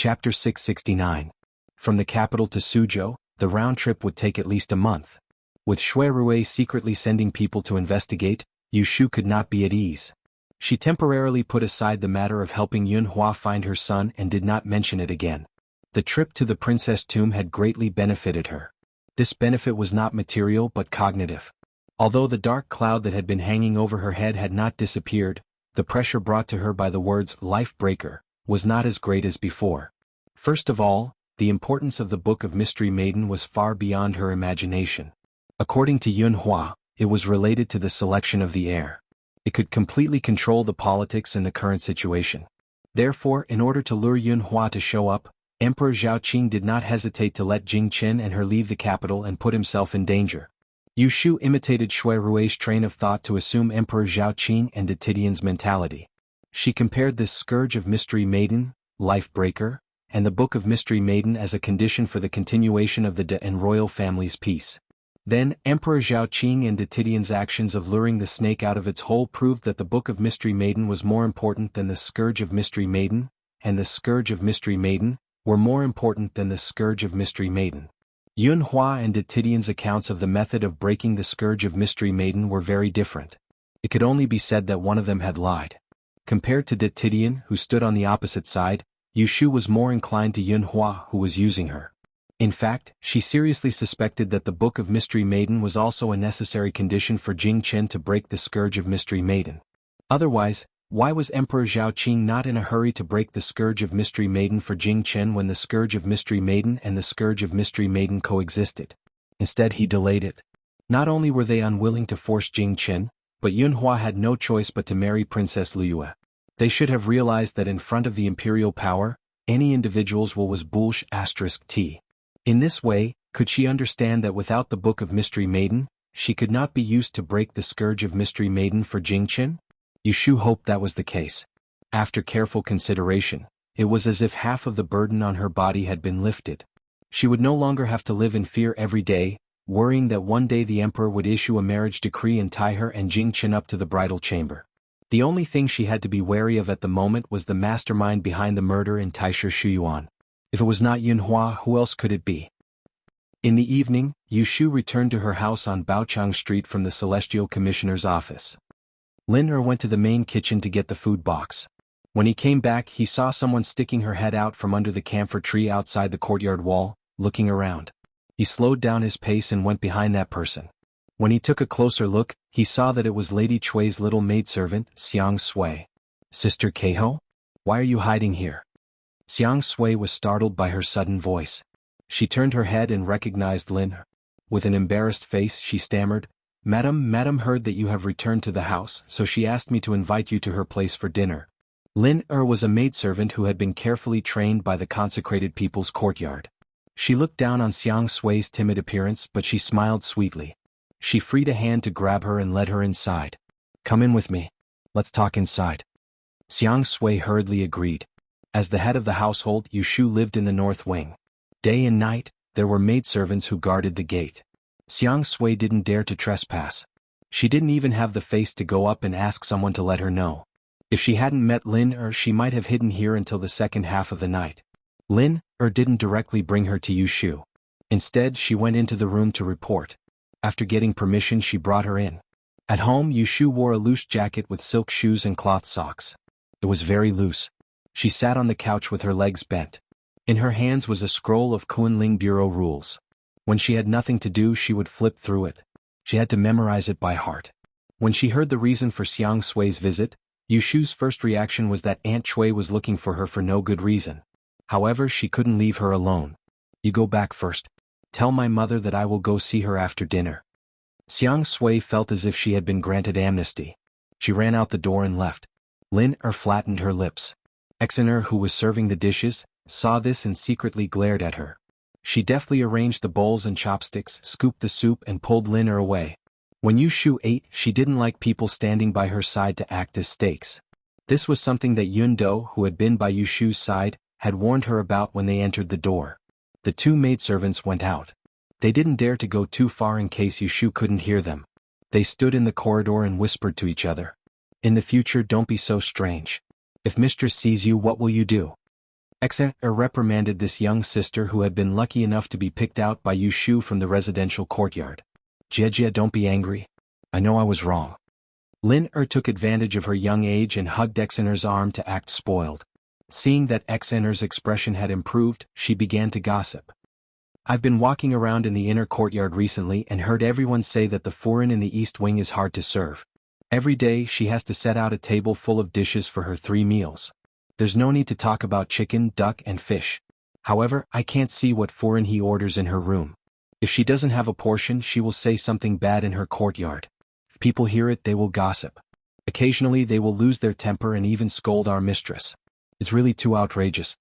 Chapter 669. From the capital to Suzhou, the round trip would take at least a month. With Shui Rui secretly sending people to investigate, Yu Shu could not be at ease. She temporarily put aside the matter of helping Yun Hua find her son and did not mention it again. The trip to the princess tomb had greatly benefited her. This benefit was not material but cognitive. Although the dark cloud that had been hanging over her head had not disappeared, the pressure brought to her by the words "life breaker" was not as great as before. First of all, the importance of the Book of Mystery Maiden was far beyond her imagination. According to Yun Hua, it was related to the selection of the heir. It could completely control the politics in the current situation. Therefore, in order to lure Yun Hua to show up, Emperor Zhaoqing did not hesitate to let Jing Chen and her leave the capital and put himself in danger. Yu Shu imitated Shui Rui's train of thought to assume Emperor Zhaoqing and Titian's mentality. She compared this Scourge of Mystery Maiden, Life Breaker, and the Book of Mystery Maiden as a condition for the continuation of the De and royal family's peace. Then, Emperor Zhaoqing and Titian's actions of luring the snake out of its hole proved that the Book of Mystery Maiden was more important than the Scourge of Mystery Maiden, and the Scourge of Mystery Maiden were more important than the Scourge of Mystery Maiden. Yun Hua and Titian's accounts of the method of breaking the Scourge of Mystery Maiden were very different. It could only be said that one of them had lied. Compared to Titian, who stood on the opposite side, Yu Shu was more inclined to Yun Hua, who was using her. In fact, she seriously suspected that the Book of Mystery Maiden was also a necessary condition for Jing Chen to break the Scourge of Mystery Maiden. Otherwise, why was Emperor Zhaoqing not in a hurry to break the Scourge of Mystery Maiden for Jing Chen when the Scourge of Mystery Maiden and the Scourge of Mystery Maiden coexisted? Instead, he delayed it. Not only were they unwilling to force Jing Chen, but Yun Hua had no choice but to marry Princess Liyue. They should have realized that in front of the imperial power, any individual's will was bullsh*. In this way, could she understand that without the Book of Mystery Maiden, she could not be used to break the Scourge of Mystery Maiden for Jing Chen? Yu Shu hoped that was the case. After careful consideration, it was as if half of the burden on her body had been lifted. She would no longer have to live in fear every day, worrying that one day the emperor would issue a marriage decree and tie her and Jing Chen up to the bridal chamber. The only thing she had to be wary of at the moment was the mastermind behind the murder in Taisha Shuyuan. If it was not Yun Hua, who else could it be? In the evening, Yu Shu returned to her house on Baochang Street from the Celestial Commissioner's office. Lin went to the main kitchen to get the food box. When he came back, he saw someone sticking her head out from under the camphor tree outside the courtyard wall, looking around. He slowed down his pace and went behind that person. When he took a closer look, he saw that it was Lady Chui's little maidservant, Xiang Sui. "Sister Keiho? Why are you hiding here?" Xiang Sui was startled by her sudden voice. She turned her head and recognized Lin. With an embarrassed face, she stammered, Madam heard that you have returned to the house, so she asked me to invite you to her place for dinner." Lin was a maidservant who had been carefully trained by the consecrated people's courtyard. She looked down on Xiang Sui's timid appearance, but she smiled sweetly. She freed a hand to grab her and led her inside. "Come in with me. Let's talk inside." Xiang Sui hurriedly agreed. As the head of the household, Yu Shu lived in the north wing. Day and night, there were maidservants who guarded the gate. Xiang Sui didn't dare to trespass. She didn't even have the face to go up and ask someone to let her know. If she hadn't met Lin she might have hidden here until the second half of the night. Lin didn't directly bring her to Yu Shu. Instead, she went into the room to report. After getting permission, she brought her in. At home, Yu Shu wore a loose jacket with silk shoes and cloth socks. It was very loose. She sat on the couch with her legs bent. In her hands was a scroll of Kunling Bureau rules. When she had nothing to do, she would flip through it. She had to memorize it by heart. When she heard the reason for Xiang Sui's visit, Yu Shu's first reaction was that Aunt Chui was looking for her for no good reason. However, she couldn't leave her alone. "You go back first. Tell my mother that I will go see her after dinner." Xiang Sui felt as if she had been granted amnesty. She ran out the door and left. Lin flattened her lips. Exener, who was serving the dishes, saw this and secretly glared at her. She deftly arranged the bowls and chopsticks, scooped the soup and pulled Lin away. When Yu Shu ate, she didn't like people standing by her side to act as stakes. This was something that Yun Do, who had been by Yu Shu's side, had warned her about when they entered the door. The two maidservants went out. They didn't dare to go too far in case Yu Shu couldn't hear them. They stood in the corridor and whispered to each other. "In the future, don't be so strange. If mistress sees you, what will you do?" Xer reprimanded this young sister who had been lucky enough to be picked out by Yu Shu from the residential courtyard. Jie, don't be angry. I know I was wrong. Lin took advantage of her young age and hugged Xener's arm to act spoiled. Seeing that Xener's expression had improved, she began to gossip. I've been walking around in the inner courtyard recently and heard everyone say that the foreign in the East Wing is hard to serve. Every day she has to set out a table full of dishes for her 3 meals. There's no need to talk about chicken, duck, and fish. However, I can't see what foreign he orders in her room. If she doesn't have a portion, she will say something bad in her courtyard. If people hear it, they will gossip. Occasionally they will lose their temper and even scold our mistress. It's really too outrageous.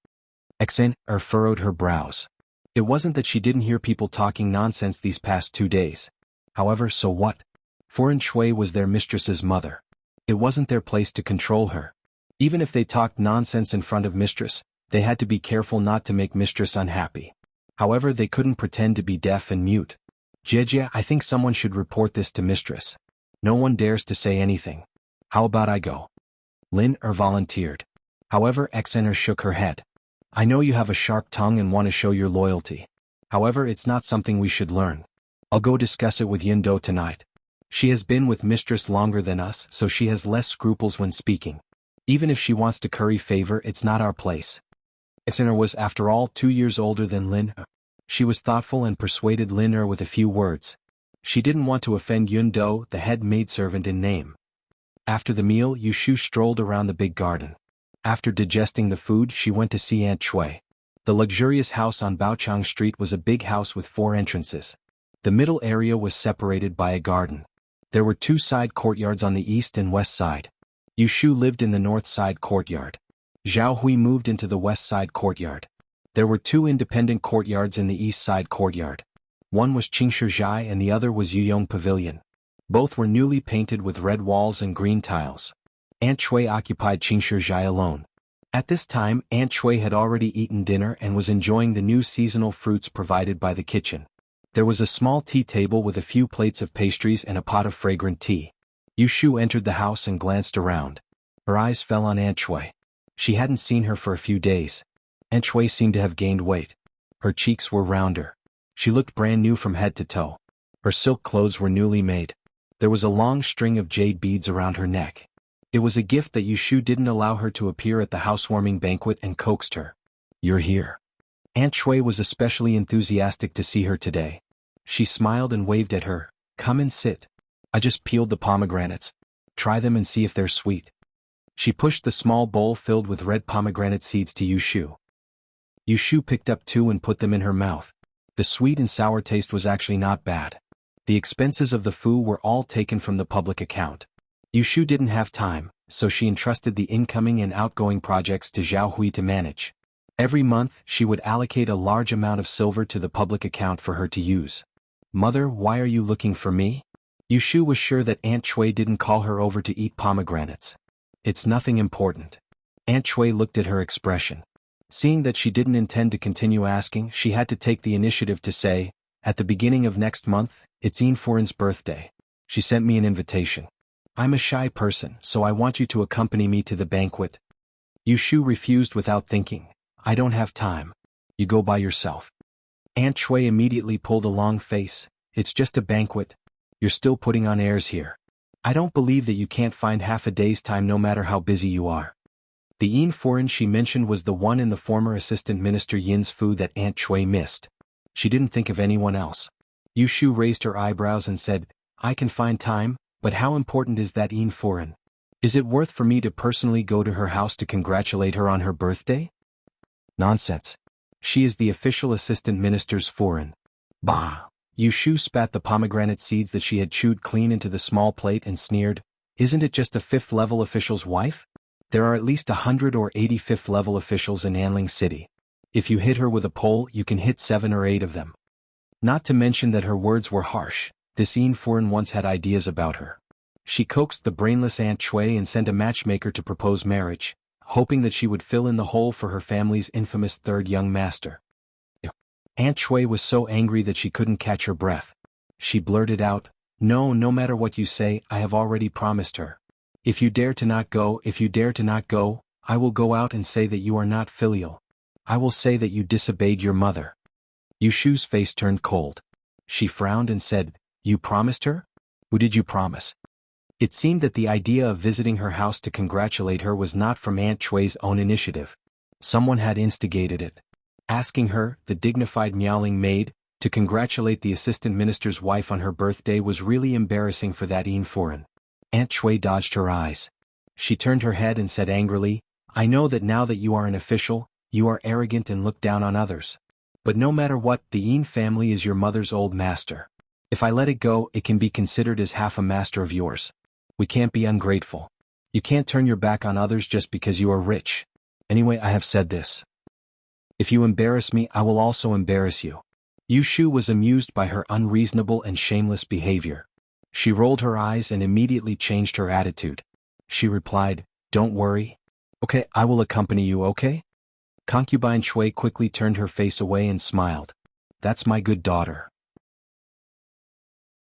Xen furrowed her brows. It wasn't that she didn't hear people talking nonsense these past 2 days. However, so what? Foreign Shui was their mistress's mother. It wasn't their place to control her. Even if they talked nonsense in front of mistress, they had to be careful not to make mistress unhappy. However, they couldn't pretend to be deaf and mute. Jie, I think someone should report this to mistress. No one dares to say anything. How about I go? Lin volunteered. However, Xener shook her head. I know you have a sharp tongue and want to show your loyalty. However, it's not something we should learn. I'll go discuss it with Yindo tonight. She has been with mistress longer than us, so she has less scruples when speaking. Even if she wants to curry favor, it's not our place. Xener was, after all, 2 years older than Lin. She was thoughtful and persuaded Lin with a few words. She didn't want to offend Yindo, the head maidservant in name. After the meal, Yu Shu strolled around the big garden. After digesting the food, she went to see Aunt Shui. The luxurious house on Baochang Street was a big house with 4 entrances. The middle area was separated by a garden. There were 2 side courtyards on the east and west side. Yu Shu lived in the north side courtyard. Zhao Hui moved into the west side courtyard. There were 2 independent courtyards in the east side courtyard. One was Qingshi Zhai and the other was Yuyong Pavilion. Both were newly painted with red walls and green tiles. Aunt Shui occupied Qingshi Zhai alone. At this time, Aunt Shui had already eaten dinner and was enjoying the new seasonal fruits provided by the kitchen. There was a small tea table with a few plates of pastries and a pot of fragrant tea. Yu Shu entered the house and glanced around. Her eyes fell on Aunt Shui. She hadn't seen her for a few days. Aunt Shui seemed to have gained weight. Her cheeks were rounder. She looked brand new from head to toe. Her silk clothes were newly made. There was a long string of jade beads around her neck. It was a gift that Yu Shu didn't allow her to appear at the housewarming banquet and coaxed her. You're here. Aunt Shui was especially enthusiastic to see her today. She smiled and waved at her. Come and sit. I just peeled the pomegranates. Try them and see if they're sweet. She pushed the small bowl filled with red pomegranate seeds to Yu Shu. Yu Shu picked up 2 and put them in her mouth. The sweet and sour taste was actually not bad. The expenses of the food were all taken from the public account. Yu Shu didn't have time, so she entrusted the incoming and outgoing projects to Zhao Hui to manage. Every month, she would allocate a large amount of silver to the public account for her to use. Mother, why are you looking for me? Yu Shu was sure that Aunt Shui didn't call her over to eat pomegranates. It's nothing important. Aunt Shui looked at her expression. Seeing that she didn't intend to continue asking, she had to take the initiative to say, at the beginning of next month, it's Yin Foren's birthday. She sent me an invitation. I'm a shy person, so I want you to accompany me to the banquet. Yu Shu refused without thinking. I don't have time. You go by yourself. Aunt Shui immediately pulled a long face. It's just a banquet. You're still putting on airs here. I don't believe that you can't find half a day's time no matter how busy you are. The Yin Foreign she mentioned was the one in the former assistant minister Yin's food that Aunt Shui missed. She didn't think of anyone else. Yu Shu raised her eyebrows and said, I can find time, but how important is that Yin Foreign? Is it worth for me to personally go to her house to congratulate her on her birthday? Nonsense. She is the official assistant minister's foreign. Bah! Yu Shu spat the pomegranate seeds that she had chewed clean into the small plate and sneered, Isn't it just a 5th-level official's wife? There are at least 100 or 80 5th-level officials in Anling City. If you hit her with a pole, you can hit 7 or 8 of them. Not to mention that her words were harsh. This Yin Foreign once had ideas about her. She coaxed the brainless Aunt Shui and sent a matchmaker to propose marriage, hoping that she would fill in the hole for her family's infamous 3rd young master. Aunt Shui was so angry that she couldn't catch her breath. She blurted out, No matter what you say, I have already promised her. If you dare to not go, I will go out and say that you are not filial. I will say that you disobeyed your mother. Yushu's face turned cold. She frowned and said, You promised her? Who did you promise? It seemed that the idea of visiting her house to congratulate her was not from Aunt Chui's own initiative. Someone had instigated it. Asking her, the dignified Miaoling maid, to congratulate the assistant minister's wife on her birthday was really embarrassing for that Foreign. Aunt Chui dodged her eyes. She turned her head and said angrily, I know that now that you are an official, you are arrogant and look down on others. But no matter what, the Yin family is your mother's old master. If I let it go, it can be considered as half a master of yours. We can't be ungrateful. You can't turn your back on others just because you are rich. Anyway, I have said this. If you embarrass me, I will also embarrass you. Yushu was amused by her unreasonable and shameless behavior. She rolled her eyes and immediately changed her attitude. She replied, Don't worry. Okay, I will accompany you, okay? Concubine Chui quickly turned her face away and smiled. That's my good daughter.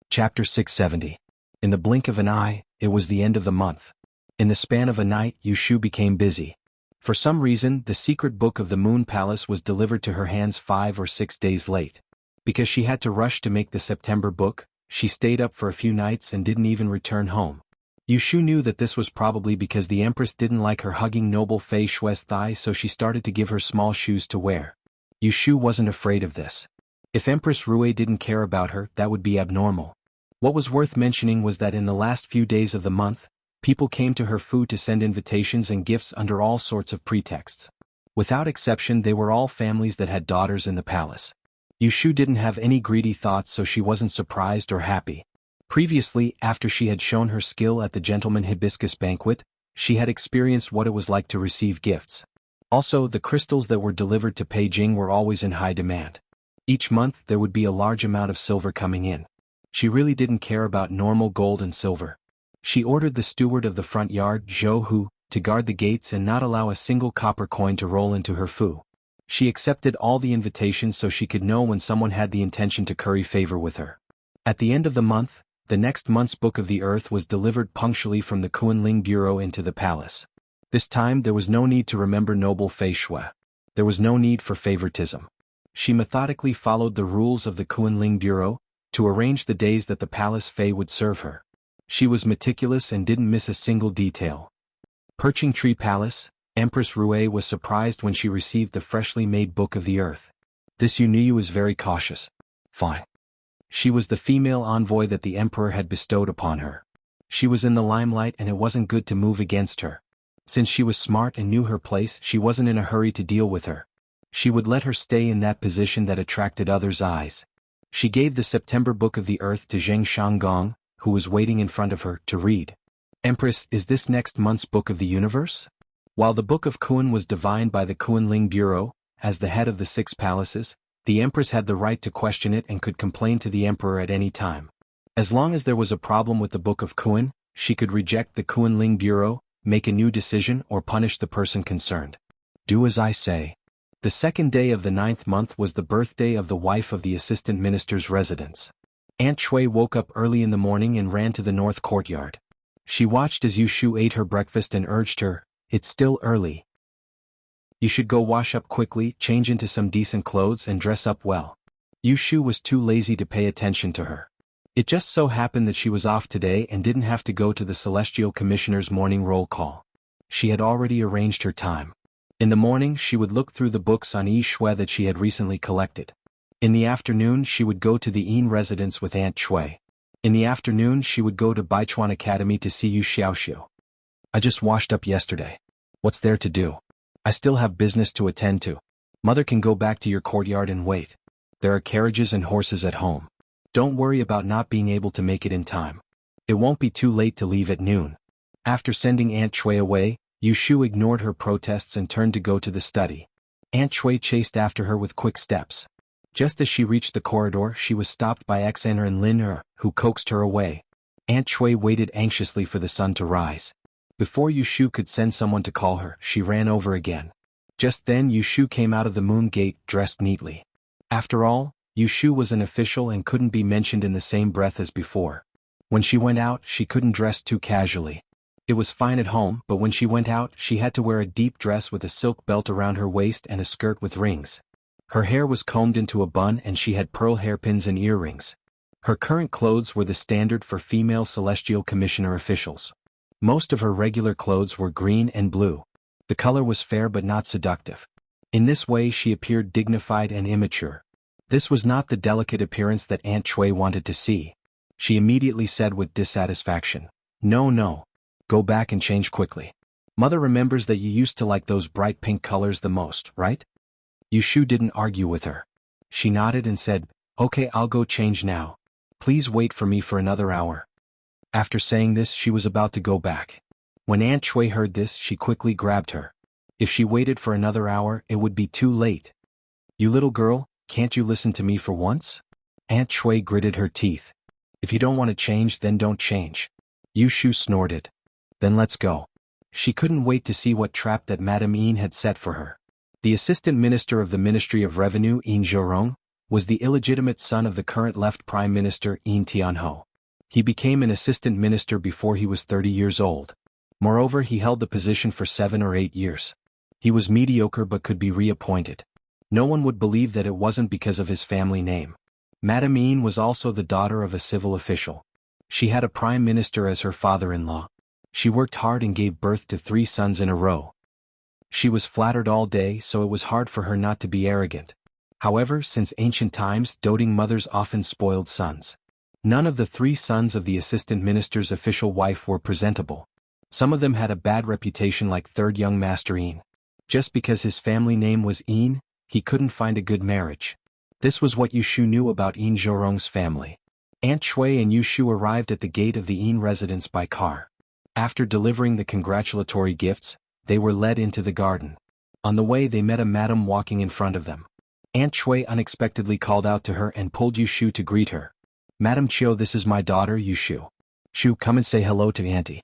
Chapter 670. In the blink of an eye, it was the end of the month. In the span of a night, Yushu became busy. For some reason, the secret book of the Moon Palace was delivered to her hands 5 or 6 days late. Because she had to rush to make the September book, she stayed up for a few nights and didn't even return home. Yushu knew that this was probably because the Empress didn't like her hugging noble Fei Shui's thigh, so she started to give her small shoes to wear. Yushu wasn't afraid of this. If Empress Rui didn't care about her, that would be abnormal. What was worth mentioning was that in the last few days of the month, people came to her fu to send invitations and gifts under all sorts of pretexts. Without exception, they were all families that had daughters in the palace. Yushu didn't have any greedy thoughts, so she wasn't surprised or happy. Previously, after she had shown her skill at the Gentleman Hibiscus banquet, she had experienced what it was like to receive gifts. Also, the crystals that were delivered to Beijing were always in high demand. Each month there would be a large amount of silver coming in. She really didn't care about normal gold and silver. She ordered the steward of the front yard, Zhou Hu, to guard the gates and not allow a single copper coin to roll into her fu. She accepted all the invitations so she could know when someone had the intention to curry favor with her. At the end of the month, the next month's Book of the Earth was delivered punctually from the Kunling Bureau into the palace. This time there was no need to remember noble Fei Shui. There was no need for favoritism. She methodically followed the rules of the Kunling Bureau to arrange the days that the palace Fei would serve her. She was meticulous and didn't miss a single detail. Perching Tree Palace, Empress Rui was surprised when she received the freshly made Book of the Earth. This Yuniyu was very cautious. Fine. She was the female envoy that the emperor had bestowed upon her. She was in the limelight and it wasn't good to move against her. Since she was smart and knew her place, she wasn't in a hurry to deal with her. She would let her stay in that position that attracted others' eyes. She gave the September Book of the Earth to Zheng Shanggong, who was waiting in front of her, to read. Empress, is this next month's Book of the Universe? While the Book of Kun was divined by the Kunling Bureau, as the head of the 6 palaces, the Empress had the right to question it and could complain to the Emperor at any time. As long as there was a problem with the Book of Kun, she could reject the Kunling Bureau, make a new decision, or punish the person concerned. Do as I say. The second day of the 9th month was the birthday of the wife of the assistant minister's residence. Aunt Chui woke up early in the morning and ran to the north courtyard. She watched as Yushu ate her breakfast and urged her, It's still early. You should go wash up quickly, change into some decent clothes and dress up well. Yushu was too lazy to pay attention to her. It just so happened that she was off today and didn't have to go to the Celestial Commissioner's morning roll call. She had already arranged her time. In the morning she would look through the books on Yi Shui that she had recently collected. In the afternoon she would go to the Yin residence with Aunt Chui. In the afternoon she would go to Baichuan Academy to see Yu Xiaoxiu. I just washed up yesterday. What's there to do? I still have business to attend to. Mother can go back to your courtyard and wait. There are carriages and horses at home. Don't worry about not being able to make it in time. It won't be too late to leave at noon. After sending Aunt Chui away, Yushu ignored her protests and turned to go to the study. Aunt Chui chased after her with quick steps. Just as she reached the corridor, she was stopped by Xaner and Lin who coaxed her away. Aunt Chui waited anxiously for the sun to rise. Before Yushu could send someone to call her, she ran over again. Just then Yushu came out of the moon gate, dressed neatly. After all, Yushu was an official and couldn't be mentioned in the same breath as before. When she went out, she couldn't dress too casually. It was fine at home, but when she went out, she had to wear a deep dress with a silk belt around her waist and a skirt with rings. Her hair was combed into a bun and she had pearl hairpins and earrings. Her current clothes were the standard for female Celestial Commissioner officials. Most of her regular clothes were green and blue. The color was fair but not seductive. In this way she appeared dignified and immature. This was not the delicate appearance that Aunt Chui wanted to see. She immediately said with dissatisfaction, "No. Go back and change quickly. Mother remembers that you used to like those bright pink colors the most, right?" Yushu didn't argue with her. She nodded and said, "Okay, I'll go change now. Please wait for me for another hour." After saying this, she was about to go back. When Aunt Chui heard this, she quickly grabbed her. If she waited for another hour, it would be too late. "You little girl, can't you listen to me for once?" Aunt Chui gritted her teeth. "If you don't want to change, then don't change." Yushu snorted. "Then let's go." She couldn't wait to see what trap that Madame Yin had set for her. The assistant minister of the Ministry of Revenue, Yin Zhorong, was the illegitimate son of the current left prime minister, Yin Tianho. He became an assistant minister before he was 30 years old. Moreover, he held the position for 7 or 8 years. He was mediocre but could be reappointed. No one would believe that it wasn't because of his family name. Madame Yin was also the daughter of a civil official. She had a prime minister as her father-in-law. She worked hard and gave birth to 3 sons in a row. She was flattered all day, so it was hard for her not to be arrogant. However, since ancient times, doting mothers often spoiled sons. None of the 3 sons of the assistant minister's official wife were presentable. Some of them had a bad reputation, like third young Master Yin. Just because his family name was Yin, he couldn't find a good marriage. This was what Yushu knew about Yin Zhorong's family. Aunt Chui and Yushu arrived at the gate of the Yin residence by car. After delivering the congratulatory gifts, they were led into the garden. On the way they met a madam walking in front of them. Aunt Chui unexpectedly called out to her and pulled Yushu to greet her. "Madam Chiu, this is my daughter Yushu. Shu, come and say hello to Auntie."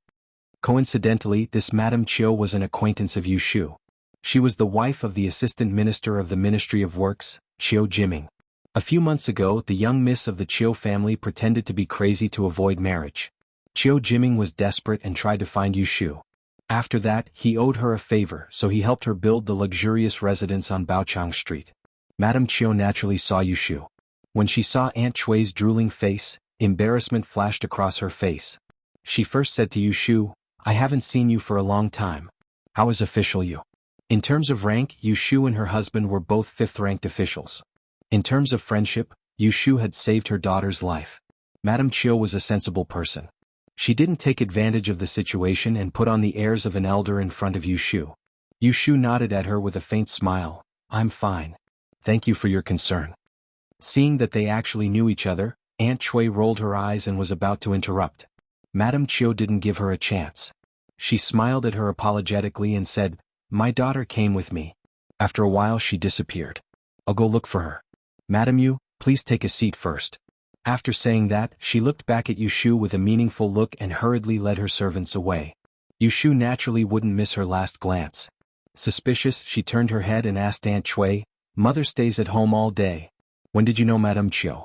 Coincidentally, this Madam Chiu was an acquaintance of Yushu. She was the wife of the assistant minister of the Ministry of Works, Chiu Jiming. A few months ago, the young miss of the Chiu family pretended to be crazy to avoid marriage. Chiu Jiming was desperate and tried to find Yushu. After that, he owed her a favor, so he helped her build the luxurious residence on Baochang Street. Madame Chiu naturally saw Yushu. When she saw Aunt Chui's drooling face, embarrassment flashed across her face. She first said to Yushu, "I haven't seen you for a long time. How is official you?" In terms of rank, Yushu and her husband were both 5th-ranked officials. In terms of friendship, Yushu had saved her daughter's life. Madame Chiu was a sensible person. She didn't take advantage of the situation and put on the airs of an elder in front of Yushu. Yushu nodded at her with a faint smile. "I'm fine. Thank you for your concern." Seeing that they actually knew each other, Aunt Chui rolled her eyes and was about to interrupt. Madame Chiu didn't give her a chance. She smiled at her apologetically and said, "My daughter came with me." After a while she disappeared. "I'll go look for her. Madam Yu, please take a seat first." After saying that, she looked back at Yushu with a meaningful look and hurriedly led her servants away. Yushu naturally wouldn't miss her last glance. Suspicious, she turned her head and asked Aunt Chui, "Mother stays at home all day. When did you know Madame Chiu?"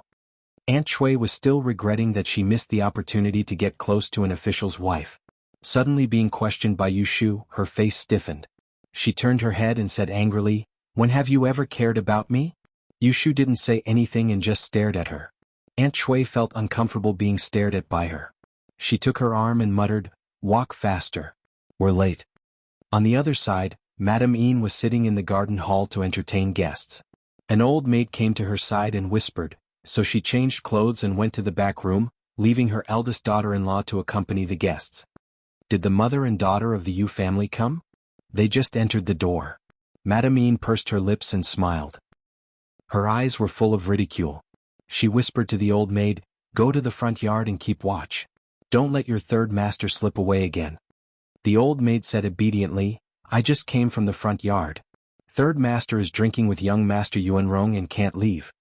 Aunt Chui was still regretting that she missed the opportunity to get close to an official's wife. Suddenly being questioned by Yushu, her face stiffened. She turned her head and said angrily, "When have you ever cared about me?" Yushu didn't say anything and just stared at her. Aunt Chui felt uncomfortable being stared at by her. She took her arm and muttered, "Walk faster. We're late." On the other side, Madame Yin was sitting in the garden hall to entertain guests. An old maid came to her side and whispered, so she changed clothes and went to the back room, leaving her eldest daughter-in-law to accompany the guests. Did the mother and daughter of the Yu family come? They just entered the door. Madame Yin pursed her lips and smiled. Her eyes were full of ridicule. She whispered to the old maid, "Go to the front yard and keep watch. Don't let your third master slip away again." The old maid said obediently, "I just came from the front yard. Third master is drinking with young Master Yuanrong and can't leave."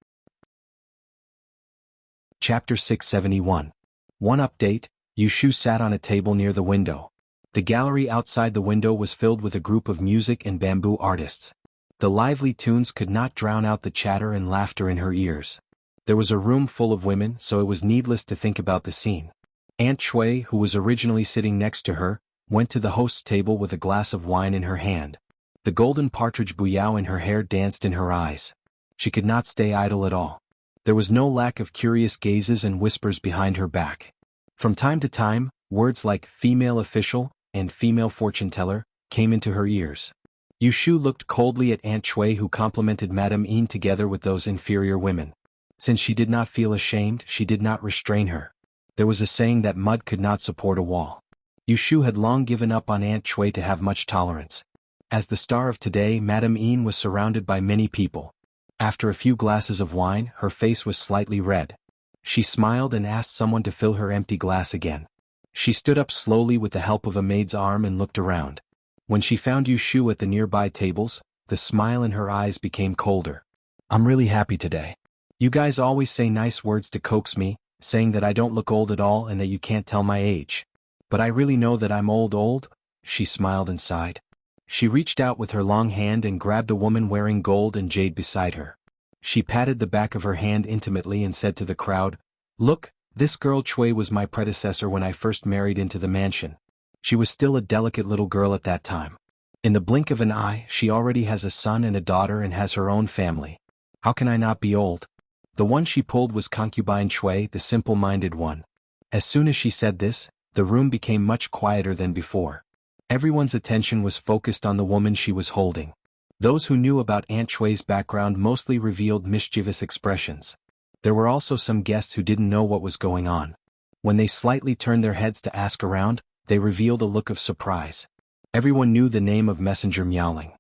Chapter 671. One update, Yushu sat on a table near the window. The gallery outside the window was filled with a group of music and bamboo artists. The lively tunes could not drown out the chatter and laughter in her ears. There was a room full of women, so it was needless to think about the scene. Aunt Chui, who was originally sitting next to her, went to the host's table with a glass of wine in her hand. The golden partridge buyao in her hair danced in her eyes. She could not stay idle at all. There was no lack of curious gazes and whispers behind her back. From time to time, words like female official and female fortune teller came into her ears. Yushu looked coldly at Aunt Chui, who complimented Madame Yin together with those inferior women. Since she did not feel ashamed, she did not restrain her. There was a saying that mud could not support a wall. Yushu had long given up on Aunt Chui to have much tolerance. As the star of today, Madame Yin was surrounded by many people. After a few glasses of wine, her face was slightly red. She smiled and asked someone to fill her empty glass again. She stood up slowly with the help of a maid's arm and looked around. When she found Yushu at the nearby tables, the smile in her eyes became colder. "I'm really happy today. You guys always say nice words to coax me, saying that I don't look old at all and that you can't tell my age. But I really know that I'm old." She smiled and sighed. She reached out with her long hand and grabbed a woman wearing gold and jade beside her. She patted the back of her hand intimately and said to the crowd, "Look, this girl Chui was my predecessor when I first married into the mansion. She was still a delicate little girl at that time. In the blink of an eye, she already has a son and a daughter and has her own family. How can I not be old?" The one she pulled was concubine Chui, the simple-minded one. As soon as she said this, the room became much quieter than before. Everyone's attention was focused on the woman she was holding. Those who knew about Aunt Chui's background mostly revealed mischievous expressions. There were also some guests who didn't know what was going on. When they slightly turned their heads to ask around, they revealed a look of surprise. Everyone knew the name of Messenger Miaoling.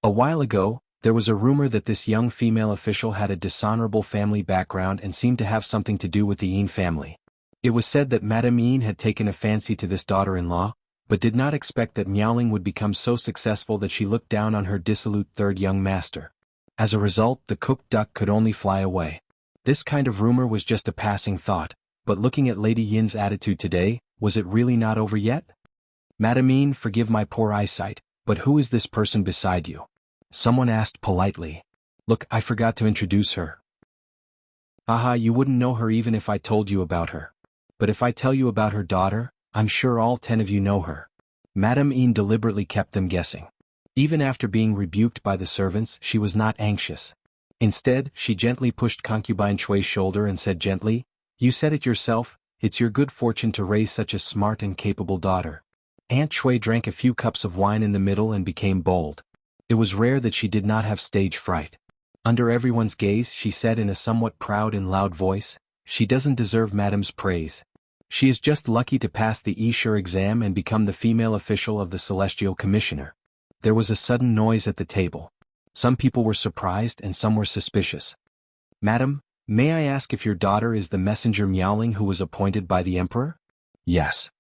A while ago, there was a rumor that this young female official had a dishonorable family background and seemed to have something to do with the Yin family. It was said that Madame Yin had taken a fancy to this daughter-in-law, but did not expect that Miaoling would become so successful that she looked down on her dissolute third young master. As a result, the cooked duck could only fly away. This kind of rumor was just a passing thought, but looking at Lady Yin's attitude today, was it really not over yet? "Madame Yin, forgive my poor eyesight, but who is this person beside you?" Someone asked politely. "Look, I forgot to introduce her." "Aha, you wouldn't know her even if I told you about her. But if I tell you about her daughter, I'm sure all 10 of you know her." Madame Yin deliberately kept them guessing. Even after being rebuked by the servants, she was not anxious. Instead, she gently pushed concubine Chui's shoulder and said gently, "You said it yourself, it's your good fortune to raise such a smart and capable daughter." Aunt Chui drank a few cups of wine in the middle and became bold. It was rare that she did not have stage fright. Under everyone's gaze, she said in a somewhat proud and loud voice, "She doesn't deserve Madame's praise. She is just lucky to pass the Yishu exam and become the female official of the Celestial Commissioner." There was a sudden noise at the table. Some people were surprised and some were suspicious. "Madam, may I ask if your daughter is the messenger Miaoling who was appointed by the Emperor?" "Yes."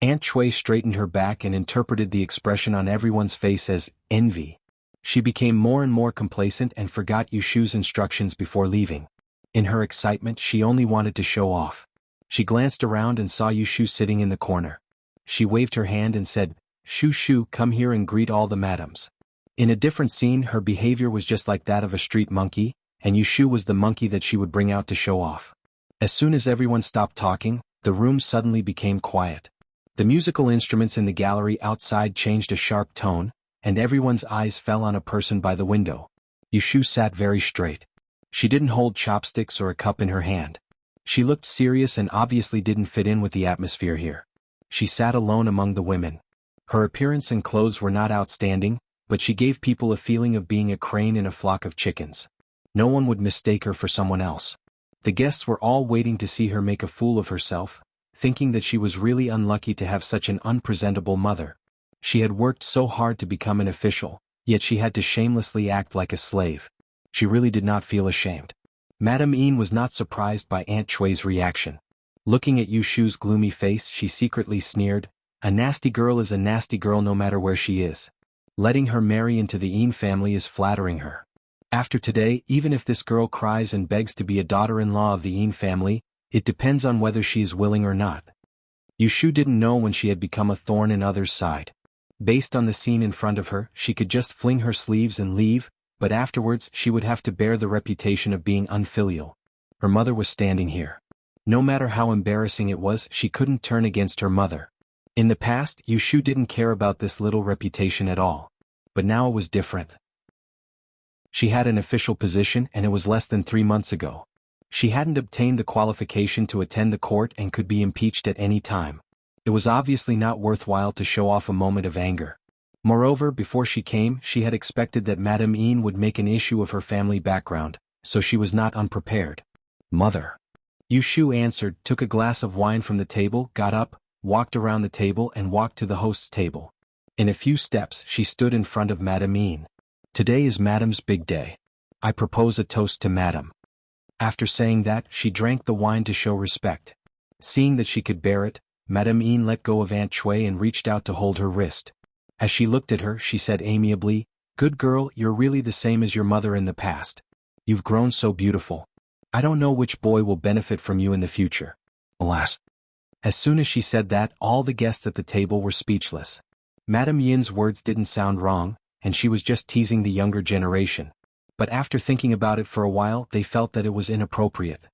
Aunt Chui straightened her back and interpreted the expression on everyone's face as envy. She became more and more complacent and forgot Yushu's instructions before leaving. In her excitement, she only wanted to show off. She glanced around and saw Yushu sitting in the corner. She waved her hand and said, "Shu Shu, come here and greet all the madams." In a different scene, her behavior was just like that of a street monkey, and Yushu was the monkey that she would bring out to show off. As soon as everyone stopped talking, the room suddenly became quiet. The musical instruments in the gallery outside changed a sharp tone, and everyone's eyes fell on a person by the window. Yushu sat very straight. She didn't hold chopsticks or a cup in her hand. She looked serious and obviously didn't fit in with the atmosphere here. She sat alone among the women. Her appearance and clothes were not outstanding, but she gave people a feeling of being a crane in a flock of chickens. No one would mistake her for someone else. The guests were all waiting to see her make a fool of herself, thinking that she was really unlucky to have such an unpresentable mother. She had worked so hard to become an official, yet she had to shamelessly act like a slave. She really did not feel ashamed. Madame Yin was not surprised by Aunt Chui's reaction. Looking at Yushu's gloomy face, she secretly sneered, "A nasty girl is a nasty girl no matter where she is. Letting her marry into the Yin family is flattering her. After today, even if this girl cries and begs to be a daughter-in-law of the Yin family, it depends on whether she is willing or not." Yushu didn't know when she had become a thorn in others' side. Based on the scene in front of her, she could just fling her sleeves and leave, but afterwards she would have to bear the reputation of being unfilial. Her mother was standing here. No matter how embarrassing it was, she couldn't turn against her mother. In the past, Yushu didn't care about this little reputation at all. But now it was different. She had an official position and it was less than 3 months ago. She hadn't obtained the qualification to attend the court and could be impeached at any time. It was obviously not worthwhile to show off a moment of anger. Moreover, before she came, she had expected that Madame Yin would make an issue of her family background, so she was not unprepared. Mother. Yushu answered, took a glass of wine from the table, got up, walked around the table and walked to the host's table. In a few steps, she stood in front of Madame Yin. Today is Madame's big day. I propose a toast to Madame. After saying that, she drank the wine to show respect. Seeing that she could bear it, Madame Yin let go of Aunt Chui and reached out to hold her wrist. As she looked at her, she said amiably, "Good girl, you're really the same as your mother in the past. You've grown so beautiful. I don't know which boy will benefit from you in the future." Alas. As soon as she said that, all the guests at the table were speechless. Madame Yin's words didn't sound wrong, and she was just teasing the younger generation. But after thinking about it for a while, they felt that it was inappropriate.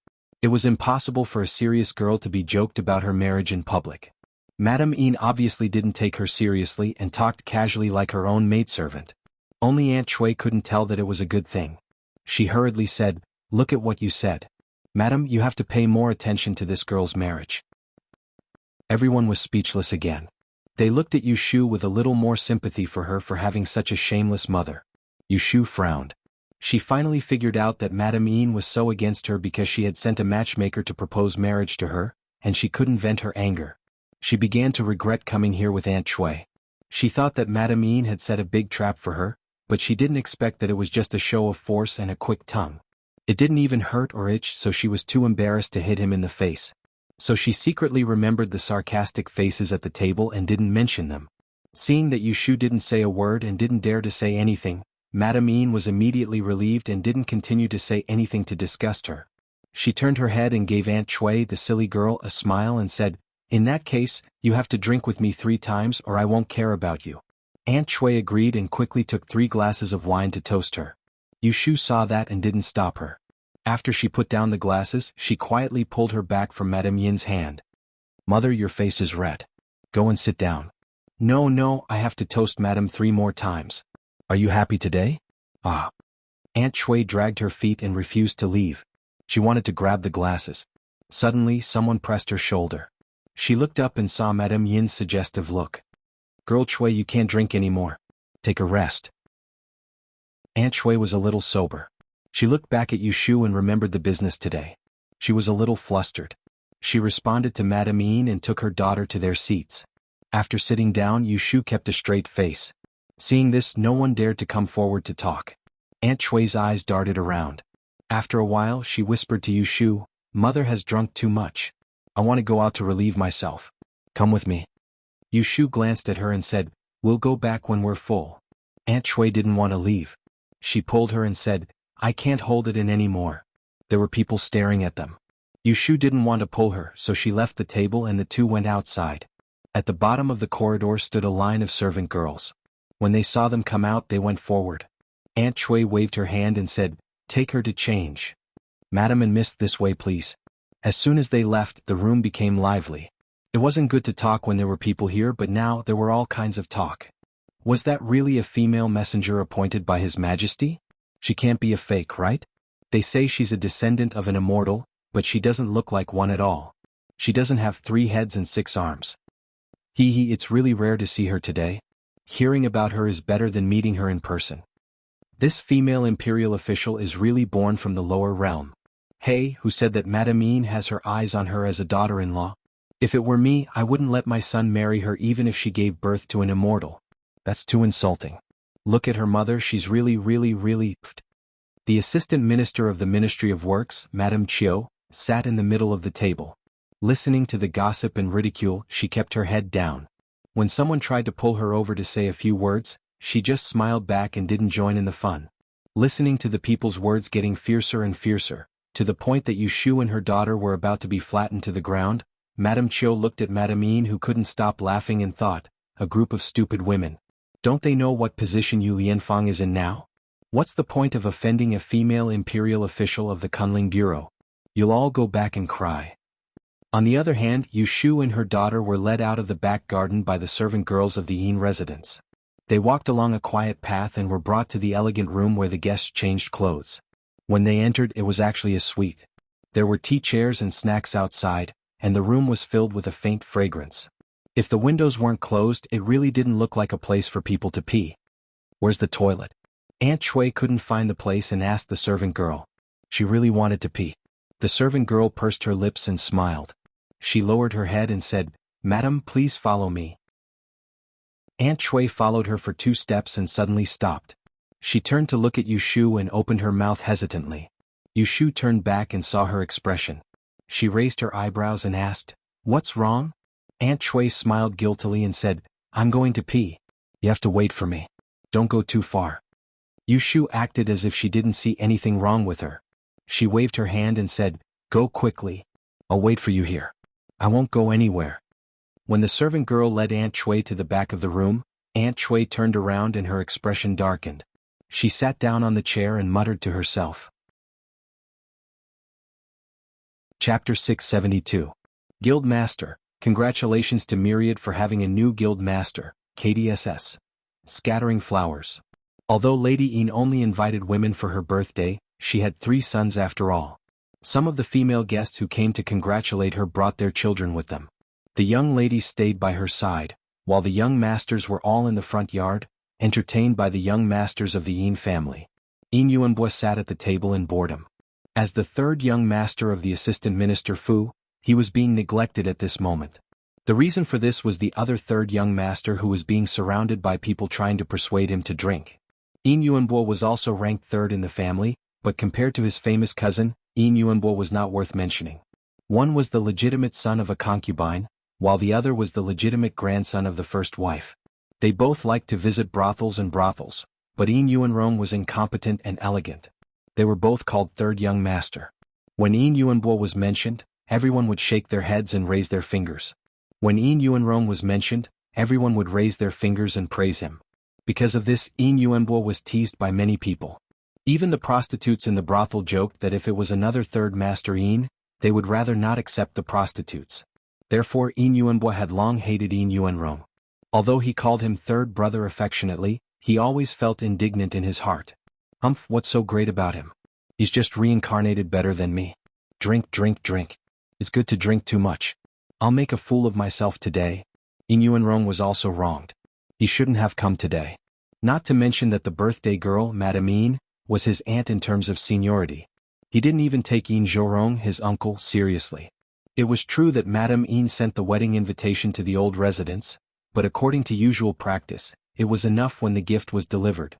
It was impossible for a serious girl to be joked about her marriage in public. Madame Yin obviously didn't take her seriously and talked casually like her own maidservant. Only Aunt Chui couldn't tell that it was a good thing. She hurriedly said, "Look at what you said. Madam, you have to pay more attention to this girl's marriage." Everyone was speechless again. They looked at Yushu with a little more sympathy for her for having such a shameless mother. Yushu frowned. She finally figured out that Madame Yin was so against her because she had sent a matchmaker to propose marriage to her, and she couldn't vent her anger. She began to regret coming here with Aunt Chui. She thought that Madame Yin had set a big trap for her, but she didn't expect that it was just a show of force and a quick tongue. It didn't even hurt or itch, so she was too embarrassed to hit him in the face. So she secretly remembered the sarcastic faces at the table and didn't mention them. Seeing that Yushu didn't say a word and didn't dare to say anything, Madame Yin was immediately relieved and didn't continue to say anything to disgust her. She turned her head and gave Aunt Chui, the silly girl, a smile and said, "In that case, you have to drink with me 3 times or I won't care about you." Aunt Chui agreed and quickly took 3 glasses of wine to toast her. Yushu saw that and didn't stop her. After she put down the glasses, she quietly pulled her back from Madame Yin's hand. "Mother, your face is red. Go and sit down." No, I have to toast Madame 3 more times. Are you happy today?" "Ah." Aunt Chui dragged her feet and refused to leave. She wanted to grab the glasses. Suddenly, someone pressed her shoulder. She looked up and saw Madame Yin's suggestive look. "Girl Chui, you can't drink anymore. Take a rest." Aunt Chui was a little sober. She looked back at Yushu and remembered the business today. She was a little flustered. She responded to Madame Yin and took her daughter to their seats. After sitting down, Yushu kept a straight face. Seeing this, no one dared to come forward to talk. Aunt Chui's eyes darted around. After a while, she whispered to Yushu, "Mother has drunk too much. I want to go out to relieve myself. Come with me." Yushu glanced at her and said, "We'll go back when we're full." Aunt Chui didn't want to leave. She pulled her and said, "I can't hold it in anymore." There were people staring at them. Yushu didn't want to pull her, so she left the table and the two went outside. At the bottom of the corridor stood a line of servant girls. When they saw them come out, they went forward. Aunt Chui waved her hand and said, "Take her to change. Madam and Miss, this way please." As soon as they left, the room became lively. It wasn't good to talk when there were people here, but now there were all kinds of talk. Was that really a female messenger appointed by His Majesty? She can't be a fake, right? They say she's a descendant of an immortal, but she doesn't look like one at all. She doesn't have 3 heads and 6 arms. It's really rare to see her today. Hearing about her is better than meeting her in person. This female imperial official is really born from the lower realm. Hey, who said that Madame Yin has her eyes on her as a daughter-in-law? If it were me, I wouldn't let my son marry her even if she gave birth to an immortal. That's too insulting. Look at her mother, she's really. The assistant minister of the Ministry of Works, Madame Chiu, sat in the middle of the table. Listening to the gossip and ridicule, she kept her head down. When someone tried to pull her over to say a few words, she just smiled back and didn't join in the fun. Listening to the people's words getting fiercer and fiercer, to the point that Yushu and her daughter were about to be flattened to the ground, Madame Chiu looked at Madame Yin, who couldn't stop laughing, and thought, "A group of stupid women. Don't they know what position Yu Lianfang is in now? What's the point of offending a female imperial official of the Kunling Bureau? You'll all go back and cry." On the other hand, Yushu and her daughter were led out of the back garden by the servant girls of the Yin residence. They walked along a quiet path and were brought to the elegant room where the guests changed clothes. When they entered, it was actually a suite. There were tea chairs and snacks outside, and the room was filled with a faint fragrance. If the windows weren't closed, it really didn't look like a place for people to pee. "Where's the toilet?" Aunt Shui couldn't find the place and asked the servant girl. She really wanted to pee. The servant girl pursed her lips and smiled. She lowered her head and said, "Madam, please follow me." Aunt Shui followed her for 2 steps and suddenly stopped. She turned to look at Yushu and opened her mouth hesitantly. Yushu turned back and saw her expression. She raised her eyebrows and asked, "What's wrong?" Aunt Shui smiled guiltily and said, "I'm going to pee. You have to wait for me. Don't go too far." Yushu acted as if she didn't see anything wrong with her. She waved her hand and said, "Go quickly. I'll wait for you here. I won't go anywhere." When the servant girl led Aunt Shui to the back of the room, Aunt Shui turned around and her expression darkened. She sat down on the chair and muttered to herself. Chapter 672. Guild Master. Congratulations to Myriad for having a new Guild Master, KDSS. Scattering flowers. Although Lady Yin only invited women for her birthday, she had 3 sons after all. Some of the female guests who came to congratulate her brought their children with them. The young ladies stayed by her side, while the young masters were all in the front yard, entertained by the young masters of the Yin family. Yin Yuanbo sat at the table in boredom. As the 3rd young master of the assistant minister Fu, he was being neglected at this moment. The reason for this was the other 3rd young master who was being surrounded by people trying to persuade him to drink. Yin Yuanbo was also ranked 3rd in the family, but compared to his famous cousin, Yin Yuanbo was not worth mentioning. One was the legitimate son of a concubine, while the other was the legitimate grandson of the first wife. They both liked to visit brothels, but Yin Yuanrong was incompetent and elegant. They were both called 3rd young master. When Yin Yuanbo was mentioned, everyone would shake their heads and raise their fingers. When Yin Yuanrong was mentioned, everyone would raise their fingers and praise him. Because of this, Yin Yuanbo was teased by many people. Even the prostitutes in the brothel joked that if it was another 3rd master Yin, they would rather not accept the prostitutes. Therefore Yin Yuanbo had long hated Yin Yuanrong. Although he called him 3rd brother affectionately, he always felt indignant in his heart. What's so great about him? He's just reincarnated better than me. Drink, drink, drink. It's good to drink too much. I'll make a fool of myself today. Yin Yuanrong was also wronged. He shouldn't have come today. Not to mention that the birthday girl, Madame Yin, was his aunt in terms of seniority. He didn't even take Yin Zhorong, his uncle, seriously. It was true that Madame Yin sent the wedding invitation to the old residence, but according to usual practice, it was enough when the gift was delivered.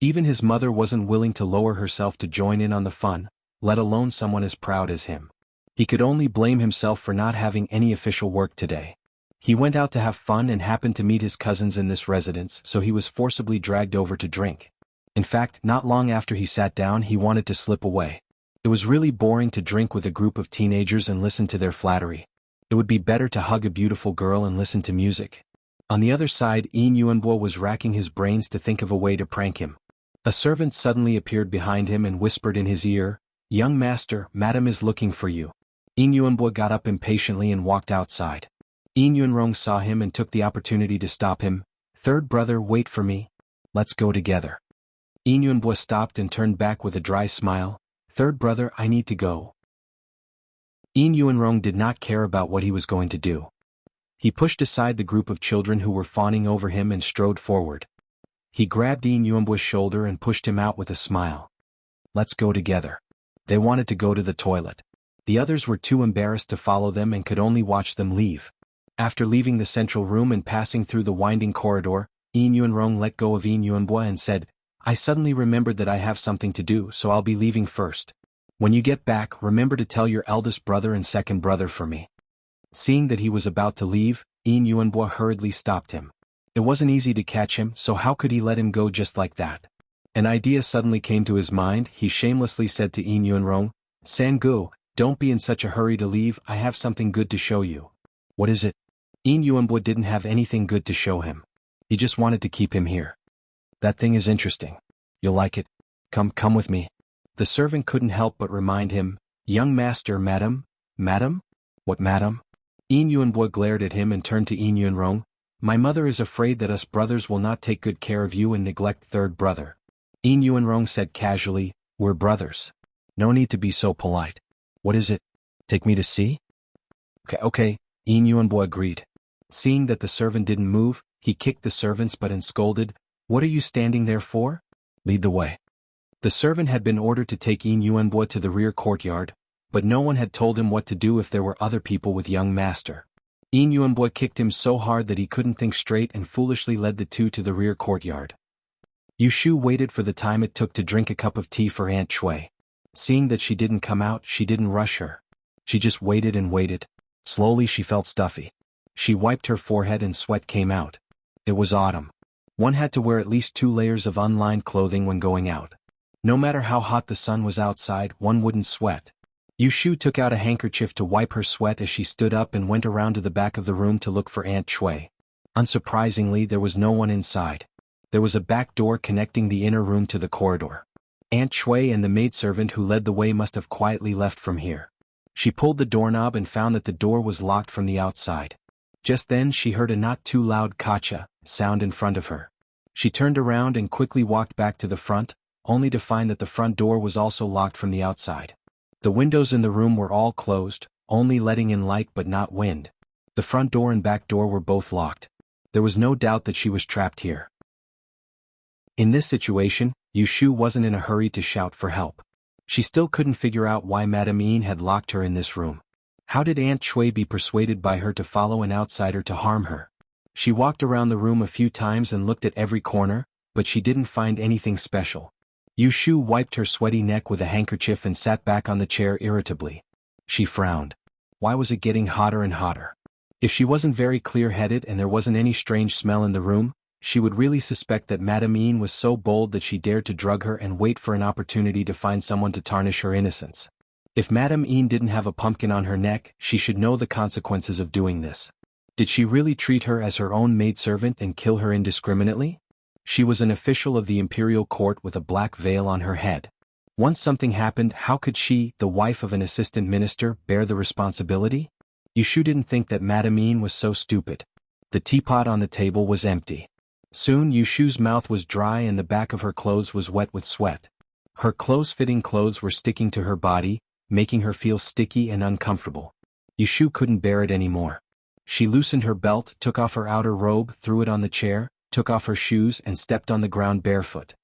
Even his mother wasn't willing to lower herself to join in on the fun, let alone someone as proud as him. He could only blame himself for not having any official work today. He went out to have fun and happened to meet his cousins in this residence, so he was forcibly dragged over to drink. In fact, not long after he sat down, he wanted to slip away. It was really boring to drink with a group of teenagers and listen to their flattery. It would be better to hug a beautiful girl and listen to music. On the other side, Yin Yuanbo was racking his brains to think of a way to prank him. A servant suddenly appeared behind him and whispered in his ear, "Young master, Madam is looking for you." Yin Yuanbo got up impatiently and walked outside. Yin Yuanrong saw him and took the opportunity to stop him. "3rd brother, wait for me. Let's go together." Yin Yuanbo stopped and turned back with a dry smile. "3rd brother, I need to go." Yin Yuanrong did not care about what he was going to do. He pushed aside the group of children who were fawning over him and strode forward. He grabbed Yin Yuanbo's shoulder and pushed him out with a smile. "Let's go together." They wanted to go to the toilet. The others were too embarrassed to follow them and could only watch them leave. After leaving the central room and passing through the winding corridor, Yin Yuanrong let go of Yin Yuanbo and said, "I suddenly remembered that I have something to do, so I'll be leaving first. When you get back, remember to tell your eldest brother and 2nd brother for me." Seeing that he was about to leave, Yin Yuanbo hurriedly stopped him. It wasn't easy to catch him, so how could he let him go just like that? An idea suddenly came to his mind. He shamelessly said to Yin Yuanrong, "Sangu, don't be in such a hurry to leave, I have something good to show you." "What is it?" Yin Yuanbo didn't have anything good to show him. He just wanted to keep him here. "That thing is interesting. You'll like it. Come with me." The servant couldn't help but remind him, "Young master, madam? What, madam? Yin Yuanbo glared at him and turned to Yin Yuanrong. My mother is afraid that us brothers will not take good care of you and neglect third brother. Yin Yuanrong said casually, we're brothers. No need to be so polite. What is it? Take me to see? Okay, Yin Yuanbo agreed. Seeing that the servant didn't move, he kicked the servants but and scolded, what are you standing there for? Lead the way. The servant had been ordered to take Yin Yuanbo to the rear courtyard, but no one had told him what to do if there were other people with young master. Yin Yuanbo kicked him so hard that he couldn't think straight and foolishly led the two to the rear courtyard. Yushu waited for the time it took to drink a cup of tea for Aunt Chui. Seeing that she didn't come out, she didn't rush her. She just waited and waited. Slowly she felt stuffy. She wiped her forehead and sweat came out. It was autumn. One had to wear at least 2 layers of unlined clothing when going out. No matter how hot the sun was outside, one wouldn't sweat. Yushu took out a handkerchief to wipe her sweat as she stood up and went around to the back of the room to look for Aunt Chui. Unsurprisingly, there was no one inside. There was a back door connecting the inner room to the corridor. Aunt Chui and the maidservant who led the way must have quietly left from here. She pulled the doorknob and found that the door was locked from the outside. Just then she heard a not too loud kacha sound in front of her. She turned around and quickly walked back to the front, only to find that the front door was also locked from the outside. The windows in the room were all closed, only letting in light but not wind. The front door and back door were both locked. There was no doubt that she was trapped here. In this situation, Yushu wasn't in a hurry to shout for help. She still couldn't figure out why Madame Yin had locked her in this room. How did Aunt Chui be persuaded by her to follow an outsider to harm her? She walked around the room a few times and looked at every corner, but she didn't find anything special. Yushu wiped her sweaty neck with a handkerchief and sat back on the chair irritably. She frowned. Why was it getting hotter and hotter? If she wasn't very clear-headed and there wasn't any strange smell in the room, she would really suspect that Madame Yin was so bold that she dared to drug her and wait for an opportunity to find someone to tarnish her innocence. If Madame Yin didn't have a pumpkin on her neck, she should know the consequences of doing this. Did she really treat her as her own maidservant and kill her indiscriminately? She was an official of the imperial court with a black veil on her head. Once something happened, how could she, the wife of an assistant minister, bear the responsibility? Yushu didn't think that Madame Yin was so stupid. The teapot on the table was empty. Soon Yushu's mouth was dry and the back of her clothes was wet with sweat. Her close-fitting clothes were sticking to her body, making her feel sticky and uncomfortable. Yushu couldn't bear it anymore. She loosened her belt, took off her outer robe, threw it on the chair, took off her shoes and stepped on the ground barefoot.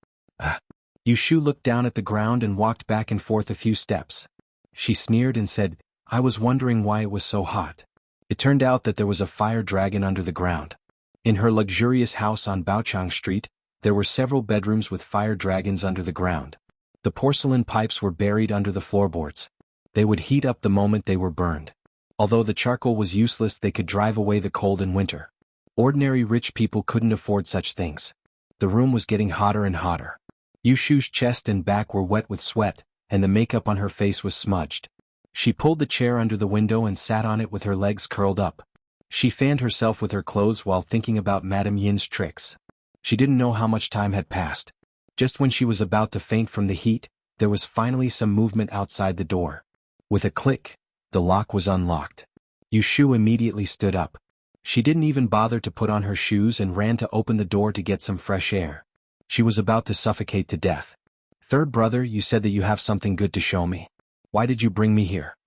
Yushu looked down at the ground and walked back and forth a few steps. She sneered and said, I was wondering why it was so hot. It turned out that there was a fire dragon under the ground. In her luxurious house on Baochang Street, there were several bedrooms with fire dragons under the ground. The porcelain pipes were buried under the floorboards. They would heat up the moment they were burned. Although the charcoal was useless, they could drive away the cold in winter. Ordinary rich people couldn't afford such things. The room was getting hotter and hotter. Yushu's chest and back were wet with sweat, and the makeup on her face was smudged. She pulled the chair under the window and sat on it with her legs curled up. She fanned herself with her clothes while thinking about Madame Yin's tricks. She didn't know how much time had passed. Just when she was about to faint from the heat, there was finally some movement outside the door. With a click, the lock was unlocked. Yushu immediately stood up. She didn't even bother to put on her shoes and ran to open the door to get some fresh air. She was about to suffocate to death. Third brother, you said that you have something good to show me. Why did you bring me here?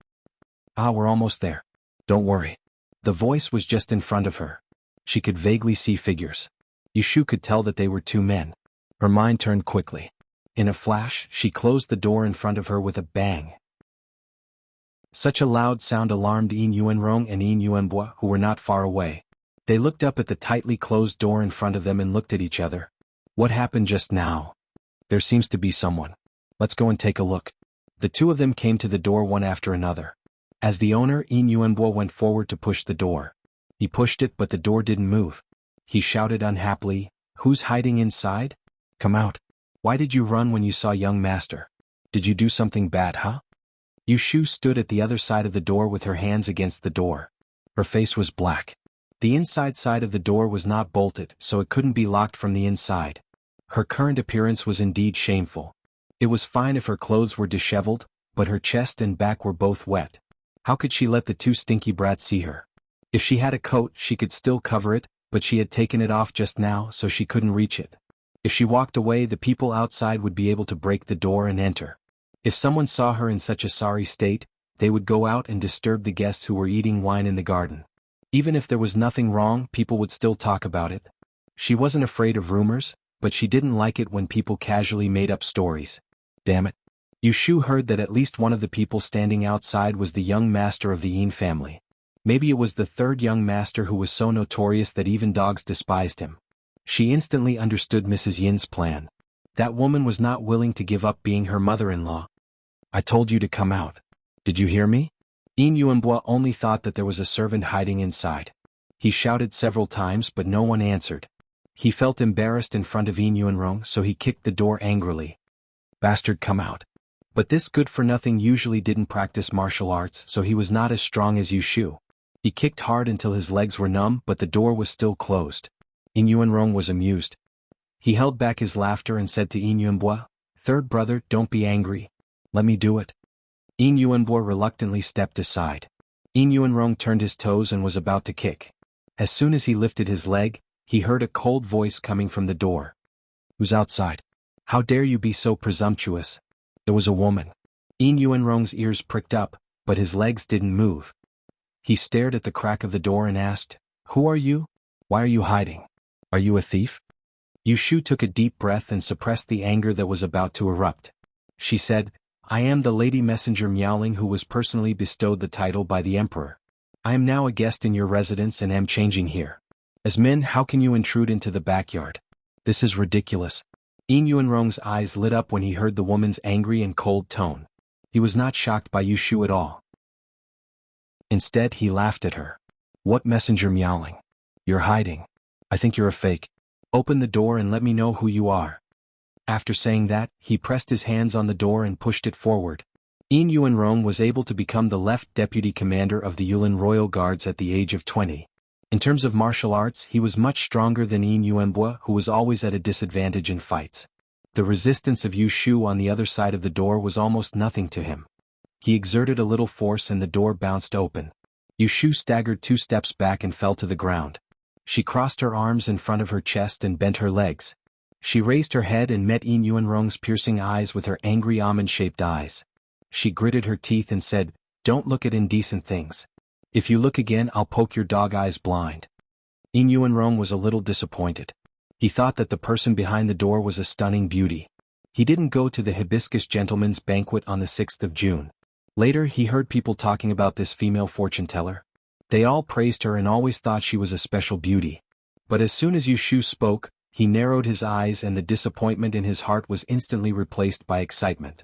We're almost there. Don't worry. The voice was just in front of her. She could vaguely see figures. Yushu could tell that they were 2 men. Her mind turned quickly. In a flash, she closed the door in front of her with a bang. Such a loud sound alarmed Yin Yuanrong and Yin Yuanbo, who were not far away. They looked up at the tightly closed door in front of them and looked at each other. What happened just now? There seems to be someone. Let's go and take a look. The 2 of them came to the door one after another. As the owner, Yin Yuanbo went forward to push the door. He pushed it, but the door didn't move. He shouted unhappily, Who's hiding inside? Come out. Why did you run when you saw young master? Did you do something bad, huh? Yushu stood at the other side of the door with her hands against the door. Her face was black. The inside side of the door was not bolted, so it couldn't be locked from the inside. Her current appearance was indeed shameful. It was fine if her clothes were disheveled, but her chest and back were both wet. How could she let the two stinky brats see her? If she had a coat, she could still cover it, but she had taken it off just now so she couldn't reach it. If she walked away, the people outside would be able to break the door and enter. If someone saw her in such a sorry state, they would go out and disturb the guests who were eating wine in the garden. Even if there was nothing wrong, people would still talk about it. She wasn't afraid of rumors, but she didn't like it when people casually made up stories. Damn it. Yushu heard that at least one of the people standing outside was the young master of the Yin family. Maybe it was the third young master who was so notorious that even dogs despised him. She instantly understood Mrs. Yin's plan. That woman was not willing to give up being her mother-in-law. I told you to come out. Did you hear me? Yin Yuanbua only thought that there was a servant hiding inside. He shouted several times but no one answered. He felt embarrassed in front of Yin Yuanrong, so he kicked the door angrily. Bastard, come out. But this good-for-nothing usually didn't practice martial arts, so he was not as strong as Yushu. He kicked hard until his legs were numb, but the door was still closed. Yin Yuanrong was amused. He held back his laughter and said to Yin Yuanbua, "Third brother, don't be angry. Let me do it." Yin Yuanbua reluctantly stepped aside. Yin Yuanrong turned his toes and was about to kick. As soon as he lifted his leg, he heard a cold voice coming from the door. "Who's outside? How dare you be so presumptuous?" It was a woman. Yin Yuanrong's ears pricked up, but his legs didn't move. He stared at the crack of the door and asked, "Who are you? Why are you hiding? Are you a thief?" Yushu took a deep breath and suppressed the anger that was about to erupt. She said, "I am the lady messenger Miaoling who was personally bestowed the title by the emperor. I am now a guest in your residence and am changing here. As men, how can you intrude into the backyard? This is ridiculous." Yin Yuanrong's eyes lit up when he heard the woman's angry and cold tone. He was not shocked by Yushu at all. Instead, he laughed at her. "What messenger Miaoling? You're hiding. I think you're a fake. Open the door and let me know who you are." After saying that, he pressed his hands on the door and pushed it forward. Yin Yuanrong was able to become the left deputy commander of the Yulin Royal Guards at the age of 20. In terms of martial arts, he was much stronger than Yin Yuanbua, who was always at a disadvantage in fights. The resistance of Yushu on the other side of the door was almost nothing to him. He exerted a little force and the door bounced open. Yushu staggered 2 steps back and fell to the ground. She crossed her arms in front of her chest and bent her legs. She raised her head and met Yin Yuanrong's piercing eyes with her angry almond-shaped eyes. She gritted her teeth and said, "Don't look at indecent things. If you look again, I'll poke your dog eyes blind." Yin Yuanrong was a little disappointed. He thought that the person behind the door was a stunning beauty. He didn't go to the hibiscus gentleman's banquet on the 6th of June. Later, he heard people talking about this female fortune-teller. They all praised her and always thought she was a special beauty. But as soon as Yushu spoke, he narrowed his eyes and the disappointment in his heart was instantly replaced by excitement.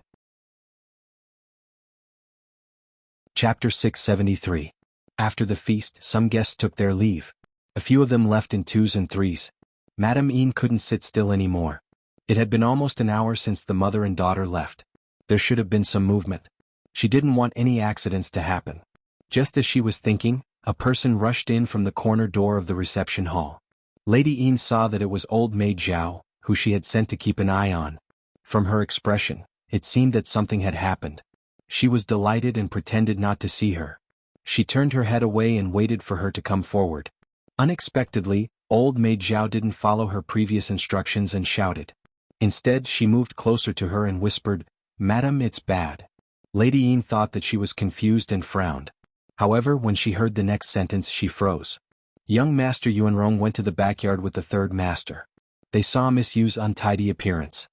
Chapter 673. After the feast, some guests took their leave. A few of them left in 2s and 3s. Madame Yin couldn't sit still anymore. It had been almost an hour since the mother and daughter left. There should have been some movement. She didn't want any accidents to happen. Just as she was thinking, a person rushed in from the corner door of the reception hall. Lady Yin saw that it was old maid Zhao, who she had sent to keep an eye on. From her expression, it seemed that something had happened. She was delighted and pretended not to see her. She turned her head away and waited for her to come forward. Unexpectedly, old maid Zhao didn't follow her previous instructions and shouted. Instead, she moved closer to her and whispered, "Madam, it's bad." Lady Yin thought that she was confused and frowned. However, when she heard the next sentence, she froze. Young Master Yuanrong went to the backyard with the third master. They saw Miss Yu's untidy appearance.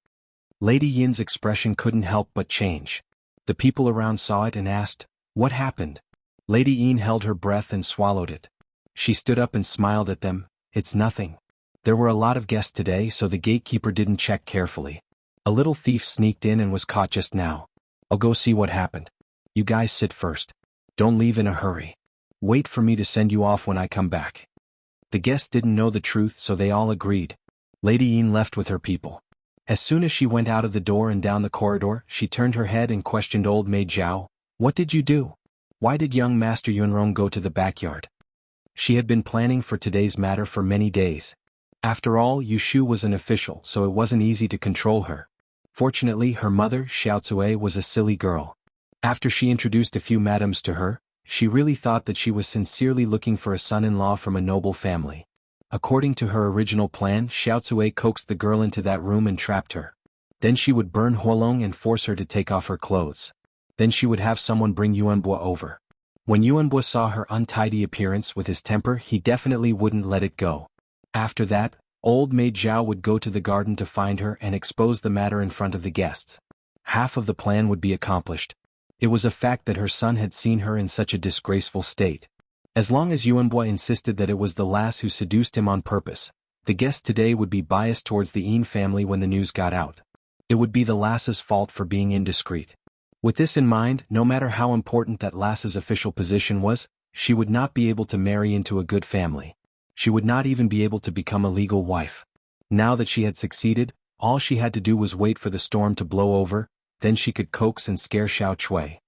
Lady Yin's expression couldn't help but change. The people around saw it and asked, "What happened?" Lady Yin held her breath and swallowed it. She stood up and smiled at them. "It's nothing. There were a lot of guests today, so the gatekeeper didn't check carefully. A little thief sneaked in and was caught just now. I'll go see what happened. You guys sit first. Don't leave in a hurry. Wait for me to send you off when I come back." The guests didn't know the truth, so they all agreed. Lady Yin left with her people. As soon as she went out of the door and down the corridor, she turned her head and questioned old maid Zhao. "What did you do? Why did young Master Yuanrong go to the backyard?" She had been planning for today's matter for many days. After all, Yushu was an official, so it wasn't easy to control her. Fortunately, her mother, Xiao Tsue, was a silly girl. After she introduced a few madams to her, She really thought that she was sincerely looking for a son-in-law from a noble family. According to her original plan, Xiao Zui coaxed the girl into that room and trapped her. Then she would burn Huolong and force her to take off her clothes. Then she would have someone bring Yuanbo over. When Yuanbo saw her untidy appearance with his temper, he definitely wouldn't let it go. After that, old maid Zhao would go to the garden to find her and expose the matter in front of the guests. Half of the plan would be accomplished. It was a fact that her son had seen her in such a disgraceful state. As long as Yuanbo insisted that it was the lass who seduced him on purpose, the guests today would be biased towards the Yin family when the news got out. It would be the lass's fault for being indiscreet. With this in mind, no matter how important that lass's official position was, she would not be able to marry into a good family. She would not even be able to become a legal wife. Now that she had succeeded, all she had to do was wait for the storm to blow over, then she could coax and scare Xiao Cui.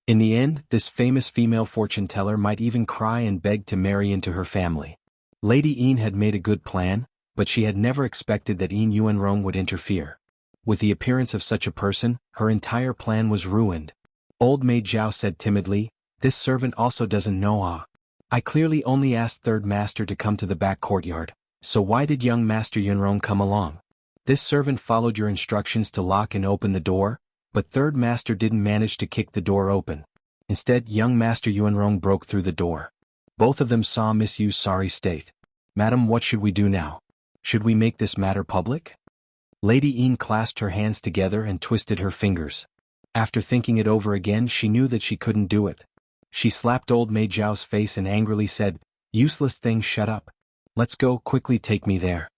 In the end, this famous female fortune teller might even cry and beg to marry into her family. Lady Yin had made a good plan, but she had never expected that Yin Yuanrong would interfere. With the appearance of such a person, her entire plan was ruined. Old maid Zhao said timidly, "This servant also doesn't know. I clearly only asked third master to come to the back courtyard, so why did young master Yunrong come along? This servant followed your instructions to lock and open the door, but third master didn't manage to kick the door open. Instead, young master Yunrong broke through the door. Both of them saw Miss Yu's sorry state. Madam, what should we do now? Should we make this matter public?" Lady Yin clasped her hands together and twisted her fingers. After thinking it over again, she knew that she couldn't do it. She slapped old maid Zhao's face and angrily said, "Useless thing, shut up. Let's go, quickly take me there."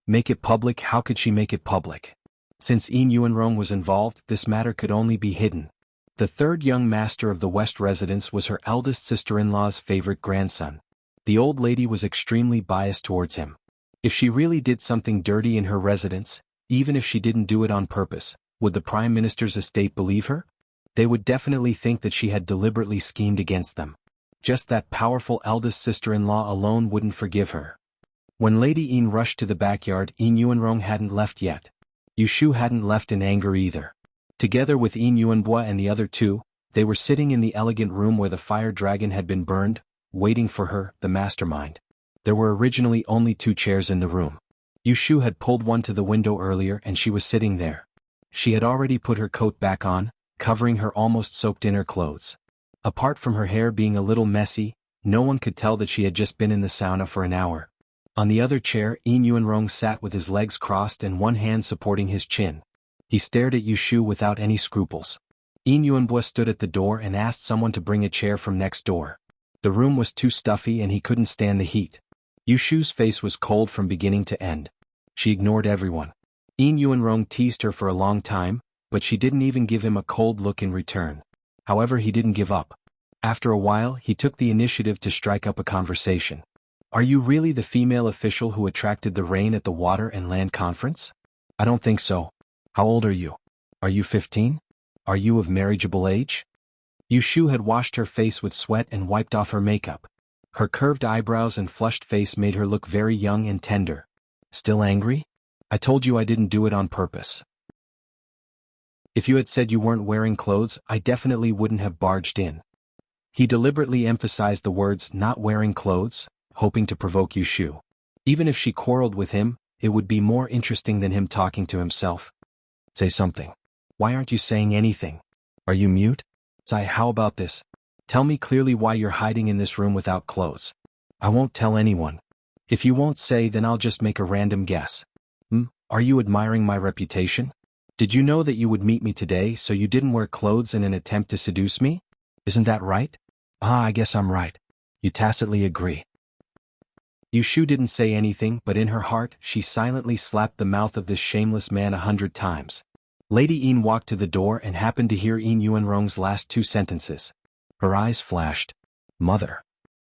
Make it public? How could she make it public? Since Yin Yuanrong was involved, this matter could only be hidden. The third young master of the West residence was her eldest sister-in-law's favorite grandson. The old lady was extremely biased towards him. If she really did something dirty in her residence, even if she didn't do it on purpose, would the Prime Minister's estate believe her? They would definitely think that she had deliberately schemed against them. Just that powerful eldest sister-in-law alone wouldn't forgive her. When Lady Yin rushed to the backyard, Yin Yuanrong hadn't left yet. Yushu hadn't left in anger either. Together with Yin Yuanbo and the other two, they were sitting in the elegant room where the fire dragon had been burned, waiting for her, the mastermind. There were originally only 2 chairs in the room. Yushu had pulled one to the window earlier and she was sitting there. She had already put her coat back on, covering her almost soaked inner clothes. Apart from her hair being a little messy, no one could tell that she had just been in the sauna for an hour. On the other chair, Yin Yuanrong sat with his legs crossed and one hand supporting his chin. He stared at Yushu without any scruples. Yin Yuanbo stood at the door and asked someone to bring a chair from next door. The room was too stuffy and he couldn't stand the heat. Yushu's face was cold from beginning to end. She ignored everyone. Yin Yuanrong teased her for a long time, but she didn't even give him a cold look in return. However, he didn't give up. After a while, he took the initiative to strike up a conversation. "Are you really the female official who attracted the rain at the Water and Land Conference?" "I don't think so. How old are you? Are you 15? Are you of marriageable age?" Yushu had washed her face with sweat and wiped off her makeup. Her curved eyebrows and flushed face made her look very young and tender. "Still angry? I told you I didn't do it on purpose. If you had said you weren't wearing clothes, I definitely wouldn't have barged in." He deliberately emphasized the words "not wearing clothes," hoping to provoke Yushu. Even if she quarreled with him, it would be more interesting than him talking to himself. "Say something. Why aren't you saying anything? Are you mute? Say, how about this? Tell me clearly why you're hiding in this room without clothes. I won't tell anyone. If you won't say, then I'll just make a random guess. Are you admiring my reputation? Did you know that you would meet me today, so you didn't wear clothes in an attempt to seduce me? Isn't that right?" I guess I'm right." You tacitly agree. Yushu didn't say anything, but in her heart, she silently slapped the mouth of this shameless man 100 times. Lady Yin walked to the door and happened to hear Yin Yuanrong's last 2 sentences. Her eyes flashed. "Mother."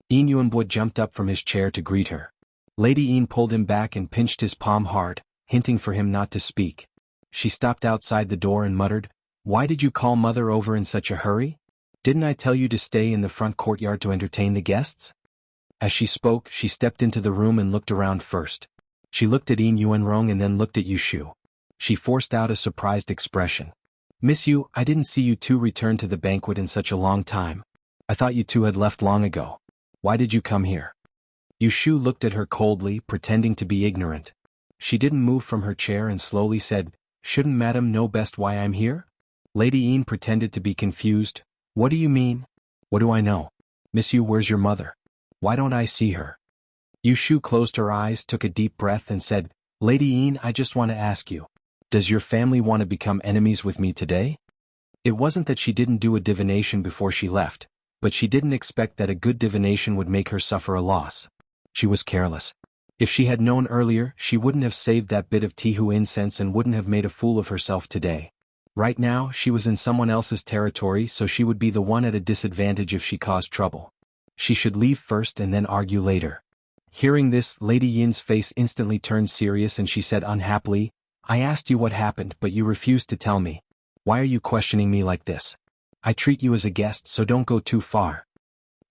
Yin Yuanbo jumped up from his chair to greet her. Lady Yin pulled him back and pinched his palm hard, hinting for him not to speak. She stopped outside the door and muttered, "Why did you call mother over in such a hurry? Didn't I tell you to stay in the front courtyard to entertain the guests?" As she spoke, she stepped into the room and looked around first. She looked at Yin Yuanrong and then looked at Yushu. She forced out a surprised expression. "Miss Yu, I didn't see you two return to the banquet in such a long time. I thought you two had left long ago. Why did you come here? Yushu looked at her coldly, pretending to be ignorant. She didn't move from her chair and slowly said, "Shouldn't Madam know best why I'm here?" Lady Yin pretended to be confused. "What do you mean?" "What do I know? Miss Yu, where's your mother? Why don't I see her?" Yushu closed her eyes, took a deep breath and said, "Lady Yin, I just want to ask you. Does your family want to become enemies with me today?" It wasn't that she didn't do a divination before she left, but she didn't expect that a good divination would make her suffer a loss. She was careless. If she had known earlier, she wouldn't have saved that bit of Tihu incense and wouldn't have made a fool of herself today. Right now, she was in someone else's territory, so she would be the one at a disadvantage if she caused trouble. She should leave first and then argue later. Hearing this, Lady Yin's face instantly turned serious and she said unhappily, "I asked you what happened, but you refused to tell me. Why are you questioning me like this? I treat you as a guest, so don't go too far."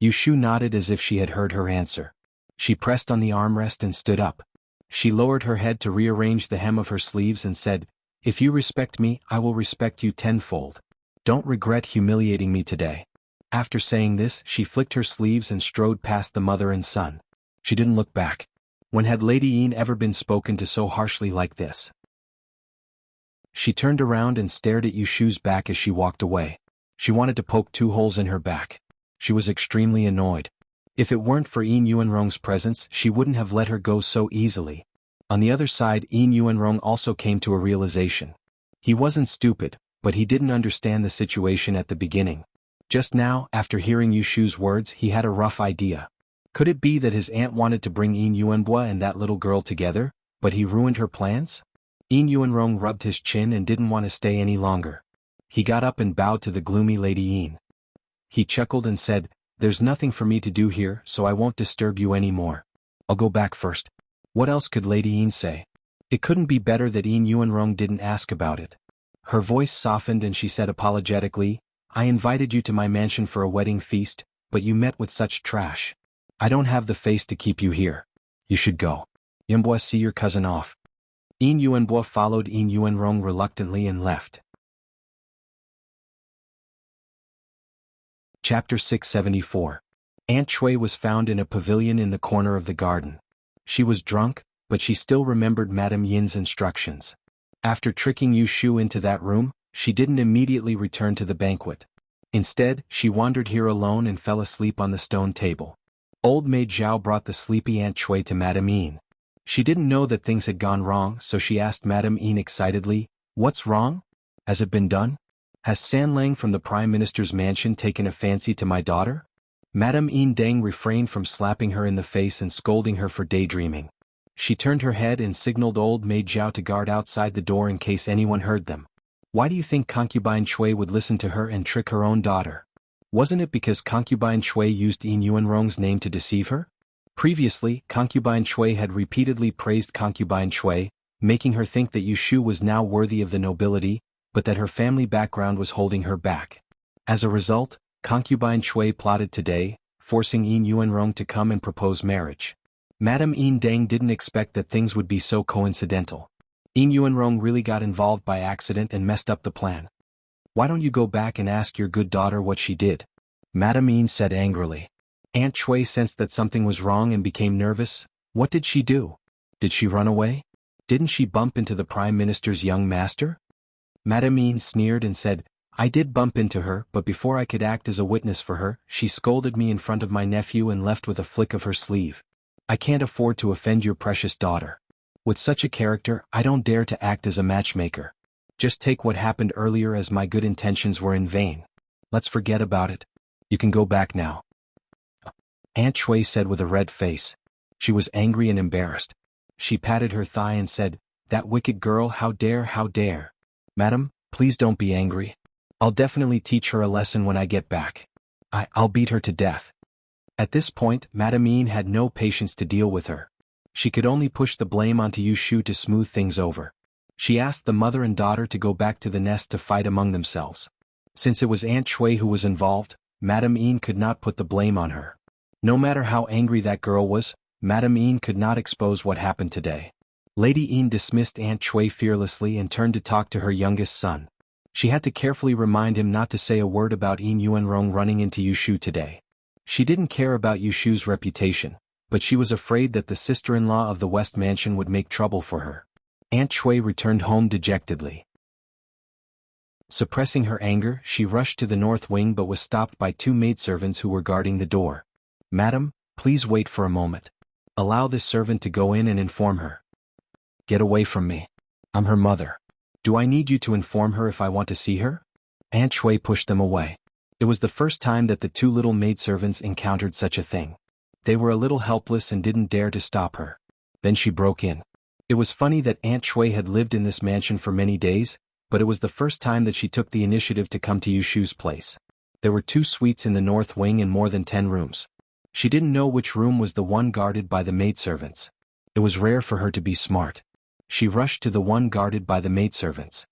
Yushu nodded as if she had heard her answer. She pressed on the armrest and stood up. She lowered her head to rearrange the hem of her sleeves and said, "If you respect me, I will respect you tenfold. Don't regret humiliating me today." After saying this, she flicked her sleeves and strode past the mother and son. She didn't look back. When had Lady Yin ever been spoken to so harshly like this? She turned around and stared at Yushu's back as she walked away. She wanted to poke 2 holes in her back. She was extremely annoyed. If it weren't for Yin Yuanrong's presence, she wouldn't have let her go so easily. On the other side, Yin Yuanrong also came to a realization. He wasn't stupid, but he didn't understand the situation at the beginning. Just now, after hearing Yushu's words, he had a rough idea. Could it be that his aunt wanted to bring Yin Yuanbua and that little girl together, but he ruined her plans? Yin Yuanrong rubbed his chin and didn't want to stay any longer. He got up and bowed to the gloomy Lady Yin. He chuckled and said, "There's nothing for me to do here, so I won't disturb you anymore. I'll go back first." What else could Lady Yin say? It couldn't be better that Yin Yuanrong didn't ask about it. Her voice softened and she said apologetically, "I invited you to my mansion for a wedding feast, but you met with such trash. I don't have the face to keep you here. You should go. Yuanbua, see your cousin off." Yin Yuanbua followed Yin Yuanrong reluctantly and left. Chapter 674. Aunt Chui was found in a pavilion in the corner of the garden. She was drunk, but she still remembered Madame Yin's instructions. After tricking Yushu into that room, she didn't immediately return to the banquet. Instead, she wandered here alone and fell asleep on the stone table. Old maid Zhao brought the sleepy Aunt Chui to Madame Yin. She didn't know that things had gone wrong, so she asked Madame Yin excitedly, "What's wrong? Has it been done? Has San Lang from the Prime Minister's mansion taken a fancy to my daughter?" Madame Yin Deng refrained from slapping her in the face and scolding her for daydreaming. She turned her head and signaled old maid Zhao to guard outside the door in case anyone heard them. Why do you think concubine Chui would listen to her and trick her own daughter? Wasn't it because concubine Chui used Yin Yuanrong's name to deceive her? Previously, concubine Chui had repeatedly praised concubine Chui, making her think that Yushu was now worthy of the nobility, but that her family background was holding her back. As a result, concubine Chui plotted today, forcing Yin Yuanrong to come and propose marriage. Madame Yin Deng didn't expect that things would be so coincidental. Yin Yuanrong really got involved by accident and messed up the plan. "Why don't you go back and ask your good daughter what she did?" Madame Yin said angrily. Aunt Chui sensed that something was wrong and became nervous. What did she do? Did she run away? Didn't she bump into the Prime Minister's young master? Madame Yin sneered and said, "I did bump into her, but before I could act as a witness for her, she scolded me in front of my nephew and left with a flick of her sleeve. I can't afford to offend your precious daughter. With such a character, I don't dare to act as a matchmaker. Just take what happened earlier as my good intentions were in vain. Let's forget about it. You can go back now." Aunt Chui said with a red face. She was angry and embarrassed. She patted her thigh and said, "That wicked girl, how dare, how dare. Madam, please don't be angry. I'll definitely teach her a lesson when I get back. I'll beat her to death." At this point, Madame Yin had no patience to deal with her. She could only push the blame onto Yushu to smooth things over. She asked the mother and daughter to go back to the nest to fight among themselves. Since it was Aunt Chui who was involved, Madame Yin could not put the blame on her. No matter how angry that girl was, Madame Yin could not expose what happened today. Lady Yin dismissed Aunt Chui fearlessly and turned to talk to her youngest son. She had to carefully remind him not to say a word about Yin Yuanrong running into Yushu today. She didn't care about Yushu's reputation, but she was afraid that the sister-in-law of the West Mansion would make trouble for her. Aunt Shui returned home dejectedly. Suppressing her anger, she rushed to the north wing but was stopped by two maidservants who were guarding the door. "Madam, please wait for a moment. Allow this servant to go in and inform her." "Get away from me. I'm her mother. Do I need you to inform her if I want to see her?" Aunt Shui pushed them away. It was the first time that the two little maidservants encountered such a thing. They were a little helpless and didn't dare to stop her. Then she broke in. It was funny that Aunt Shui had lived in this mansion for many days, but it was the first time that she took the initiative to come to Yushu's place. There were 2 suites in the north wing and more than 10 rooms. She didn't know which room was the one guarded by the maidservants. It was rare for her to be smart. She rushed to the one guarded by the maidservants.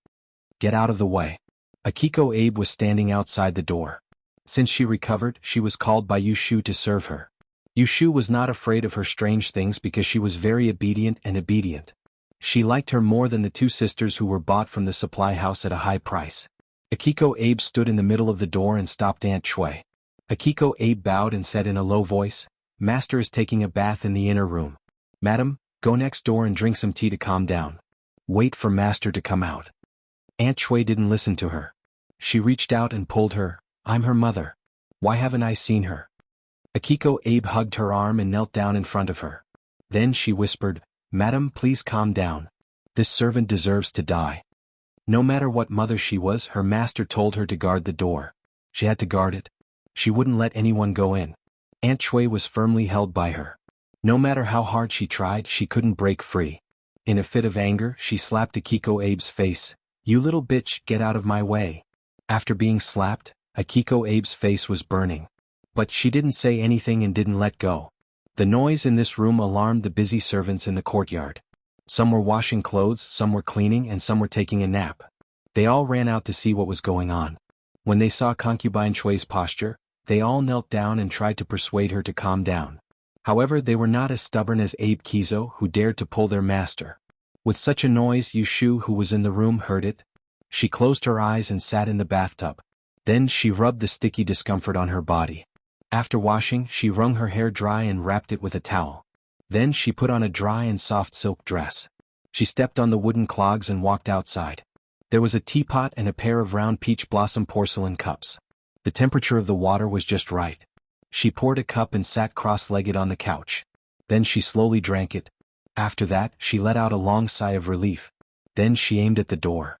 "Get out of the way." Akiko Abe was standing outside the door. Since she recovered, she was called by Yushu to serve her. Yushu was not afraid of her strange things because she was very obedient. She liked her more than the 2 sisters who were bought from the supply house at a high price. Akiko Abe stood in the middle of the door and stopped Aunt Shui. Akiko Abe bowed and said in a low voice, "Master is taking a bath in the inner room. Madam, go next door and drink some tea to calm down. Wait for Master to come out." Aunt Shui didn't listen to her. She reached out and pulled her. "I'm her mother. Why haven't I seen her?" Akiko Abe hugged her arm and knelt down in front of her. Then she whispered, "Madam, please calm down. This servant deserves to die." No matter what mother she was, her master told her to guard the door. She had to guard it. She wouldn't let anyone go in. Aunt Shui was firmly held by her. No matter how hard she tried, she couldn't break free. In a fit of anger, she slapped Akiko Abe's face. "You little bitch, get out of my way." After being slapped, Akiko Abe's face was burning. But she didn't say anything and didn't let go. The noise in this room alarmed the busy servants in the courtyard. Some were washing clothes, some were cleaning, and some were taking a nap. They all ran out to see what was going on. When they saw concubine Shui's posture, they all knelt down and tried to persuade her to calm down. However, they were not as stubborn as Abe Kizo, who dared to pull their master. With such a noise, Yushu, who was in the room, heard it. She closed her eyes and sat in the bathtub. Then she rubbed the sticky discomfort on her body. After washing, she wrung her hair dry and wrapped it with a towel. Then she put on a dry and soft silk dress. She stepped on the wooden clogs and walked outside. There was a teapot and a pair of round peach blossom porcelain cups. The temperature of the water was just right. She poured a cup and sat cross-legged on the couch. Then she slowly drank it. After that, she let out a long sigh of relief. Then she aimed at the door.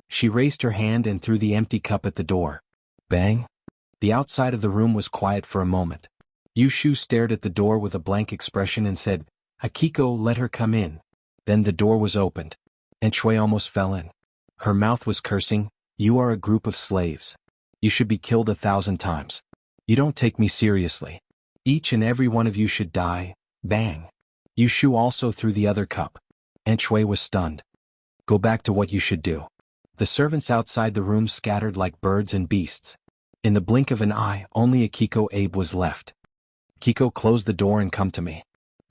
She raised her hand and threw the empty cup at the door. Bang! The outside of the room was quiet for a moment. Yushu stared at the door with a blank expression and said, "Akiko, let her come in." Then the door was opened. Aunt Shui almost fell in. Her mouth was cursing, "You are a group of slaves. You should be killed 1,000 times. You don't take me seriously. Each and every one of you should die." Bang! Yushu also threw the other cup. Aunt Shui was stunned. "Go back to what you should do." The servants outside the room scattered like birds and beasts. In the blink of an eye, only Akiko Abe was left. "Akiko, close the door and come to me."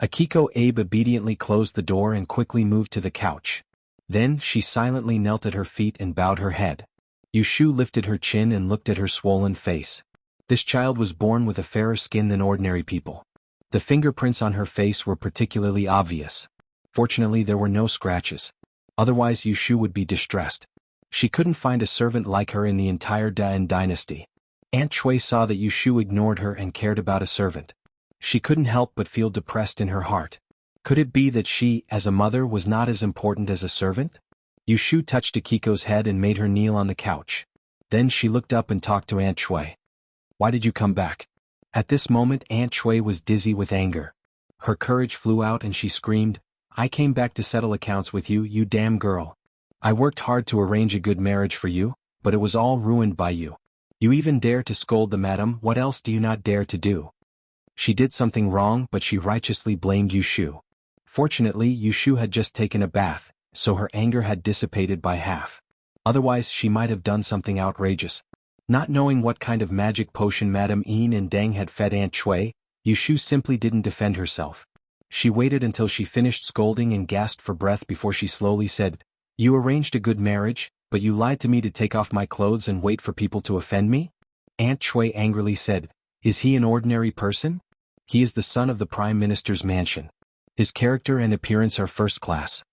Akiko Abe obediently closed the door and quickly moved to the couch. Then she silently knelt at her feet and bowed her head. Yushu lifted her chin and looked at her swollen face. This child was born with a fairer skin than ordinary people. The fingerprints on her face were particularly obvious. Fortunately, there were no scratches. Otherwise, Yushu would be distressed. She couldn't find a servant like her in the entire Dain dynasty. Aunt Shui saw that Yushu ignored her and cared about a servant. She couldn't help but feel depressed in her heart. Could it be that she, as a mother, was not as important as a servant? Yushu touched Akiko's head and made her kneel on the couch. Then she looked up and talked to Aunt Shui. "Why did you come back?" At this moment, Aunt Shui was dizzy with anger. Her courage flew out and she screamed, "I came back to settle accounts with you, you damn girl. I worked hard to arrange a good marriage for you, but it was all ruined by you. You even dare to scold the madam. What else do you not dare to do?" She did something wrong, but she righteously blamed Yushu. Fortunately, Yushu had just taken a bath, so her anger had dissipated by half. Otherwise, she might have done something outrageous. Not knowing what kind of magic potion Madame Yin and Deng had fed Aunt Shui, Yushu simply didn't defend herself. She waited until she finished scolding and gasped for breath before she slowly said, "You arranged a good marriage, But you lied to me to take off my clothes and wait for people to offend me? Aunt Chui angrily said, "Is he an ordinary person? He is the son of the Prime Minister's mansion. His character and appearance are first class.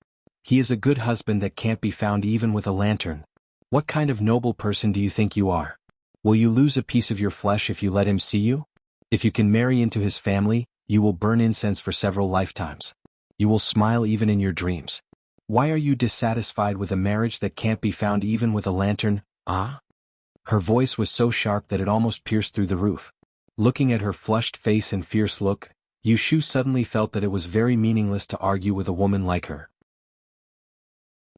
He is a good husband that can't be found even with a lantern. What kind of noble person do you think you are? Will you lose a piece of your flesh if you let him see you? If you can marry into his family, you will burn incense for several lifetimes. You will smile even in your dreams. Why are you dissatisfied with a marriage that can't be found even with a lantern, ah?" Her voice was so sharp that it almost pierced through the roof. Looking at her flushed face and fierce look, Yu Shu suddenly felt that it was very meaningless to argue with a woman like her.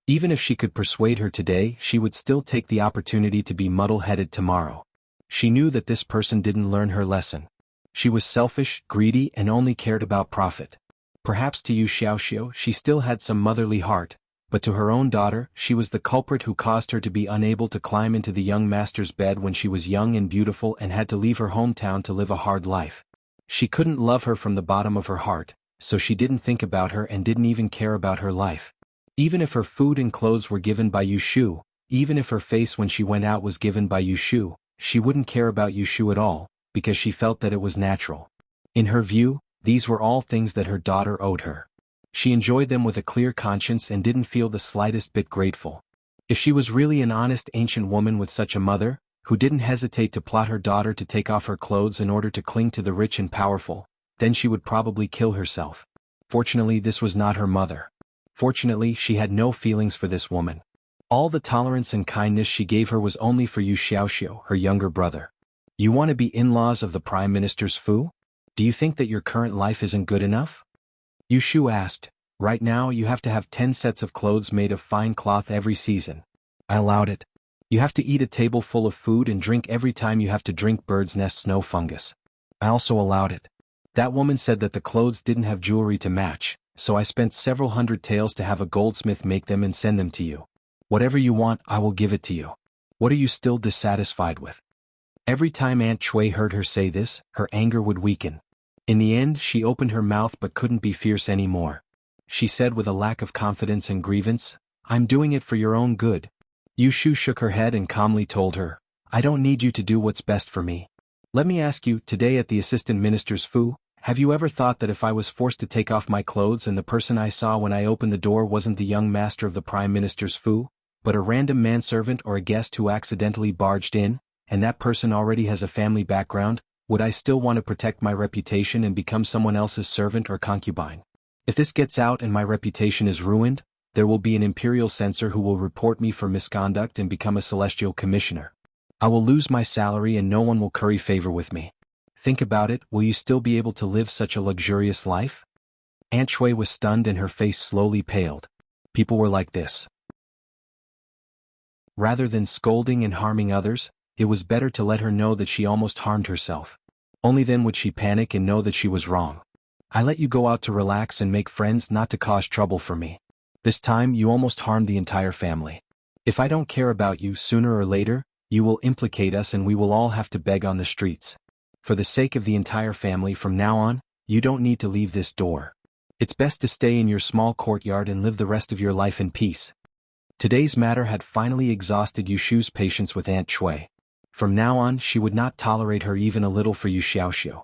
Even if she could persuade her today, she would still take the opportunity to be muddle-headed tomorrow. She knew that this person didn't learn her lesson. She was selfish, greedy, and only cared about profit. Perhaps to Yu Xiaoxiu she still had some motherly heart, but to her own daughter, she was the culprit who caused her to be unable to climb into the young master's bed when she was young and beautiful and had to leave her hometown to live a hard life. She couldn't love her from the bottom of her heart, so she didn't think about her and didn't even care about her life. Even if her food and clothes were given by Yu Shu, even if her face when she went out was given by Yu Shu, she wouldn't care about Yu Shu at all, because she felt that it was natural. In her view, these were all things that her daughter owed her. She enjoyed them with a clear conscience and didn't feel the slightest bit grateful. If she was really an honest ancient woman with such a mother, who didn't hesitate to plot her daughter to take off her clothes in order to cling to the rich and powerful, then she would probably kill herself. Fortunately, this was not her mother. Fortunately, she had no feelings for this woman. All the tolerance and kindness she gave her was only for Yu Xiaoxiu, her younger brother. You want to be in-laws of the Prime Minister's Fu? Do you think that your current life isn't good enough? Yu Shu asked. Right now you have to have 10 sets of clothes made of fine cloth every season. I allowed it. You have to eat a table full of food and drink every time you have to drink bird's nest snow fungus. I also allowed it. That woman said that the clothes didn't have jewelry to match, so I spent several hundred taels to have a goldsmith make them and send them to you. Whatever you want, I will give it to you. What are you still dissatisfied with? Every time Aunt Chui heard her say this, her anger would weaken. In the end, she opened her mouth but couldn't be fierce anymore. She said with a lack of confidence and grievance, "I'm doing it for your own good." Yu Shu shook her head and calmly told her, "I don't need you to do what's best for me. Let me ask you, today at the assistant minister's Fu, have you ever thought that if I was forced to take off my clothes and the person I saw when I opened the door wasn't the young master of the Prime Minister's Fu, but a random manservant or a guest who accidentally barged in, and that person already has a family background, would I still want to protect my reputation and become someone else's servant or concubine? If this gets out and my reputation is ruined, there will be an imperial censor who will report me for misconduct and become a celestial commissioner. I will lose my salary and no one will curry favor with me. Think about it, will you still be able to live such a luxurious life?" Aunt Chui was stunned and her face slowly paled. People were like this. Rather than scolding and harming others, it was better to let her know that she almost harmed herself. Only then would she panic and know that she was wrong. I let you go out to relax and make friends, not to cause trouble for me. This time you almost harmed the entire family. If I don't care about you, sooner or later, you will implicate us and we will all have to beg on the streets. For the sake of the entire family from now on, you don't need to leave this door. It's best to stay in your small courtyard and live the rest of your life in peace. Today's matter had finally exhausted Yu Shu's patience with Aunt Chui. From now on she would not tolerate her even a little for Yu Xiaoxiu.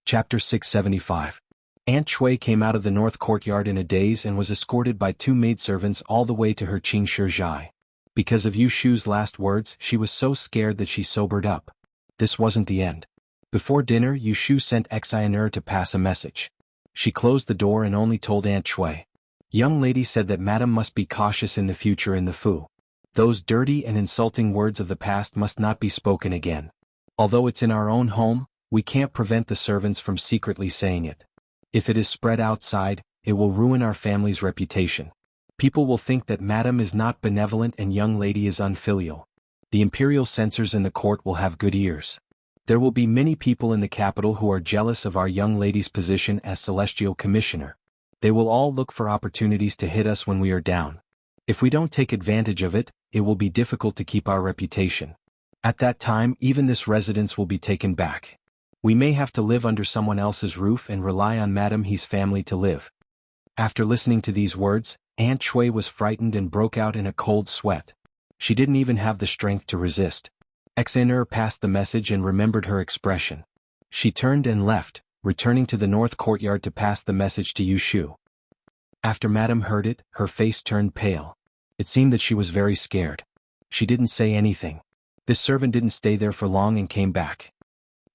Chapter 675. Aunt Chui came out of the north courtyard in a daze and was escorted by 2 maidservants all the way to her Qing Shizhai. Because of Yu Shu's last words, she was so scared that she sobered up. This wasn't the end. Before dinner, Yu Shu sent Xiner to pass a message. She closed the door and only told Aunt Chui. Young lady said that Madam must be cautious in the future in the Fu. Those dirty and insulting words of the past must not be spoken again. Although it's in our own home, we can't prevent the servants from secretly saying it. If it is spread outside, it will ruin our family's reputation. People will think that Madam is not benevolent and young lady is unfilial. The imperial censors in the court will have good ears. There will be many people in the capital who are jealous of our young lady's position as celestial commissioner. They will all look for opportunities to hit us when we are down. If we don't take advantage of it, it will be difficult to keep our reputation. At that time, even this residence will be taken back. We may have to live under someone else's roof and rely on Madam He's family to live. After listening to these words, Aunt Chui was frightened and broke out in a cold sweat. She didn't even have the strength to resist. Xaner passed the message and remembered her expression. She turned and left, returning to the north courtyard to pass the message to Yushu. After Madame heard it, her face turned pale. It seemed that she was very scared. She didn't say anything. This servant didn't stay there for long and came back.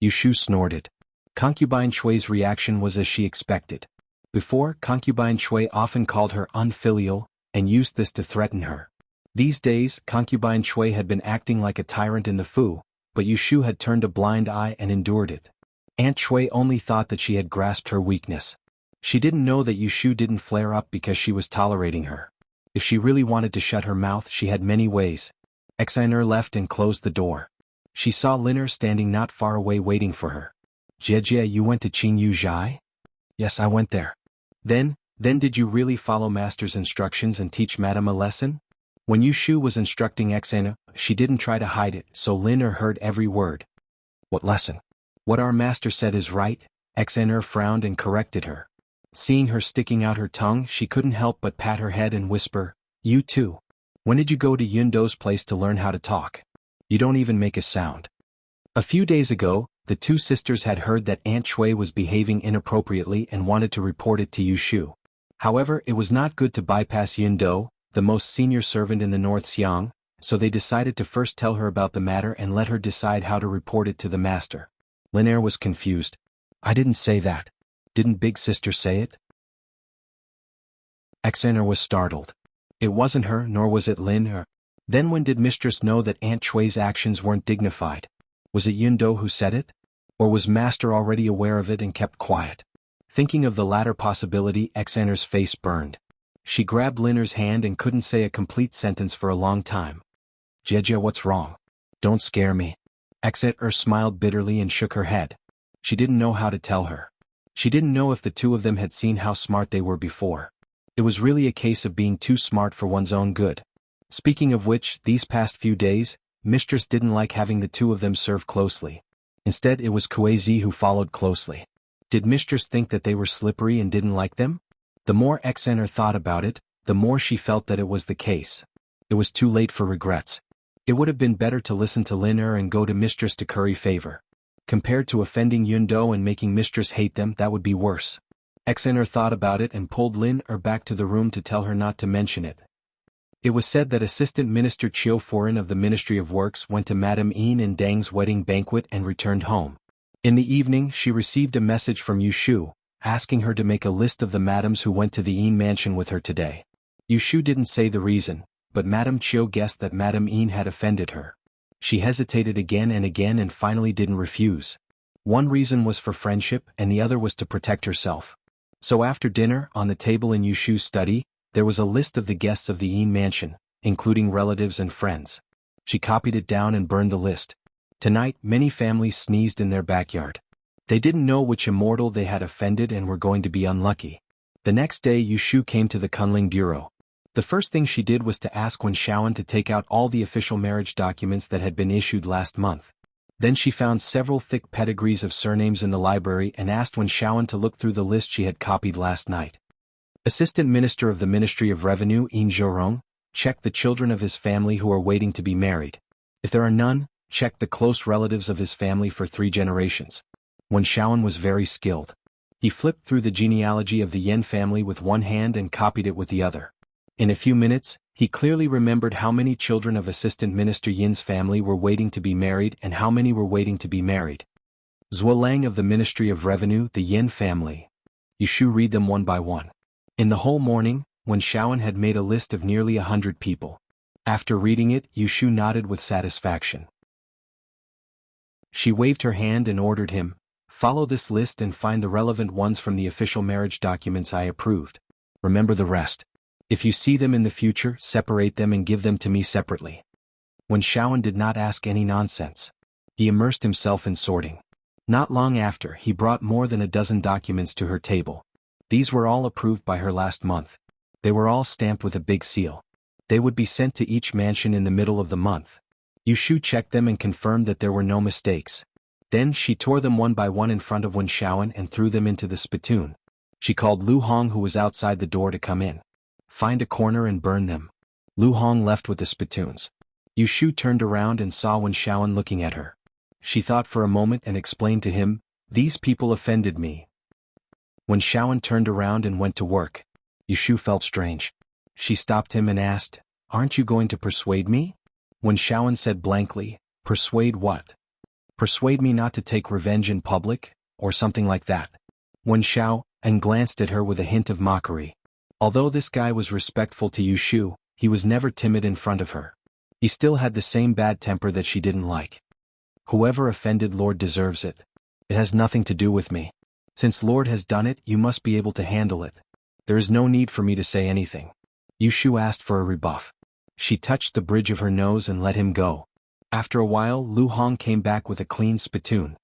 Yushu snorted. Concubine Chui's reaction was as she expected. Before, Concubine Chui often called her unfilial, and used this to threaten her. These days, Concubine Chui had been acting like a tyrant in the Fu, but Yushu had turned a blind eye and endured it. Aunt Chui only thought that she had grasped her weakness. She didn't know that Yushu didn't flare up because she was tolerating her. If she really wanted to shut her mouth, she had many ways. Xiner left and closed the door. She saw Liner standing not far away waiting for her. Jie, you went to Qing Yu Zhai? Yes, I went there. Then did you really follow Master's instructions and teach Madame a lesson? When Yushu was instructing Xena, she didn't try to hide it, so Liner heard every word. What lesson? What our Master said is right. Xena frowned and corrected her. Seeing her sticking out her tongue, she couldn't help but pat her head and whisper, You too. When did you go to Yundo's place to learn how to talk? You don't even make a sound. A few days ago, the two sisters had heard that Aunt Chui was behaving inappropriately and wanted to report it to Yushu. However, it was not good to bypass Yundo, the most senior servant in the North Xiang, so they decided to first tell her about the matter and let her decide how to report it to the Master. Linaire was confused. I didn't say that. Didn't Big Sister say it? Xaner was startled. It wasn't her, nor was it Lin. Then when did Mistress know that Aunt Chui's actions weren't dignified? Was it Yundo who said it? Or was Master already aware of it and kept quiet? Thinking of the latter possibility, Xaner's face burned. She grabbed Liner's hand and couldn't say a complete sentence for a long time. Jie, what's wrong? Don't scare me. Xaner smiled bitterly and shook her head. She didn't know how to tell her. She didn't know if the two of them had seen how smart they were before. It was really a case of being too smart for one's own good. Speaking of which, these past few days, Mistress didn't like having the two of them serve closely. Instead, it was Kuei-zi who followed closely. Did Mistress think that they were slippery and didn't like them? The more Xaner thought about it, the more she felt that it was the case. It was too late for regrets. It would have been better to listen to Liner and go to Mistress to curry favor. Compared to offending Yundo and making Mistress hate them, that would be worse. Xaner thought about it and pulled Liner back to the room to tell her not to mention it. It was said that Assistant Minister Chiu Foreign of the Ministry of Works went to Madame Yin and Dang's wedding banquet and returned home. In the evening, she received a message from Yushu, asking her to make a list of the madams who went to the Yin mansion with her today. Yushu didn't say the reason, but Madame Chiu guessed that Madame Yin had offended her. She hesitated again and finally didn't refuse. One reason was for friendship and the other was to protect herself. So after dinner, on the table in Yushu's study, there was a list of the guests of the Yin mansion, including relatives and friends. She copied it down and burned the list. Tonight, many families sneezed in their backyard. They didn't know which immortal they had offended and were going to be unlucky. The next day, Yushu came to the Kunling Bureau. The first thing she did was to ask Wen Shaoan to take out all the official marriage documents that had been issued last month. Then she found several thick pedigrees of surnames in the library and asked Wen Shaoan to look through the list she had copied last night. Assistant Minister of the Ministry of Revenue, Yin Zhorong, check the children of his family who are waiting to be married. If there are none, check the close relatives of his family for 3 generations. Wen Shaoan was very skilled. He flipped through the genealogy of the Yen family with one hand and copied it with the other. In a few minutes, he clearly remembered how many children of Assistant Minister Yin's family were waiting to be married and how many were waiting to be married. Zuolang of the Ministry of Revenue, the Yin family. Yushu read them one by one. In the whole morning, Wen Shaoan had made a list of nearly 100 people. After reading it, Yushu nodded with satisfaction. She waved her hand and ordered him, follow this list and find the relevant ones from the official marriage documents I approved. Remember the rest. If you see them in the future, separate them and give them to me separately. Wen Shaoan did not ask any nonsense. He immersed himself in sorting. Not long after, he brought more than a dozen documents to her table. These were all approved by her last month. They were all stamped with a big seal. They would be sent to each mansion in the middle of the month. Yushu checked them and confirmed that there were no mistakes. Then she tore them one by one in front of Wen Shaoan and threw them into the spittoon. She called Lu Hong, who was outside the door, to come in. Find a corner and burn them. Lu Hong left with the spittoons. Yu Shu turned around and saw Wen Shaoan looking at her. She thought for a moment and explained to him, "These people offended me." Wen Shaoan turned around and went to work. Yu Shu felt strange. She stopped him and asked, "Aren't you going to persuade me?" Wen Shaoan said blankly, "Persuade what? Persuade me not to take revenge in public, or something like that." Wen Shaoan glanced at her with a hint of mockery. Although this guy was respectful to Yu Shu, he was never timid in front of her. He still had the same bad temper that she didn't like. "Whoever offended Lord deserves it. It has nothing to do with me. Since Lord has done it, you must be able to handle it. There is no need for me to say anything." Yu Shu asked for a rebuff. She touched the bridge of her nose and let him go. After a while, Lu Hong came back with a clean spittoon.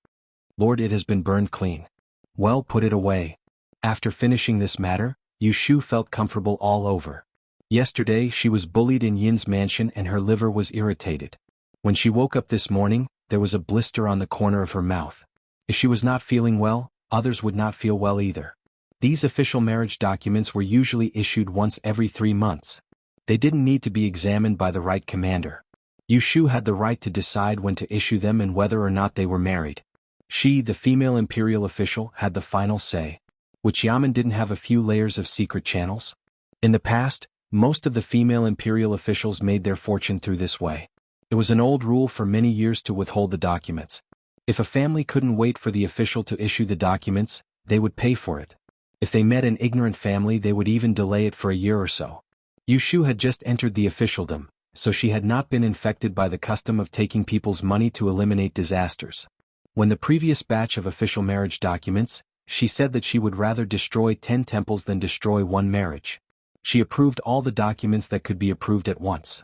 "Lord, it has been burned clean." "Well, put it away." After finishing this matter, Yu Shu felt comfortable all over. Yesterday she was bullied in Yin's mansion and her liver was irritated. When she woke up this morning, there was a blister on the corner of her mouth. If she was not feeling well, others would not feel well either. These official marriage documents were usually issued once every 3 months. They didn't need to be examined by the right commander. Yu Shu had the right to decide when to issue them and whether or not they were married. She, the female imperial official, had the final say. Wuxiaman didn't have a few layers of secret channels. In the past, most of the female imperial officials made their fortune through this way. It was an old rule for many years to withhold the documents. If a family couldn't wait for the official to issue the documents, they would pay for it. If they met an ignorant family, they would even delay it for a year or so. Yu Shu had just entered the officialdom, so she had not been infected by the custom of taking people's money to eliminate disasters. When the previous batch of official marriage documents, she said that she would rather destroy 10 temples than destroy one marriage. She approved all the documents that could be approved at once.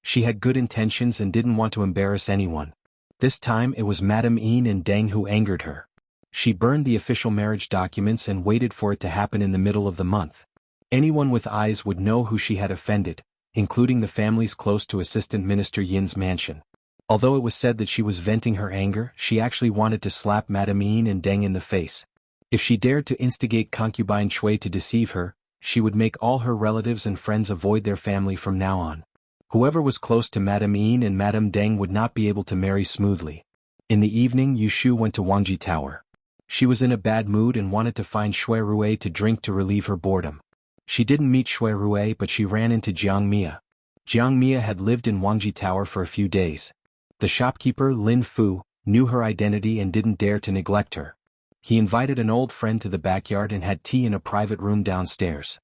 She had good intentions and didn't want to embarrass anyone. This time it was Madame Yin and Deng who angered her. She burned the official marriage documents and waited for it to happen in the middle of the month. Anyone with eyes would know who she had offended, including the families close to Assistant Minister Yin's mansion. Although it was said that she was venting her anger, she actually wanted to slap Madame Yin and Deng in the face. If she dared to instigate concubine Chui to deceive her, she would make all her relatives and friends avoid their family from now on. Whoever was close to Madame Yin and Madame Deng would not be able to marry smoothly. In the evening, Yu Shu went to Wangji Tower. She was in a bad mood and wanted to find Shui Rue to drink to relieve her boredom. She didn't meet Shui Rue, but she ran into Jiang Mia. Jiang Mia had lived in Wangji Tower for a few days. The shopkeeper, Lin Fu, knew her identity and didn't dare to neglect her. He invited an old friend to the backyard and had tea in a private room downstairs.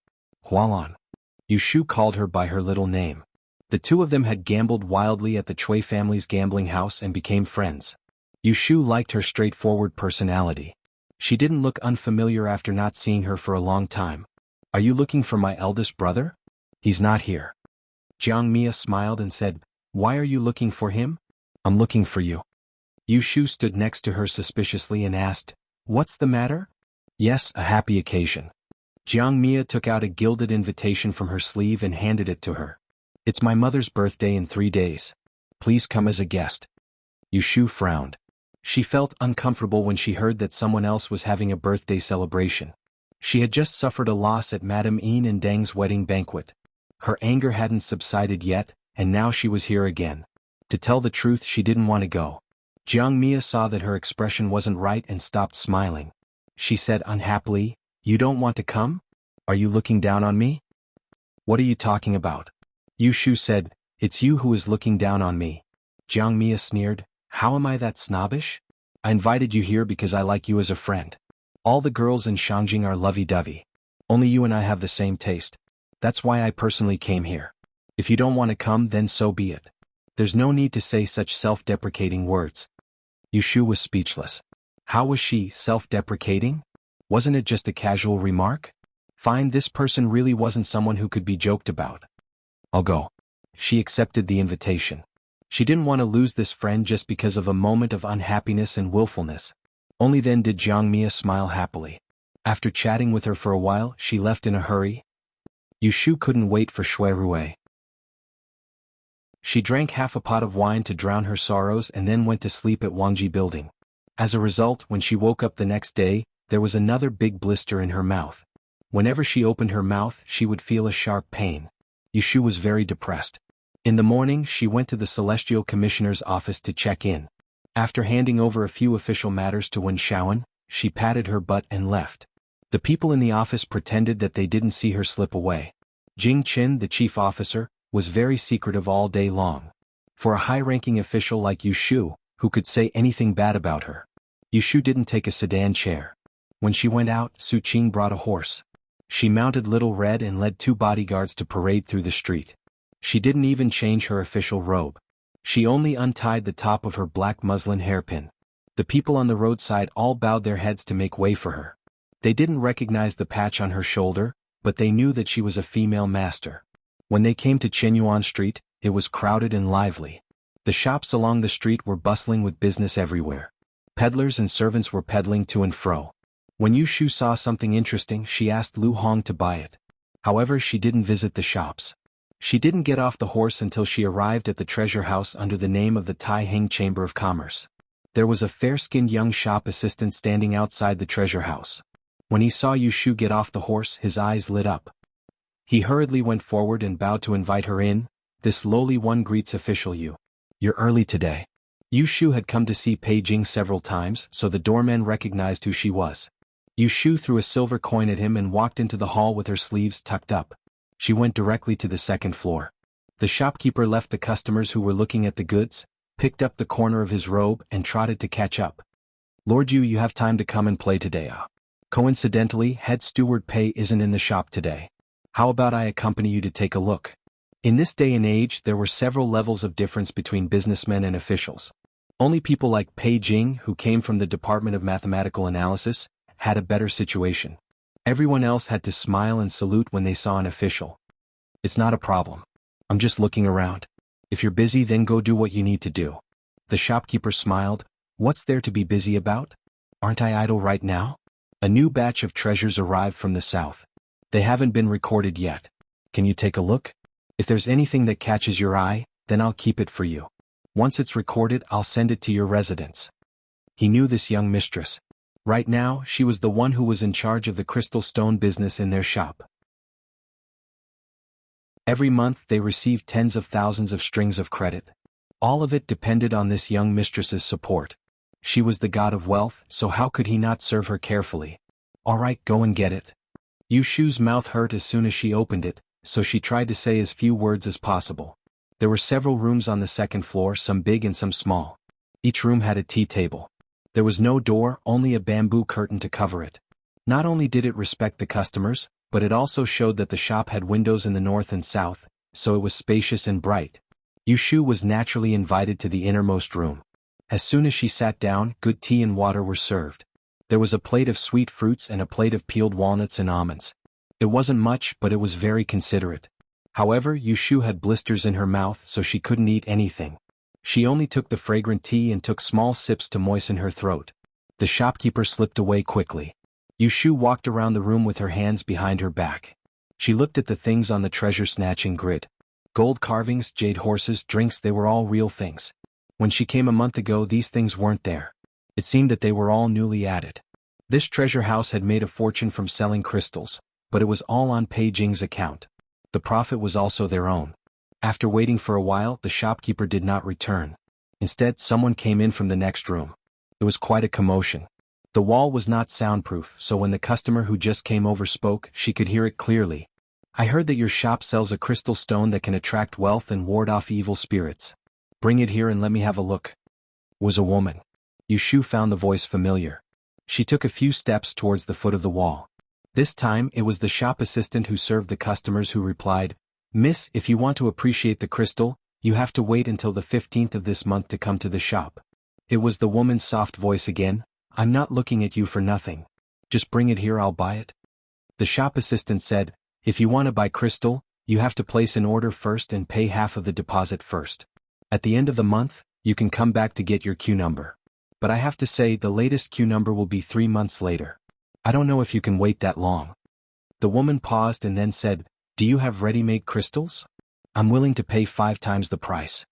Hualan. Yu Shu called her by her little name. The two of them had gambled wildly at the Chui family's gambling house and became friends. Yu Shu liked her straightforward personality. She didn't look unfamiliar after not seeing her for a long time. "Are you looking for my eldest brother? He's not here." Jiang Mia smiled and said, "Why are you looking for him?" "I'm looking for you." Yu Shu stood next to her suspiciously and asked, "What's the matter?" "Yes, a happy occasion." Jiang Mia took out a gilded invitation from her sleeve and handed it to her. "It's my mother's birthday in 3 days. Please come as a guest." Yu Shu frowned. She felt uncomfortable when she heard that someone else was having a birthday celebration. She had just suffered a loss at Madame Yin and Deng's wedding banquet. Her anger hadn't subsided yet, and now she was here again. To tell the truth, she didn't want to go. Jiang Mia saw that her expression wasn't right and stopped smiling. She said unhappily, "You don't want to come? Are you looking down on me?" "What are you talking about?" Yu Shu said, "It's you who is looking down on me." Jiang Mia sneered, "How am I that snobbish? I invited you here because I like you as a friend. All the girls in Shangjing are lovey-dovey. Only you and I have the same taste. That's why I personally came here. If you don't want to come, then so be it. There's no need to say such self-deprecating words." Yu Shu was speechless. How was she self-deprecating? Wasn't it just a casual remark? Fine, this person really wasn't someone who could be joked about. "I'll go." She accepted the invitation. She didn't want to lose this friend just because of a moment of unhappiness and willfulness. Only then did Jiang Mia smile happily. After chatting with her for a while, she left in a hurry. Yu Shu couldn't wait for Shui Rue. She drank half a pot of wine to drown her sorrows and then went to sleep at Wangji Building. As a result, when she woke up the next day, there was another big blister in her mouth. Whenever she opened her mouth, she would feel a sharp pain. Yushu was very depressed. In the morning, she went to the Celestial Commissioner's office to check in. After handing over a few official matters to Wen Shaoan, she patted her butt and left. The people in the office pretended that they didn't see her slip away. Jing Qin, the chief officer, was very secretive all day long. For a high-ranking official like Yushu, who could say anything bad about her. Yushu didn't take a sedan chair. When she went out, Su Qing brought a horse. She mounted Little Red and led 2 bodyguards to parade through the street. She didn't even change her official robe. She only untied the top of her black muslin hairpin. The people on the roadside all bowed their heads to make way for her. They didn't recognize the patch on her shoulder, but they knew that she was a female master. When they came to Qinyuan Street, it was crowded and lively. The shops along the street were bustling with business everywhere. Peddlers and servants were peddling to and fro. When Yushu saw something interesting, she asked Lu Hong to buy it. However, she didn't visit the shops. She didn't get off the horse until she arrived at the treasure house under the name of the Tai Hing Chamber of Commerce. There was a fair-skinned young shop assistant standing outside the treasure house. When he saw Yushu get off the horse, his eyes lit up. He hurriedly went forward and bowed to invite her in. This lowly one greets official Yu. You're early today. Yushu had come to see Pei Jing several times, so the doorman recognized who she was. Yushu threw a silver coin at him and walked into the hall with her sleeves tucked up. She went directly to the second floor. The shopkeeper left the customers who were looking at the goods, picked up the corner of his robe and trotted to catch up. Lord Yu, you have time to come and play today. Coincidentally, head steward Pei isn't in the shop today. How about I accompany you to take a look? In this day and age, there were several levels of difference between businessmen and officials. Only people like Pei Jing, who came from the Department of Mathematical Analysis, had a better situation. Everyone else had to smile and salute when they saw an official. It's not a problem. I'm just looking around. If you're busy, then go do what you need to do. The shopkeeper smiled. What's there to be busy about? Aren't I idle right now? A new batch of treasures arrived from the south. They haven't been recorded yet. Can you take a look? If there's anything that catches your eye, then I'll keep it for you. Once it's recorded, I'll send it to your residence. He knew this young mistress. Right now, she was the one who was in charge of the crystal stone business in their shop. Every month they received tens of thousands of strings of credit. All of it depended on this young mistress's support. She was the god of wealth, so how could he not serve her carefully? All right, go and get it. Yushu's mouth hurt as soon as she opened it, so she tried to say as few words as possible. There were several rooms on the second floor, some big and some small. Each room had a tea table. There was no door, only a bamboo curtain to cover it. Not only did it respect the customers, but it also showed that the shop had windows in the north and south, so it was spacious and bright. Yushu was naturally invited to the innermost room. As soon as she sat down, good tea and water were served. There was a plate of sweet fruits and a plate of peeled walnuts and almonds. It wasn't much, but it was very considerate. However, Yushu had blisters in her mouth, so she couldn't eat anything. She only took the fragrant tea and took small sips to moisten her throat. The shopkeeper slipped away quickly. Yushu walked around the room with her hands behind her back. She looked at the things on the treasure-snatching grid. Gold carvings, jade horses, drinks, they were all real things. When she came a month ago, these things weren't there. It seemed that they were all newly added. This treasure house had made a fortune from selling crystals, but it was all on Pei Jing's account. The profit was also their own. After waiting for a while, the shopkeeper did not return. Instead, someone came in from the next room. It was quite a commotion. The wall was not soundproof, so when the customer who just came over spoke, she could hear it clearly. I heard that your shop sells a crystal stone that can attract wealth and ward off evil spirits. Bring it here and let me have a look. It was a woman. Yushu found the voice familiar. She took a few steps towards the foot of the wall. This time, it was the shop assistant who served the customers who replied, Miss, if you want to appreciate the crystal, you have to wait until the 15th of this month to come to the shop. It was the woman's soft voice again. I'm not looking at you for nothing. Just bring it here, I'll buy it. The shop assistant said, if you want to buy crystal, you have to place an order first and pay half of the deposit first. At the end of the month, you can come back to get your queue number. But I have to say the latest queue number will be 3 months later. I don't know if you can wait that long. The woman paused and then said, do you have ready-made crystals? I'm willing to pay 5 times the price.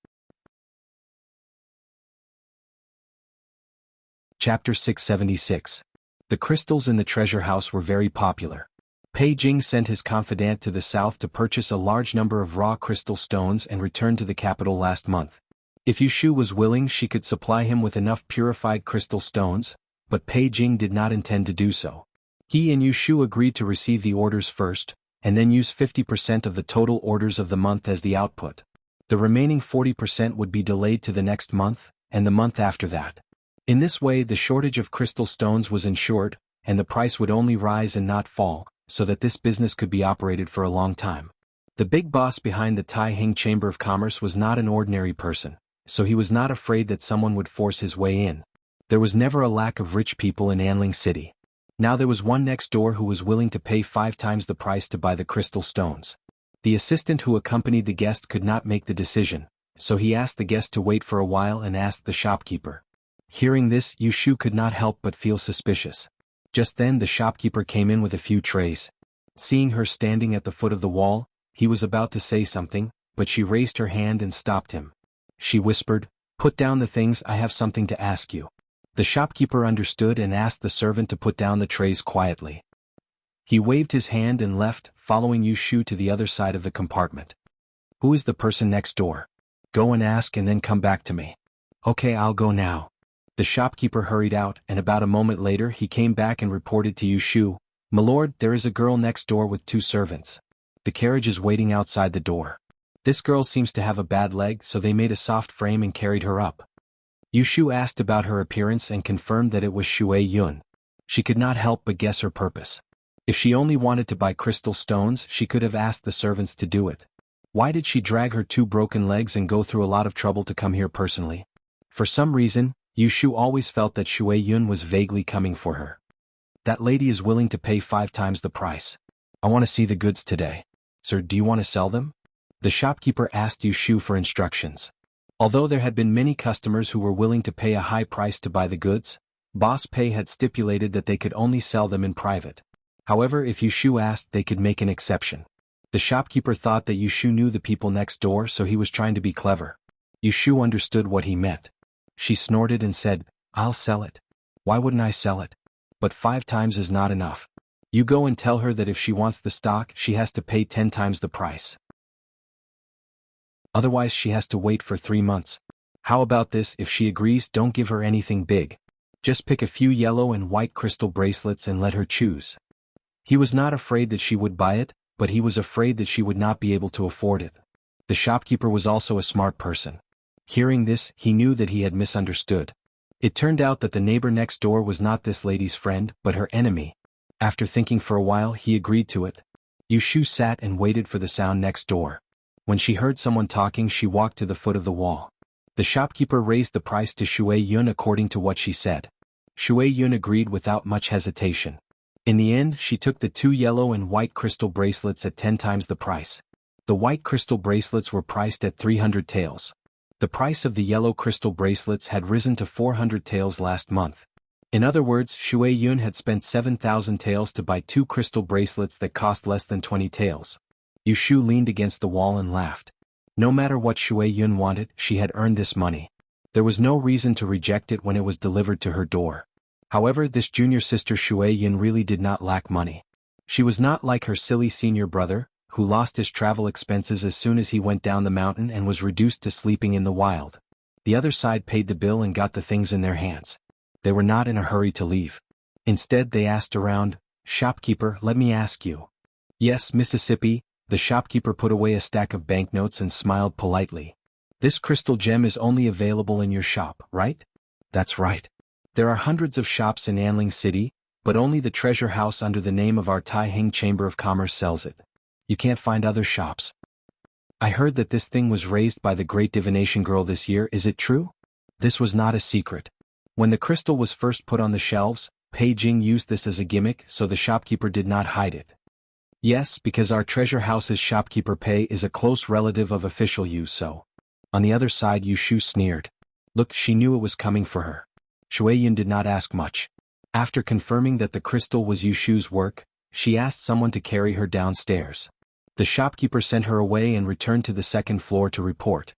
Chapter 676. The crystals in the treasure house were very popular. Pei Jing sent his confidant to the south to purchase a large number of raw crystal stones and returned to the capital last month. If Yushu was willing, she could supply him with enough purified crystal stones, but Pei Jing did not intend to do so. He and Yushu agreed to receive the orders first, and then use 50% of the total orders of the month as the output. The remaining 40% would be delayed to the next month, and the month after that. In this way, the shortage of crystal stones was ensured, and the price would only rise and not fall, so that this business could be operated for a long time. The big boss behind the Taiheng Chamber of Commerce was not an ordinary person, so he was not afraid that someone would force his way in. There was never a lack of rich people in Anling City. Now there was one next door who was willing to pay 5 times the price to buy the crystal stones. The assistant who accompanied the guest could not make the decision, so he asked the guest to wait for a while and asked the shopkeeper. Hearing this, Yushu could not help but feel suspicious. Just then the shopkeeper came in with a few trays. Seeing her standing at the foot of the wall, he was about to say something, but she raised her hand and stopped him. She whispered, "Put down the things, I have something to ask you." The shopkeeper understood and asked the servant to put down the trays quietly. He waved his hand and left, following Yushu to the other side of the compartment. "Who is the person next door? Go and ask and then come back to me." "Okay, I'll go now." The shopkeeper hurried out, and about a moment later he came back and reported to Yushu, "My lord, there is a girl next door with 2 servants. The carriage is waiting outside the door. This girl seems to have a bad leg, so they made a soft frame and carried her up." Yushu asked about her appearance and confirmed that it was Shui Yun. She could not help but guess her purpose. If she only wanted to buy crystal stones, she could have asked the servants to do it. Why did she drag her 2 broken legs and go through a lot of trouble to come here personally? For some reason, Yushu always felt that Shui Yun was vaguely coming for her. That lady is willing to pay 5 times the price. "I want to see the goods today. Sir, do you want to sell them?" The shopkeeper asked Yushu for instructions. Although there had been many customers who were willing to pay a high price to buy the goods, Boss Pei had stipulated that they could only sell them in private. However, if Yushu asked, they could make an exception. The shopkeeper thought that Yushu knew the people next door, so he was trying to be clever. Yushu understood what he meant. She snorted and said, "I'll sell it. Why wouldn't I sell it? But 5 times is not enough. You go and tell her that if she wants the stock, she has to pay 10 times the price. Otherwise she has to wait for 3 months. How about this? If she agrees, don't give her anything big. Just pick a few yellow and white crystal bracelets and let her choose." He was not afraid that she would buy it, but he was afraid that she would not be able to afford it. The shopkeeper was also a smart person. Hearing this, he knew that he had misunderstood. It turned out that the neighbor next door was not this lady's friend, but her enemy. After thinking for a while, he agreed to it. Yushu sat and waited for the sound next door. When she heard someone talking, she walked to the foot of the wall. The shopkeeper raised the price to Shui Yun according to what she said. Shui Yun agreed without much hesitation. In the end, she took the 2 yellow and white crystal bracelets at 10 times the price. The white crystal bracelets were priced at 300 taels. The price of the yellow crystal bracelets had risen to 400 taels last month. In other words, Shui Yun had spent 7,000 taels to buy 2 crystal bracelets that cost less than 20 taels. Yushu leaned against the wall and laughed. No matter what Shui Yun wanted, she had earned this money. There was no reason to reject it when it was delivered to her door. However, this junior sister Shui Yun really did not lack money. She was not like her silly senior brother, who lost his travel expenses as soon as he went down the mountain and was reduced to sleeping in the wild. The other side paid the bill and got the things in their hands. They were not in a hurry to leave. Instead, they asked around, "Shopkeeper, let me ask you." "Yes, Mississippi." The shopkeeper put away a stack of banknotes and smiled politely. "This crystal gem is only available in your shop, right?" "That's right. There are hundreds of shops in Anling City, but only the treasure house under the name of our Taiheng Chamber of Commerce sells it. You can't find other shops." "I heard that this thing was raised by the great divination girl this year, is it true?" This was not a secret. When the crystal was first put on the shelves, Pei Jing used this as a gimmick, so the shopkeeper did not hide it. "Yes, because our treasure house's shopkeeper Pei is a close relative of official Yu, so." On the other side, Yushu sneered. Look, she knew it was coming for her. Shui Yun did not ask much. After confirming that the crystal was Yushu's work, she asked someone to carry her downstairs. The shopkeeper sent her away and returned to the 2nd floor to report.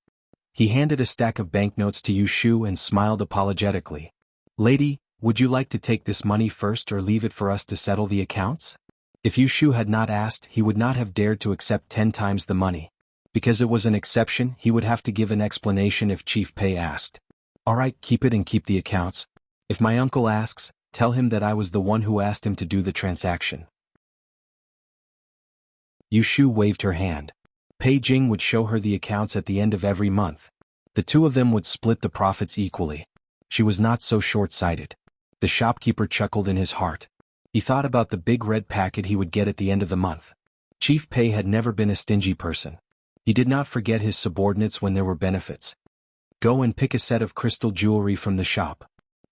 He handed a stack of banknotes to Yushu and smiled apologetically. "Lady, would you like to take this money first or leave it for us to settle the accounts?" If Yu Shu had not asked, he would not have dared to accept 10 times the money. Because it was an exception, he would have to give an explanation if Chief Pei asked. All right, keep it and keep the accounts. If my uncle asks, tell him that I was the one who asked him to do the transaction. Yu Shu waved her hand. Pei Jing would show her the accounts at the end of every month. The two of them would split the profits equally. She was not so short-sighted. The shopkeeper chuckled in his heart. He thought about the big red packet he would get at the end of the month. Chief Pei had never been a stingy person. He did not forget his subordinates when there were benefits. Go and pick a set of crystal jewelry from the shop.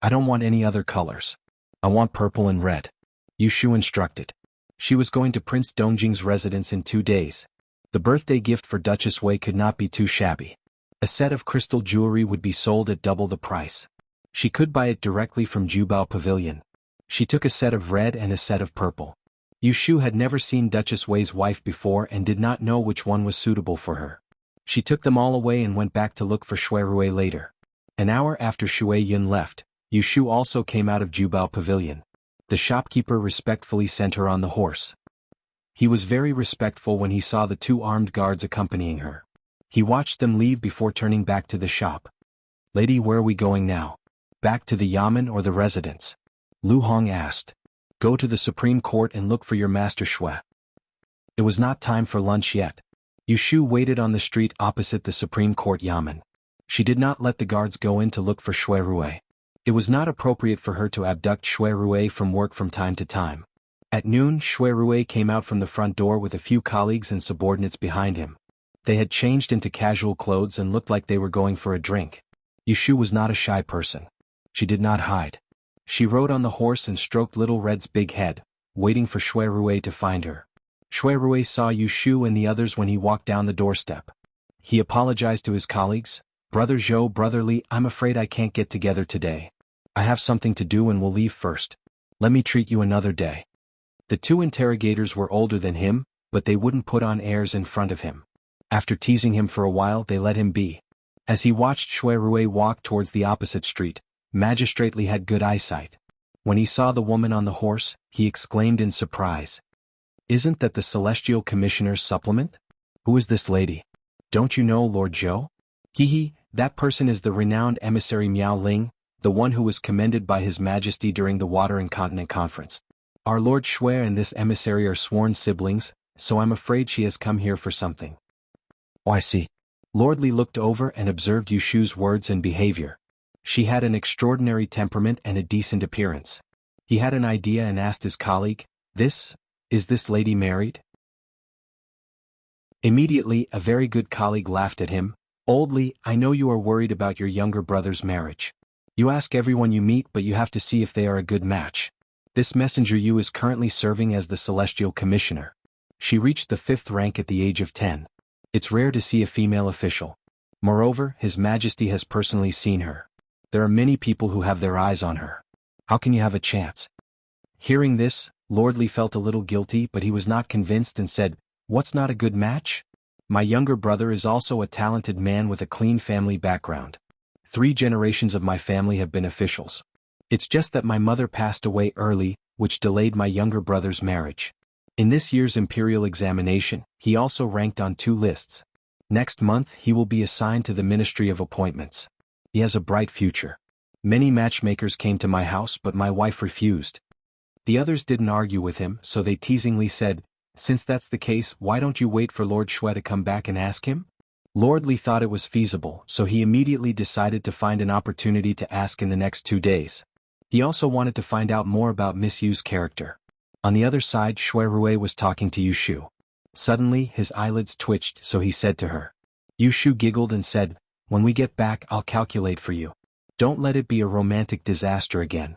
I don't want any other colors. I want purple and red. Yu Shu instructed. She was going to Prince Dongjing's residence in 2 days. The birthday gift for Duchess Wei could not be too shabby. A set of crystal jewelry would be sold at double the price. She could buy it directly from Jubao Pavilion. She took a set of red and a set of purple. Yu Shu had never seen Duchess Wei's wife before and did not know which one was suitable for her. She took them all away and went back to look for Shui Rui later. An hour after Shui Yun left, Yu Shu also came out of Jubao Pavilion. The shopkeeper respectfully sent her on the horse. He was very respectful when he saw the 2 armed guards accompanying her. He watched them leave before turning back to the shop. Lady, where are we going now? Back to the Yamen or the residence? Lu Hong asked. Go to the Supreme Court and look for your master Shui. It was not time for lunch yet. Yu Shu waited on the street opposite the Supreme Court Yamen. She did not let the guards go in to look for Shui Rui. It was not appropriate for her to abduct Shui Rui from work from time to time. At noon, Shui Rui came out from the front door with a few colleagues and subordinates behind him. They had changed into casual clothes and looked like they were going for a drink. Yu Shu was not a shy person. She did not hide. She rode on the horse and stroked Little Red's big head, waiting for Shui Rui to find her. Shui Rui saw Yu Shu and the others when he walked down the doorstep. He apologized to his colleagues. Brother Zhou, Brother Li, I'm afraid I can't get together today. I have something to do and will leave first. Let me treat you another day. The 2 interrogators were older than him, but they wouldn't put on airs in front of him. After teasing him for a while, they let him be. As he watched Shui Rui walk towards the opposite street, Magistrate Li had good eyesight. When he saw the woman on the horse, he exclaimed in surprise. Isn't that the Celestial Commissioner's supplement? Who is this lady? Don't you know Lord Zhou? He, that person is the renowned emissary Miao Ling, the one who was commended by His Majesty during the Water and Continent Conference. Our Lord Shui and this emissary are sworn siblings, so I'm afraid she has come here for something. Oh, I see. Lord Li looked over and observed Yu Shu's words and behavior. She had an extraordinary temperament and a decent appearance. He had an idea and asked his colleague, is this lady married? Immediately, a very good colleague laughed at him. Old Li, I know you are worried about your younger brother's marriage. You ask everyone you meet, but you have to see if they are a good match. This messenger Yu is currently serving as the Celestial Commissioner. She reached the 5th rank at the age of 10. It's rare to see a female official. Moreover, His Majesty has personally seen her. There are many people who have their eyes on her. How can you have a chance? Hearing this, Lord Li felt a little guilty, but he was not convinced and said, What's not a good match? My younger brother is also a talented man with a clean family background. 3 generations of my family have been officials. It's just that my mother passed away early, which delayed my younger brother's marriage. In this year's imperial examination, he also ranked on 2 lists. Next month he will be assigned to the Ministry of Appointments. He has a bright future. Many matchmakers came to my house, but my wife refused. The others didn't argue with him, so they teasingly said, Since that's the case, why don't you wait for Lord Shui to come back and ask him? Lord Li thought it was feasible, so he immediately decided to find an opportunity to ask in the next 2 days. He also wanted to find out more about Miss Yu's character. On the other side, Shui Rui was talking to Yu Shu. Suddenly, his eyelids twitched, so he said to her. Yu Shu giggled and said, When we get back, I'll calculate for you. Don't let it be a romantic disaster again.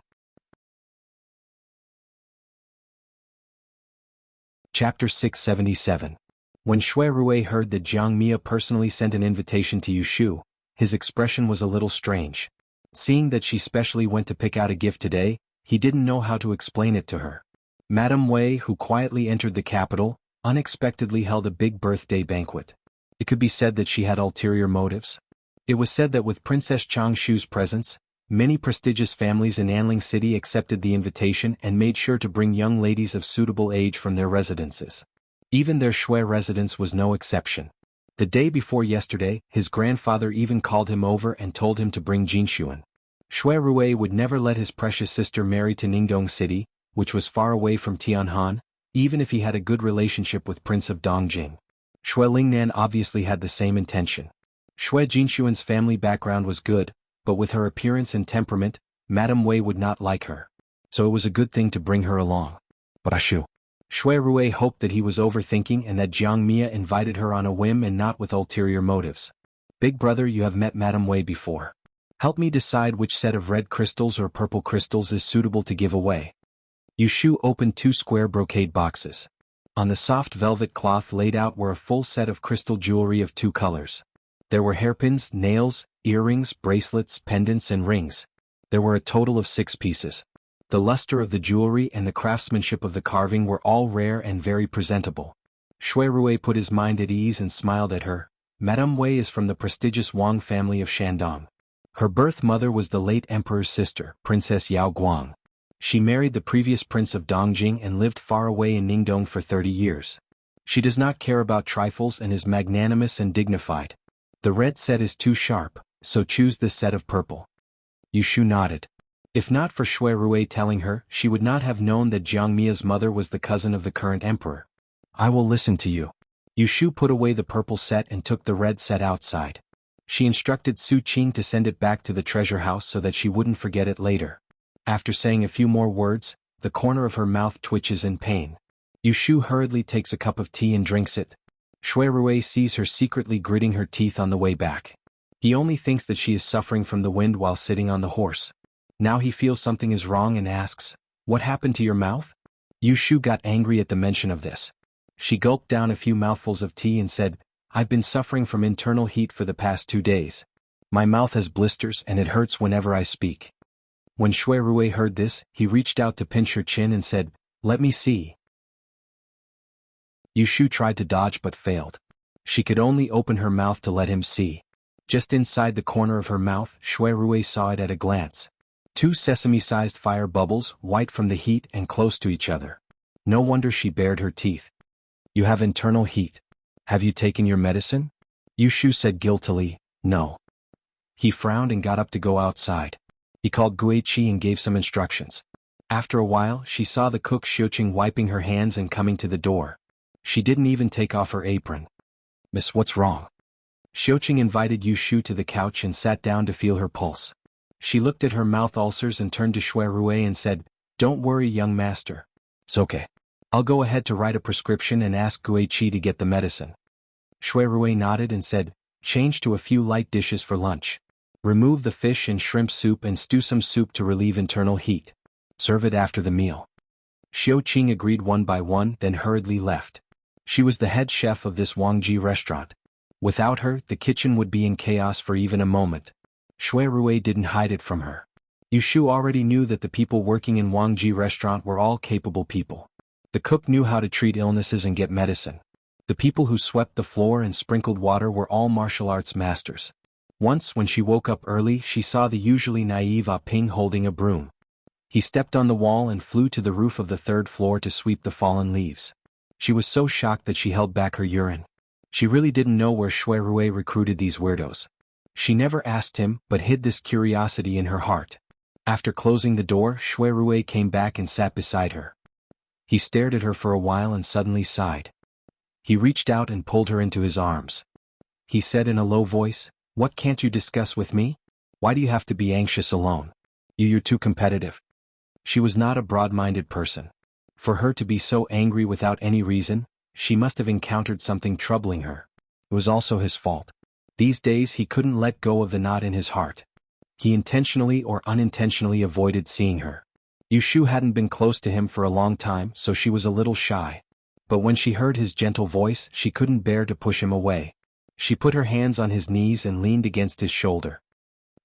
Chapter 677. When Shui Rui heard that Jiang Mia personally sent an invitation to Yu Shu, his expression was a little strange. Seeing that she specially went to pick out a gift today, he didn't know how to explain it to her. Madame Wei, who quietly entered the capital, unexpectedly held a big birthday banquet. It could be said that she had ulterior motives. It was said that with Princess Changshu's presence, Many prestigious families in Anling City accepted the invitation and made sure to bring young ladies of suitable age from their residences. Even their Shui residence was no exception. The day before yesterday, his grandfather even called him over and told him to bring Jinshuan. Shui Rui would never let his precious sister marry to Ningdong City, which was far away from Tianhan, even if he had a good relationship with Prince of Dongjing. Shui Lingnan obviously had the same intention. Shui Jinshuan's family background was good, but with her appearance and temperament, Madame Wei would not like her. So it was a good thing to bring her along. But Shui Rui hoped that he was overthinking and that Jiang Mia invited her on a whim and not with ulterior motives. Big brother, you have met Madame Wei before. Help me decide which set of red crystals or purple crystals is suitable to give away. Yushu opened 2 square brocade boxes. On the soft velvet cloth laid out were a full set of crystal jewelry of 2 colors. There were hairpins, nails, earrings, bracelets, pendants and rings. There were a total of 6 pieces. The luster of the jewelry and the craftsmanship of the carving were all rare and very presentable. Shui Rui put his mind at ease and smiled at her. Madame Wei is from the prestigious Wang family of Shandong. Her birth mother was the late emperor's sister, Princess Yao Guang. She married the previous prince of Dongjing and lived far away in Ningdong for 30 years. She does not care about trifles and is magnanimous and dignified. The red set is too sharp, so choose the set of purple. Yushu nodded. If not for Shui Rui telling her, she would not have known that Jiang Mia's mother was the cousin of the current emperor. I will listen to you. Yushu put away the purple set and took the red set outside. She instructed Su Qing to send it back to the treasure house so that she wouldn't forget it later. After saying a few more words, the corner of her mouth twitches in pain. Yushu hurriedly takes a cup of tea and drinks it. Shui Rui sees her secretly gritting her teeth on the way back. He only thinks that she is suffering from the wind while sitting on the horse. Now he feels something is wrong and asks, "What happened to your mouth?" Yushu got angry at the mention of this. She gulped down a few mouthfuls of tea and said, I've been suffering from internal heat for the past 2 days. My mouth has blisters and it hurts whenever I speak. When Shui Rui heard this, he reached out to pinch her chin and said, Let me see. Yushu tried to dodge but failed. She could only open her mouth to let him see. Just inside the corner of her mouth, Shui Rui saw it at a glance. 2 sesame-sized fire bubbles, white from the heat and close to each other. No wonder she bared her teeth. You have internal heat. Have you taken your medicine? Yushu said guiltily, No. He frowned and got up to go outside. He called Guiqi and gave some instructions. After a while, she saw the cook Xiuqing wiping her hands and coming to the door. She didn't even take off her apron. Miss, what's wrong? Xiuqing invited Yushu to the couch and sat down to feel her pulse. She looked at her mouth ulcers and turned to Shui Rui and said, Don't worry, young master. It's okay. I'll go ahead to write a prescription and ask Guiqi to get the medicine. Shui Rui nodded and said, Change to a few light dishes for lunch. Remove the fish and shrimp soup and stew some soup to relieve internal heat. Serve it after the meal. Xiuqing agreed one by one, then hurriedly left. She was the head chef of this Wangji restaurant. Without her, the kitchen would be in chaos for even a moment. Shui Rui didn't hide it from her. Yushu already knew that the people working in Wangji restaurant were all capable people. The cook knew how to treat illnesses and get medicine. The people who swept the floor and sprinkled water were all martial arts masters. Once, when she woke up early, she saw the usually naive Ah Ping holding a broom. He stepped on the wall and flew to the roof of the 3rd floor to sweep the fallen leaves. She was so shocked that she held back her urine. She really didn't know where Shui Rui recruited these weirdos. She never asked him, but hid this curiosity in her heart. After closing the door, Shui Rui came back and sat beside her. He stared at her for a while and suddenly sighed. He reached out and pulled her into his arms. He said in a low voice, What can't you discuss with me? Why do you have to be anxious alone? You're too competitive. She was not a broad-minded person. For her to be so angry without any reason, she must have encountered something troubling her. It was also his fault. These days he couldn't let go of the knot in his heart. He intentionally or unintentionally avoided seeing her. Yushu hadn't been close to him for a long time, so she was a little shy. But when she heard his gentle voice, she couldn't bear to push him away. She put her hands on his knees and leaned against his shoulder.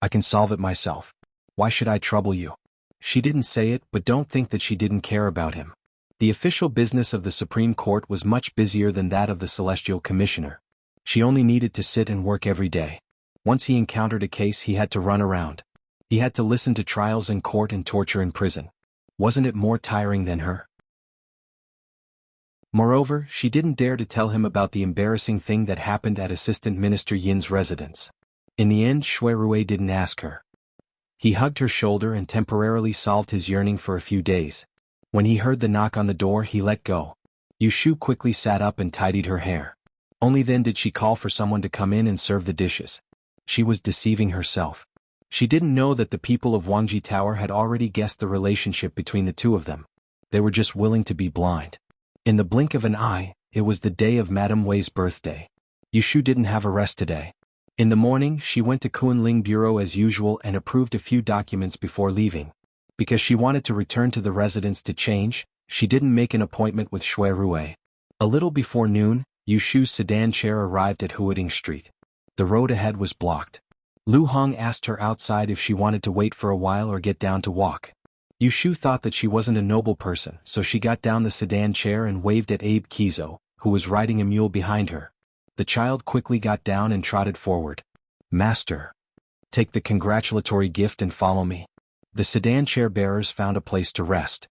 I can solve it myself. Why should I trouble you? She didn't say it, but don't think that she didn't care about him. The official business of the Supreme Court was much busier than that of the Celestial Commissioner. She only needed to sit and work every day. Once he encountered a case, he had to run around. He had to listen to trials in court and torture in prison. Wasn't it more tiring than her? Moreover, she didn't dare to tell him about the embarrassing thing that happened at Assistant Minister Yin's residence. In the end, Shui Rui didn't ask her. He hugged her shoulder and temporarily solved his yearning for a few days. When he heard the knock on the door, he let go. Yushu quickly sat up and tidied her hair. Only then did she call for someone to come in and serve the dishes. She was deceiving herself. She didn't know that the people of Wangji Tower had already guessed the relationship between the two of them. They were just willing to be blind. In the blink of an eye, it was the day of Madame Wei's birthday. Yushu didn't have a rest today. In the morning, she went to Kunling Bureau as usual and approved a few documents before leaving. Because she wanted to return to the residence to change, she didn't make an appointment with Shui Rui. A little before noon, Yushu's sedan chair arrived at Huading Street. The road ahead was blocked. Lu Hong asked her outside if she wanted to wait for a while or get down to walk. Yushu thought that she wasn't a noble person, so she got down the sedan chair and waved at Abe Kizo, who was riding a mule behind her. The child quickly got down and trotted forward. "Master, take the congratulatory gift and follow me." The sedan chair bearers found a place to rest.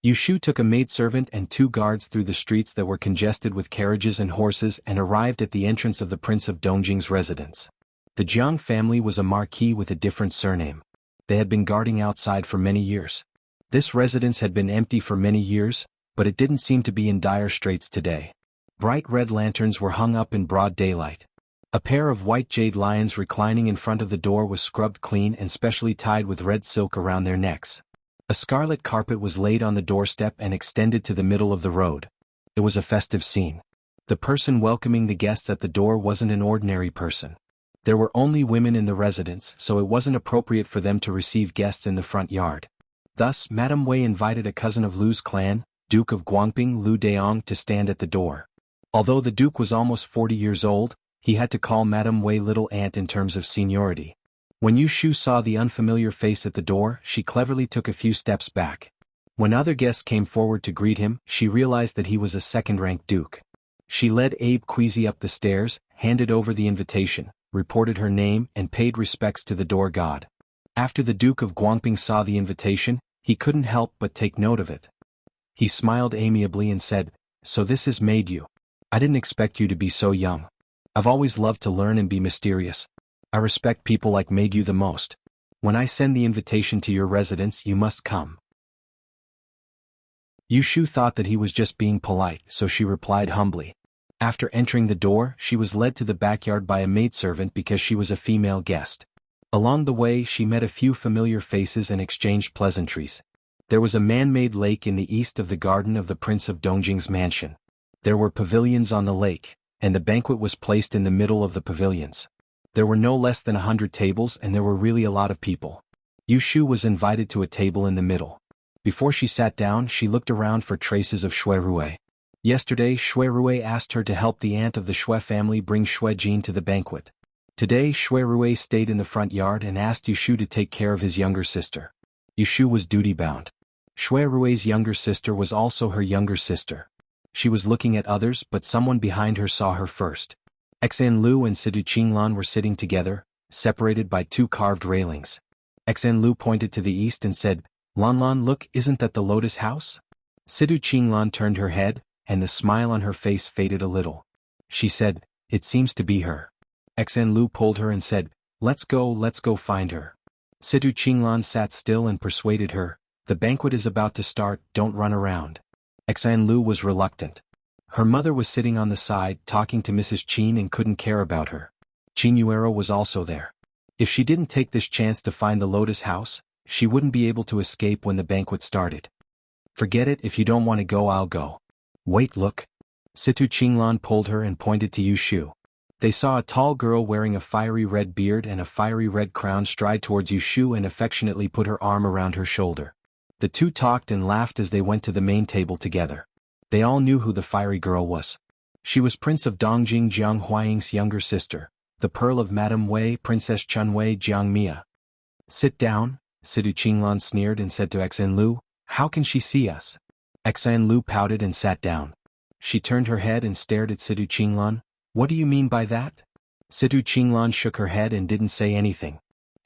Yushu took a maidservant and 2 guards through the streets that were congested with carriages and horses and arrived at the entrance of the Prince of Dongjing's residence. The Jiang family was a marquis with a different surname. They had been guarding outside for many years. This residence had been empty for many years, but it didn't seem to be in dire straits today. Bright red lanterns were hung up in broad daylight. A pair of white jade lions reclining in front of the door was scrubbed clean and specially tied with red silk around their necks. A scarlet carpet was laid on the doorstep and extended to the middle of the road. It was a festive scene. The person welcoming the guests at the door wasn't an ordinary person. There were only women in the residence, so it wasn't appropriate for them to receive guests in the front yard. Thus, Madame Wei invited a cousin of Lu's clan, Duke of Guangping Lu Deong, to stand at the door. Although the Duke was almost 40 years old, he had to call Madame Wei little aunt in terms of seniority. When Yushu saw the unfamiliar face at the door, she cleverly took a few steps back. When other guests came forward to greet him, she realized that he was a second-rank duke. She led Abe Queasy up the stairs, handed over the invitation, reported her name, and paid respects to the door god. After the Duke of Guangping saw the invitation, he couldn't help but take note of it. He smiled amiably and said, "So this is Maidyu. I didn't expect you to be so young. I've always loved to learn and be mysterious. I respect people like Maidyu the most. When I send the invitation to your residence, you must come." Yushu thought that he was just being polite, so she replied humbly. After entering the door, she was led to the backyard by a maidservant because she was a female guest. Along the way, she met a few familiar faces and exchanged pleasantries. There was a man-made lake in the east of the garden of the Prince of Dongjing's mansion. There were pavilions on the lake, and the banquet was placed in the middle of the pavilions. There were no less than 100 tables and there were really a lot of people. Yushu was invited to a table in the middle. Before she sat down, she looked around for traces of Shui Rui. Yesterday, Shui Rui asked her to help the aunt of the Shui family bring Shui Jin to the banquet. Today, Shui Rui stayed in the front yard and asked Yushu to take care of his younger sister. Yushu was duty-bound. Shui Rui's younger sister was also her younger sister. She was looking at others, but someone behind her saw her first. Xan Lu and Sidu Qinglan were sitting together, separated by 2 carved railings. Xan Lu pointed to the east and said, "Lan Lan, look, isn't that the Lotus House?" Sidu Qinglan turned her head, and the smile on her face faded a little. She said, "It seems to be her." Xan Lu pulled her and said, let's go find her." Sidu Qinglan sat still and persuaded her, "The banquet is about to start, don't run around." Xan Lu was reluctant. Her mother was sitting on the side talking to Mrs. Qin and couldn't care about her. Qin Yuero was also there. If she didn't take this chance to find the Lotus House, she wouldn't be able to escape when the banquet started. "Forget it, if you don't want to go, I'll go." "Wait, look." Situ Qinglan pulled her and pointed to Yushu. They saw a tall girl wearing a fiery red beard and a fiery red crown stride towards Yushu and affectionately put her arm around her shoulder. The two talked and laughed as they went to the main table together. They all knew who the fiery girl was. She was Prince of Dongjing Jiang Huaying's younger sister, the pearl of Madame Wei, Princess Chunwei Jiang Mia. "Sit down," Sidu Qinglan sneered and said to Xan Lu, "How can she see us?" Xan Lu pouted and sat down. She turned her head and stared at Sidu Qinglan. "What do you mean by that?" Sidu Qinglan shook her head and didn't say anything.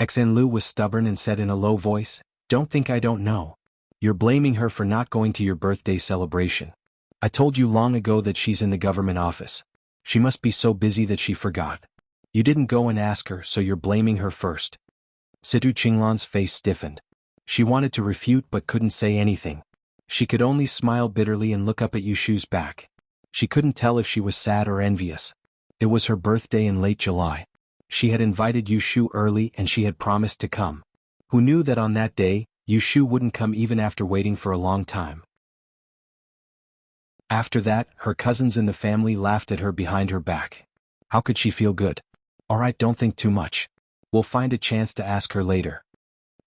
Xanlu was stubborn and said in a low voice, "Don't think I don't know. You're blaming her for not going to your birthday celebration. I told you long ago that she's in the government office. She must be so busy that she forgot. You didn't go and ask her, so you're blaming her first." Situ Qinglan's face stiffened. She wanted to refute but couldn't say anything. She could only smile bitterly and look up at Yushu's back. She couldn't tell if she was sad or envious. It was her birthday in late July. She had invited Yushu early and she had promised to come. Who knew that on that day, Yushu wouldn't come even after waiting for a long time? After that, her cousins in the family laughed at her behind her back. How could she feel good? "Alright, don't think too much. We'll find a chance to ask her later."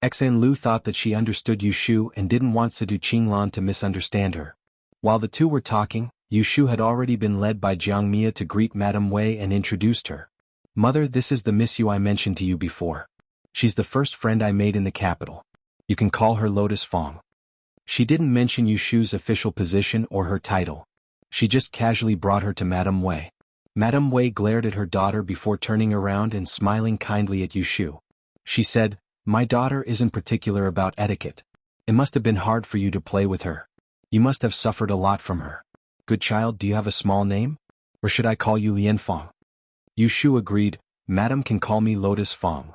Xanlu thought that she understood Yushu and didn't want Situ Qinglan to misunderstand her. While the two were talking, Yushu had already been led by Jiang Mia to greet Madame Wei and introduced her. "Mother, this is the Miss Yu I mentioned to you before. She's the first friend I made in the capital. You can call her Lotus Fong." She didn't mention Yushu's official position or her title. She just casually brought her to Madame Wei. Madame Wei glared at her daughter before turning around and smiling kindly at Yushu. She said, "My daughter isn't particular about etiquette. It must have been hard for you to play with her. You must have suffered a lot from her. Good child, do you have a small name? Or should I call you Lian Fong?" Yushu agreed, "Madam can call me Lotus Fong."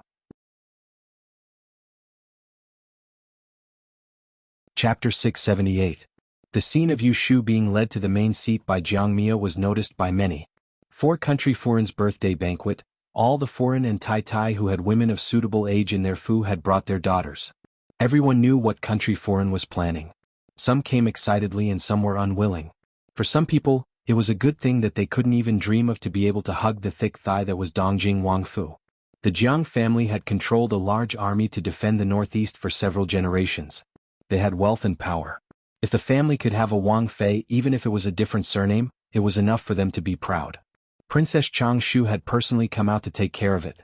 Chapter 678. The scene of Yushu being led to the main seat by Jiang Mia was noticed by many. For Country Foreign's birthday banquet, all the foreign and Tai who had women of suitable age in their fu had brought their daughters. Everyone knew what Country Foreign was planning. Some came excitedly and some were unwilling. For some people, it was a good thing that they couldn't even dream of to be able to hug the thick thigh that was Dongjing Wangfu. The Jiang family had controlled a large army to defend the northeast for several generations. They had wealth and power. If the family could have a Wang Fei, even if it was a different surname, it was enough for them to be proud. Princess Changshu had personally come out to take care of it.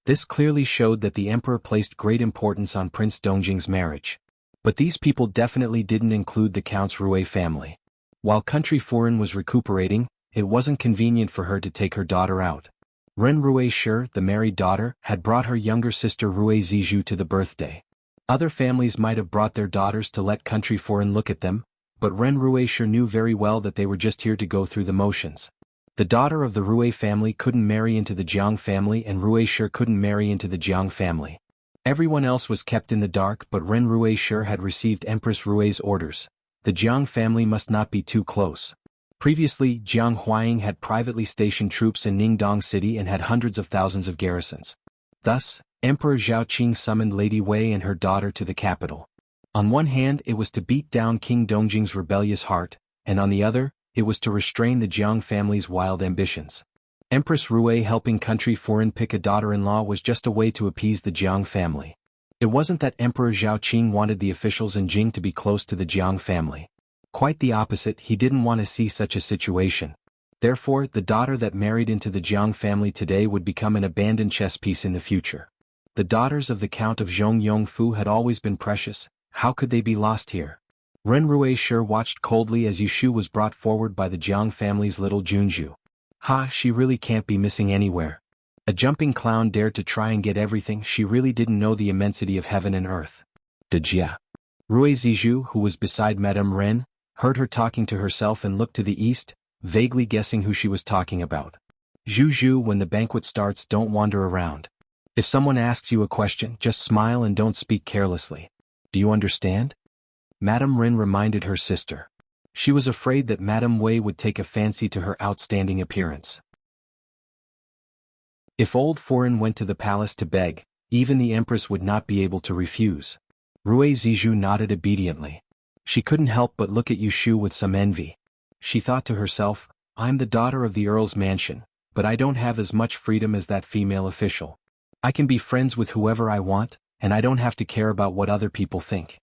This clearly showed that the emperor placed great importance on Prince Dongjing's marriage. But these people definitely didn't include the Count's Rui family. While Country Foreign was recuperating, it wasn't convenient for her to take her daughter out. Ren Rui Shi, the married daughter, had brought her younger sister Rui Zizhu to the birthday. Other families might have brought their daughters to let Country Foreign look at them, but Ren Rui Shi knew very well that they were just here to go through the motions. The daughter of the Rui family couldn't marry into the Jiang family and Rui Shi couldn't marry into the Jiang family. Everyone else was kept in the dark, but Ren Rui Shi had received Empress Rui's orders. The Jiang family must not be too close. Previously, Jiang Huaying had privately stationed troops in Ningdong City and had hundreds of thousands of garrisons. Thus, Emperor Zhaoqing summoned Lady Wei and her daughter to the capital. On one hand, it was to beat down King Dongjing's rebellious heart, and on the other, it was to restrain the Jiang family's wild ambitions. Empress Rui helping Country Foreign pick a daughter-in-law was just a way to appease the Jiang family. It wasn't that Emperor Zhaoqing wanted the officials in Jing to be close to the Jiang family. Quite the opposite, he didn't want to see such a situation. Therefore, the daughter that married into the Jiang family today would become an abandoned chess piece in the future. The daughters of the Count of Zhongyongfu had always been precious. How could they be lost here? Ren Rui Shi watched coldly as Yushu was brought forward by the Jiang family's little Junju. Ha, she really can't be missing anywhere. A jumping clown dared to try and get everything. She really didn't know the immensity of heaven and earth. Dejia. Rui Zizhu, who was beside Madame Ren, heard her talking to herself and looked to the east, vaguely guessing who she was talking about. Zhu, when the banquet starts, don't wander around. If someone asks you a question, just smile and don't speak carelessly. Do you understand? Madame Ren reminded her sister. She was afraid that Madame Wei would take a fancy to her outstanding appearance. If old Foreign went to the palace to beg, even the empress would not be able to refuse. Rui Zizhu nodded obediently. She couldn't help but look at Yushu with some envy. She thought to herself, I'm the daughter of the Earl's mansion, but I don't have as much freedom as that female official. I can be friends with whoever I want, and I don't have to care about what other people think.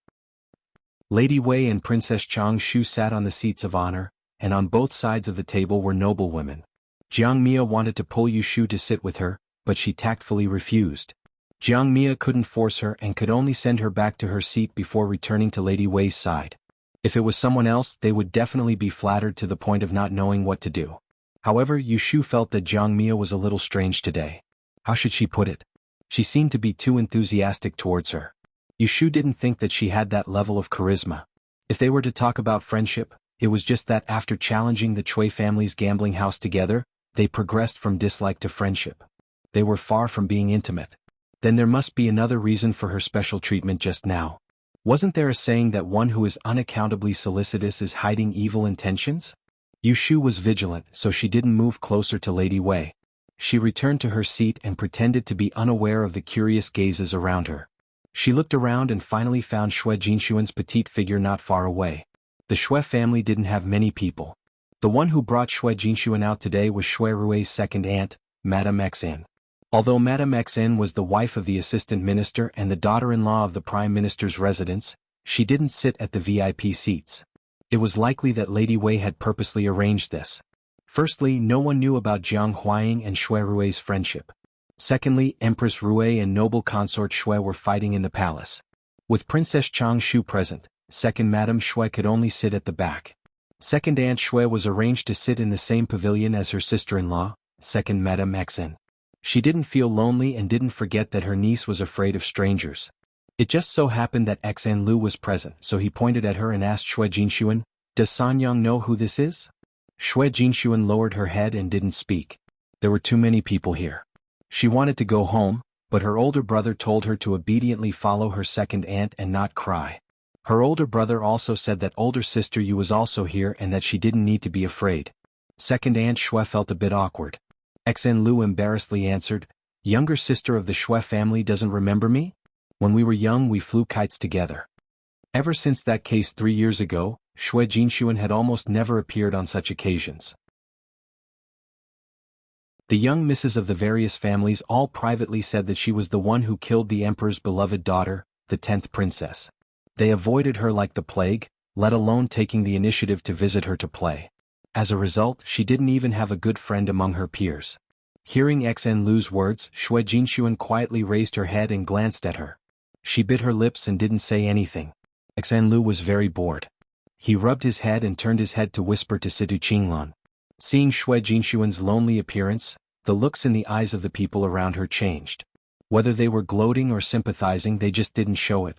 Lady Wei and Princess Changshu sat on the seats of honor, and on both sides of the table were noblewomen. Jiang Mia wanted to pull Yushu to sit with her, but she tactfully refused. Jiang Mia couldn't force her and could only send her back to her seat before returning to Lady Wei's side. If it was someone else, they would definitely be flattered to the point of not knowing what to do. However, Yushu felt that Jiang Mia was a little strange today. How should she put it? She seemed to be too enthusiastic towards her. Yushu didn't think that she had that level of charisma. If they were to talk about friendship, it was just that after challenging the Chui family's gambling house together, they progressed from dislike to friendship. They were far from being intimate. Then there must be another reason for her special treatment just now. Wasn't there a saying that one who is unaccountably solicitous is hiding evil intentions? Yushu was vigilant, so she didn't move closer to Lady Wei. She returned to her seat and pretended to be unaware of the curious gazes around her. She looked around and finally found Xue Jinshuan's petite figure not far away. The Xue family didn't have many people. The one who brought Xue Jinshuan out today was Xue Rui's second aunt, Madame Xn. Although Madame Xn was the wife of the assistant minister and the daughter-in-law of the prime minister's residence, she didn't sit at the VIP seats. It was likely that Lady Wei had purposely arranged this. Firstly, no one knew about Jiang Huaying and Xue Rui's friendship. Secondly, Empress Rui and noble consort Xue were fighting in the palace. With Princess Changshu present, second Madame Xue could only sit at the back. Second Aunt Xue was arranged to sit in the same pavilion as her sister-in-law, second Madame Xn. She didn't feel lonely and didn't forget that her niece was afraid of strangers. It just so happened that Xn Lu was present, so he pointed at her and asked Xue Jinshuan, "Does Sanyang know who this is?" Xue Jinshuan lowered her head and didn't speak. There were too many people here. She wanted to go home, but her older brother told her to obediently follow her second aunt and not cry. Her older brother also said that older sister Yu was also here and that she didn't need to be afraid. Second Aunt Xue felt a bit awkward. Xn Lu embarrassedly answered, "Younger sister of the Xue family doesn't remember me? When we were young we flew kites together." Ever since that case 3 years ago, Xue Jinshuan had almost never appeared on such occasions. The young misses of the various families all privately said that she was the one who killed the emperor's beloved daughter, the 10th princess. They avoided her like the plague, let alone taking the initiative to visit her to play. As a result, she didn't even have a good friend among her peers. Hearing Xn Lu's words, Xue Jinshuan quietly raised her head and glanced at her. She bit her lips and didn't say anything. Xn Lu was very bored. He rubbed his head and turned his head to whisper to Situ Qinglan. Seeing Xue Jinshuan's lonely appearance, the looks in the eyes of the people around her changed. Whether they were gloating or sympathizing, they just didn't show it.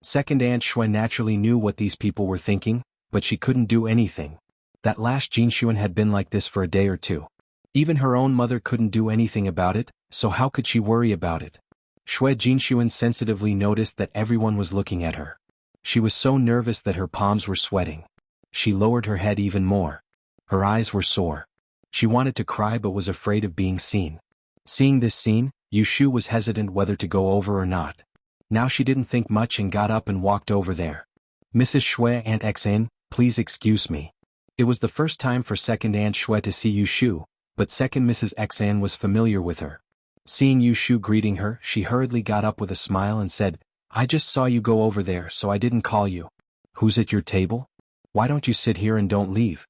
Second Aunt Xue naturally knew what these people were thinking, but she couldn't do anything. That last Jinshuan had been like this for a day or two. Even her own mother couldn't do anything about it, so how could she worry about it? Xue Jinshuan sensitively noticed that everyone was looking at her. She was so nervous that her palms were sweating. She lowered her head even more. Her eyes were sore. She wanted to cry but was afraid of being seen. Seeing this scene, Yushu was hesitant whether to go over or not. Now she didn't think much and got up and walked over there. "Mrs. Xue, Aunt Xn, please excuse me." It was the first time for second Aunt Xue to see Yushu, but second Mrs. Xn was familiar with her. Seeing Yushu greeting her, she hurriedly got up with a smile and said, "I just saw you go over there, so I didn't call you. Who's at your table? Why don't you sit here and don't leave?"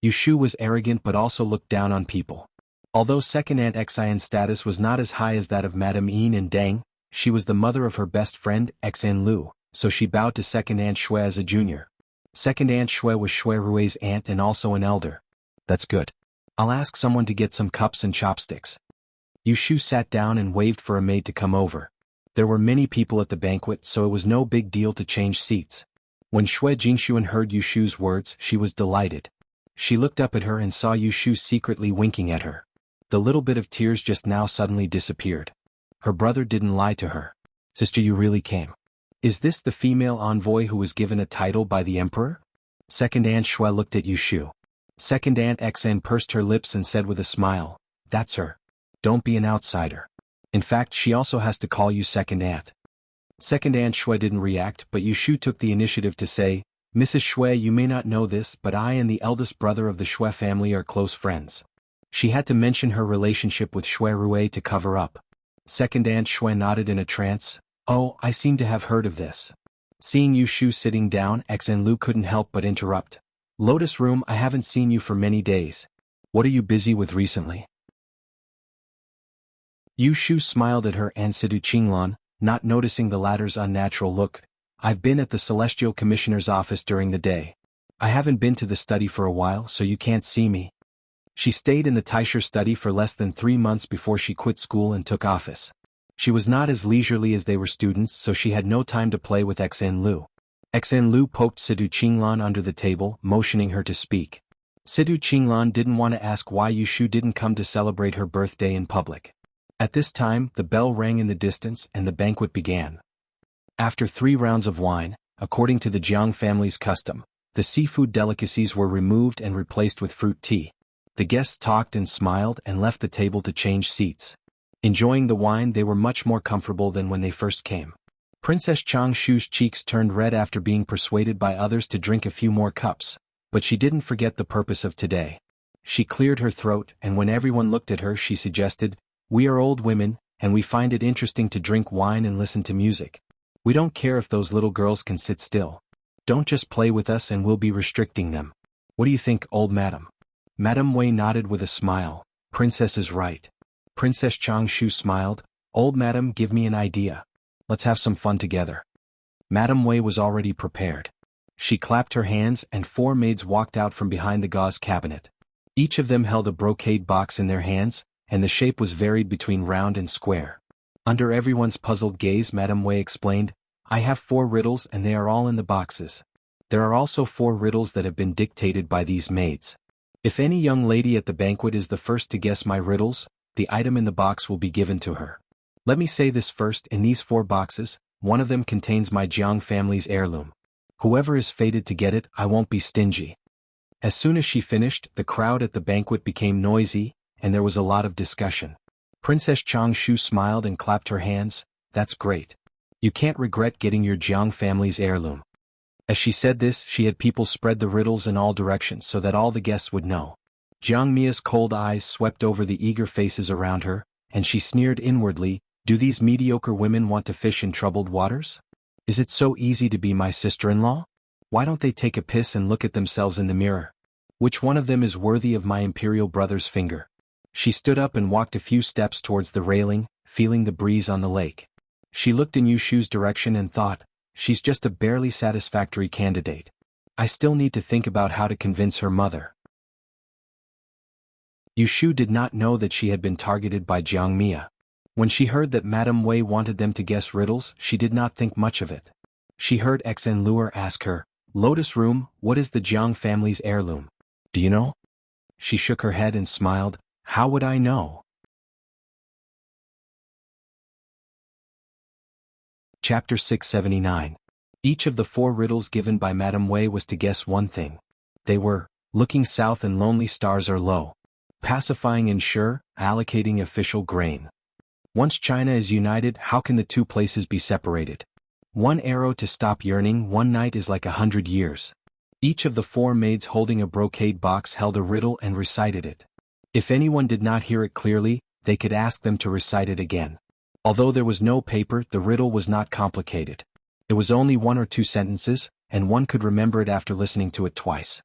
Yushu was arrogant but also looked down on people. Although second Aunt Xin's status was not as high as that of Madame Yin and Deng, she was the mother of her best friend, Xn Lu, so she bowed to second Aunt Xue as a junior. Second Aunt Xue was Xue Rui's aunt and also an elder. "That's good. I'll ask someone to get some cups and chopsticks." Yushu sat down and waved for a maid to come over. There were many people at the banquet, so it was no big deal to change seats. When Xue Jinshuan heard Yushu's words, she was delighted. She looked up at her and saw Yushu secretly winking at her. The little bit of tears just now suddenly disappeared. Her brother didn't lie to her. "Sister, you really came. Is this the female envoy who was given a title by the emperor?" Second Aunt Xue looked at Yushu. Second Aunt Xn pursed her lips and said with a smile, "That's her. Don't be an outsider. In fact, she also has to call you second aunt." Second Aunt Xue didn't react, but Yushu took the initiative to say, "Mrs. Xue, you may not know this, but I and the eldest brother of the Xue family are close friends." She had to mention her relationship with Xue Rui to cover up. Second Aunt Xue nodded in a trance. "Oh, I seem to have heard of this." Seeing Yushu sitting down, Xn Lu couldn't help but interrupt. "Lotus Room, I haven't seen you for many days. What are you busy with recently?" Yushu smiled at her and Sidu Qinglan, not noticing the latter's unnatural look. "I've been at the Celestial Commissioner's office during the day. I haven't been to the study for a while, so you can't see me." She stayed in the Taisher study for less than 3 months before she quit school and took office. She was not as leisurely as they were students, so she had no time to play with Xan Lu. Xan Lu poked Sidu Qinglan under the table, motioning her to speak. Sidu Qinglan didn't want to ask why Yushu didn't come to celebrate her birthday in public. At this time, the bell rang in the distance and the banquet began. After 3 rounds of wine, according to the Jiang family's custom, the seafood delicacies were removed and replaced with fruit tea. The guests talked and smiled and left the table to change seats. Enjoying the wine, they were much more comfortable than when they first came. Princess Changshu's cheeks turned red after being persuaded by others to drink a few more cups, but she didn't forget the purpose of today. She cleared her throat, and when everyone looked at her, she suggested, "We are old women, and we find it interesting to drink wine and listen to music. We don't care if those little girls can sit still. Don't just play with us and we'll be restricting them. What do you think, old madam?" Madame Wei nodded with a smile. "Princess is right." Princess Changshu smiled. "Old madam, give me an idea. Let's have some fun together." Madame Wei was already prepared. She clapped her hands and 4 maids walked out from behind the gauze cabinet. Each of them held a brocade box in their hands, and the shape was varied between round and square. Under everyone's puzzled gaze, Madame Wei explained, "I have 4 riddles and they are all in the boxes. There are also 4 riddles that have been dictated by these maids. If any young lady at the banquet is the first to guess my riddles, the item in the box will be given to her. Let me say this first, in these 4 boxes, one of them contains my Jiang family's heirloom. Whoever is fated to get it, I won't be stingy." As soon as she finished, the crowd at the banquet became noisy, and there was a lot of discussion. Princess Changshu smiled and clapped her hands. "That's great. You can't regret getting your Jiang family's heirloom." As she said this, she had people spread the riddles in all directions so that all the guests would know. Jiang Mia's cold eyes swept over the eager faces around her, and she sneered inwardly, "Do these mediocre women want to fish in troubled waters? Is it so easy to be my sister-in-law? Why don't they take a piss and look at themselves in the mirror? Which one of them is worthy of my imperial brother's finger?" She stood up and walked a few steps towards the railing, feeling the breeze on the lake. She looked in Yushu's direction and thought, "She's just a barely satisfactory candidate. I still need to think about how to convince her mother." Yushu did not know that she had been targeted by Jiang Mia. When she heard that Madame Wei wanted them to guess riddles, she did not think much of it. She heard Xen Luer ask her, "Lotus Room, what is the Jiang family's heirloom? Do you know?" She shook her head and smiled, "How would I know?" Chapter 679. Each of the 4 riddles given by Madame Wei was to guess one thing. They were, looking south and lonely stars are low. Pacifying ensure, allocating official grain. Once China is united, how can the 2 places be separated? One arrow to stop yearning, one night is like 100 years. Each of the 4 maids holding a brocade box held a riddle and recited it. If anyone did not hear it clearly, they could ask them to recite it again. Although there was no paper, the riddle was not complicated. It was only 1 or 2 sentences, and one could remember it after listening to it twice.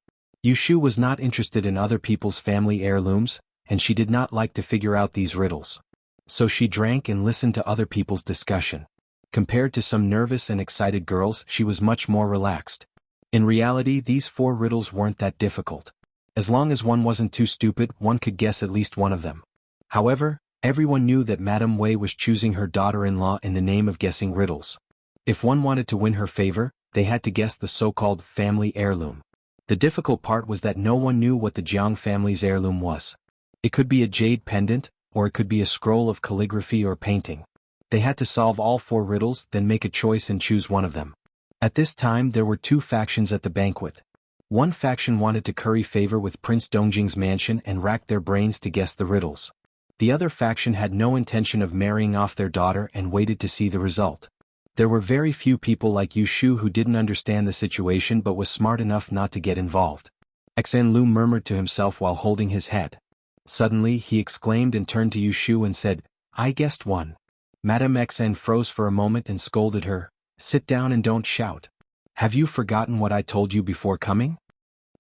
Yushu was not interested in other people's family heirlooms, and she did not like to figure out these riddles. So she drank and listened to other people's discussion. Compared to some nervous and excited girls, she was much more relaxed. In reality, these 4 riddles weren't that difficult. As long as one wasn't too stupid, one could guess at least one of them. However, everyone knew that Madame Wei was choosing her daughter-in-law in the name of guessing riddles. If one wanted to win her favor, they had to guess the so-called family heirloom. The difficult part was that no one knew what the Jiang family's heirloom was. It could be a jade pendant, or it could be a scroll of calligraphy or painting. They had to solve all 4 riddles, then make a choice and choose one of them. At this time there were 2 factions at the banquet. One faction wanted to curry favor with Prince Dongjing's mansion and racked their brains to guess the riddles. The other faction had no intention of marrying off their daughter and waited to see the result. There were very few people like Yushu who didn't understand the situation but was smart enough not to get involved. Xen Lu murmured to himself while holding his head. Suddenly he exclaimed and turned to Yushu and said, "I guessed one." Madame Xen froze for a moment and scolded her, "Sit down and don't shout. Have you forgotten what I told you before coming?"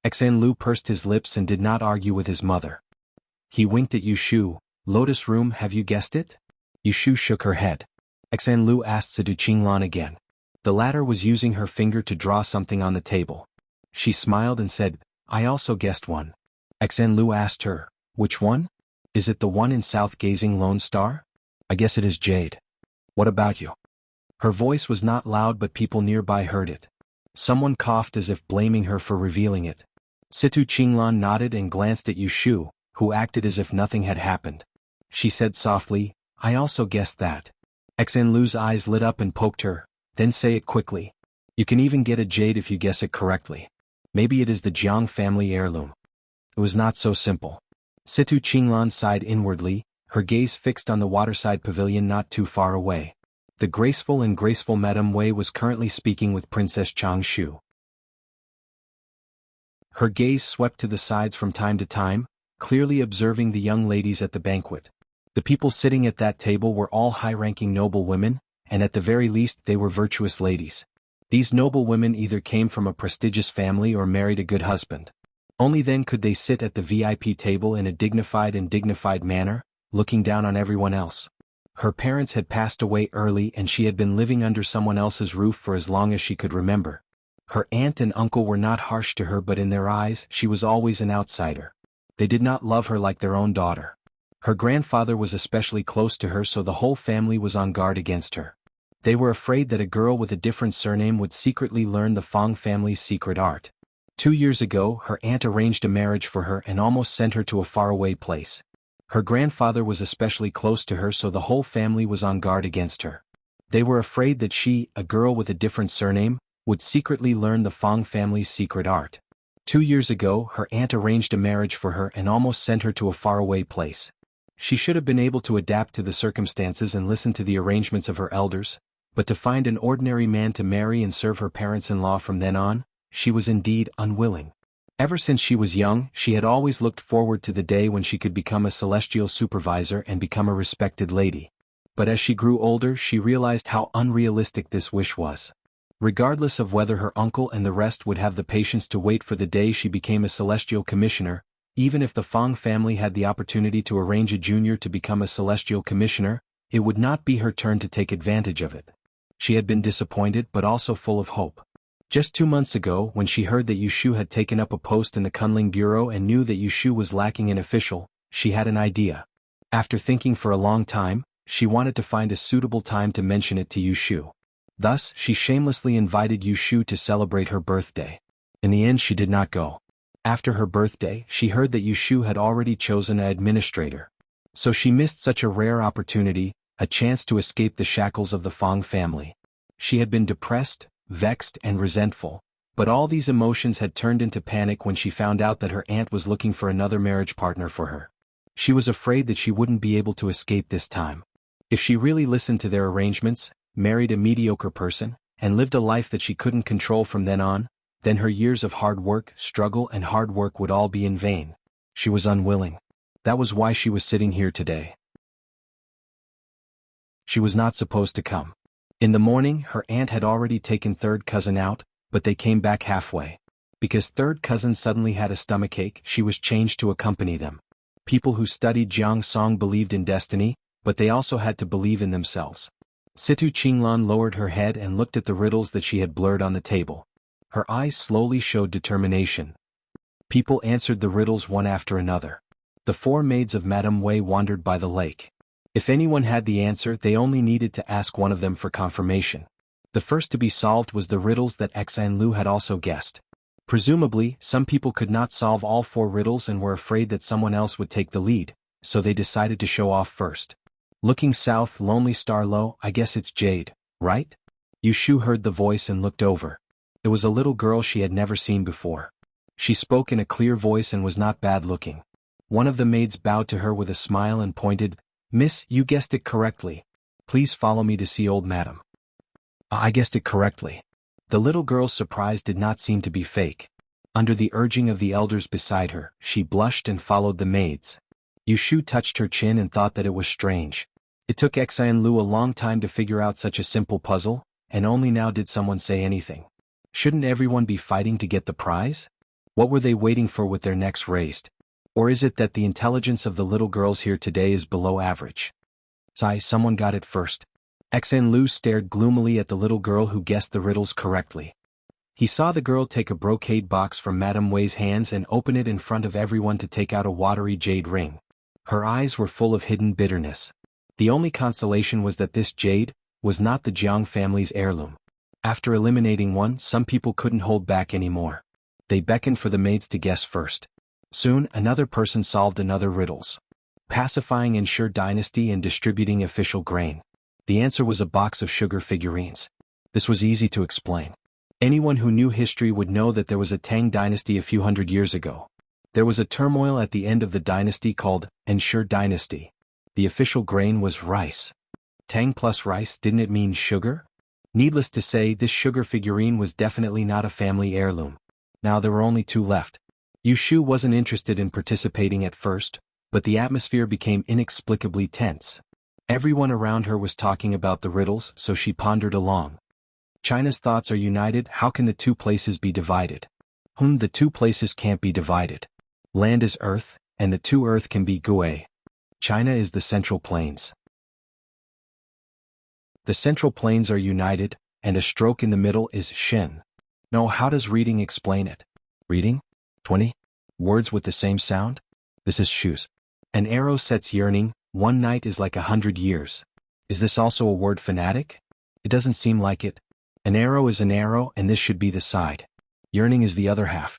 Xen Lu pursed his lips and did not argue with his mother. He winked at Yushu, "Lotus Room, have you guessed it?" Yushu shook her head. Xen Lu asked Sidu Qinglan again. The latter was using her finger to draw something on the table. She smiled and said, "I also guessed one." Xen Lu asked her, "Which one? Is it the one in south gazing Lone Star?" "I guess it is jade." What about you? Her voice was not loud, but people nearby heard it. Someone coughed as if blaming her for revealing it. Situ Qinglan nodded and glanced at Yu Shu, who acted as if nothing had happened. She said softly, I also guessed that. Xan Lu's eyes lit up and poked her, then say it quickly. You can even get a jade if you guess it correctly. Maybe it is the Jiang family heirloom. It was not so simple. Situ Qinglan sighed inwardly, her gaze fixed on the waterside pavilion not too far away. The graceful Madame Wei was currently speaking with Princess Changshu. Her gaze swept to the sides from time to time, clearly observing the young ladies at the banquet. The people sitting at that table were all high-ranking noble women, and at the very least they were virtuous ladies. These noble women either came from a prestigious family or married a good husband. Only then could they sit at the VIP table in a dignified manner, looking down on everyone else. Her parents had passed away early and she had been living under someone else's roof for as long as she could remember. Her aunt and uncle were not harsh to her, but in their eyes she was always an outsider. They did not love her like their own daughter. Her grandfather was especially close to her, so the whole family was on guard against her. They were afraid that a girl with a different surname would secretly learn the Fang family's secret art. 2 years ago, her aunt arranged a marriage for her and almost sent her to a faraway place. Her grandfather was especially close to her, so the whole family was on guard against her. They were afraid that she, a girl with a different surname, would secretly learn the Fang family's secret art. 2 years ago, her aunt arranged a marriage for her and almost sent her to a faraway place. She should have been able to adapt to the circumstances and listen to the arrangements of her elders, but to find an ordinary man to marry and serve her parents-in-law from then on, she was indeed unwilling. Ever since she was young, she had always looked forward to the day when she could become a celestial supervisor and become a respected lady. But as she grew older, she realized how unrealistic this wish was. Regardless of whether her uncle and the rest would have the patience to wait for the day she became a celestial commissioner, even if the Fang family had the opportunity to arrange a junior to become a celestial commissioner, it would not be her turn to take advantage of it. She had been disappointed but also full of hope. Just 2 months ago, when she heard that Yu Shu had taken up a post in the Kunling Bureau and knew that Yu Shu was lacking an official, she had an idea. After thinking for a long time, she wanted to find a suitable time to mention it to Yu Shu. Thus, she shamelessly invited Yu Shu to celebrate her birthday. In the end, she did not go. After her birthday, she heard that Yu Shu had already chosen an administrator. So she missed such a rare opportunity, a chance to escape the shackles of the Fang family. She had been depressed, vexed and resentful, but all these emotions had turned into panic when she found out that her aunt was looking for another marriage partner for her. She was afraid that she wouldn't be able to escape this time. If she really listened to their arrangements, married a mediocre person, and lived a life that she couldn't control from then on, then her years of struggle and hard work would all be in vain. She was unwilling. That was why she was sitting here today. She was not supposed to come. In the morning, her aunt had already taken third cousin out, but they came back halfway. Because third cousin suddenly had a stomachache, she was changed to accompany them. People who studied Jiang Song believed in destiny, but they also had to believe in themselves. Situ Qinglan lowered her head and looked at the riddles that she had blurred on the table. Her eyes slowly showed determination. People answered the riddles one after another. The 4 maids of Madame Wei wandered by the lake. If anyone had the answer, they only needed to ask one of them for confirmation. The first to be solved was the riddles that Xan Lu had also guessed. Presumably, some people could not solve all 4 riddles and were afraid that someone else would take the lead, so they decided to show off first. Looking south, Lonely Star Low, I guess it's Jade, right? Yu Shu heard the voice and looked over. It was a little girl she had never seen before. She spoke in a clear voice and was not bad looking. One of the maids bowed to her with a smile and pointed, Miss, you guessed it correctly. Please follow me to see old madam. I guessed it correctly. The little girl's surprise did not seem to be fake. Under the urging of the elders beside her, she blushed and followed the maids. Yu Shu touched her chin and thought that it was strange. It took Xan Lu a long time to figure out such a simple puzzle, and only now did someone say anything. Shouldn't everyone be fighting to get the prize? What were they waiting for with their necks raised? Or is it that the intelligence of the little girls here today is below average? Someone got it first. Xan Lu stared gloomily at the little girl who guessed the riddles correctly. He saw the girl take a brocade box from Madame Wei's hands and open it in front of everyone to take out a watery jade ring. Her eyes were full of hidden bitterness. The only consolation was that this jade, was not the Jiang family's heirloom. After eliminating one, some people couldn't hold back anymore. They beckoned for the maids to guess first. Soon, another person solved another riddles. Pacifying ensure dynasty and distributing official grain. The answer was a box of sugar figurines. This was easy to explain. Anyone who knew history would know that there was a Tang dynasty a few hundred years ago. There was a turmoil at the end of the dynasty called Ensure Dynasty. The official grain was rice. Tang plus rice, didn't it mean sugar? Needless to say, this sugar figurine was definitely not a family heirloom. Now there were only two left. Yu Shu wasn't interested in participating at first, but the atmosphere became inexplicably tense. Everyone around her was talking about the riddles, so she pondered along. China's thoughts are united. How can the two places be divided? The two places can't be divided. Land is earth, and the two earth can be Gui. China is the Central Plains. The Central Plains are united, and a stroke in the middle is Shin. No, how does reading explain it? Reading? 20? Words with the same sound? This is shoes. An arrow sets yearning, one night is like 100 years. Is this also a word fanatic? It doesn't seem like it. An arrow is an arrow, and this should be the side. Yearning is the other half.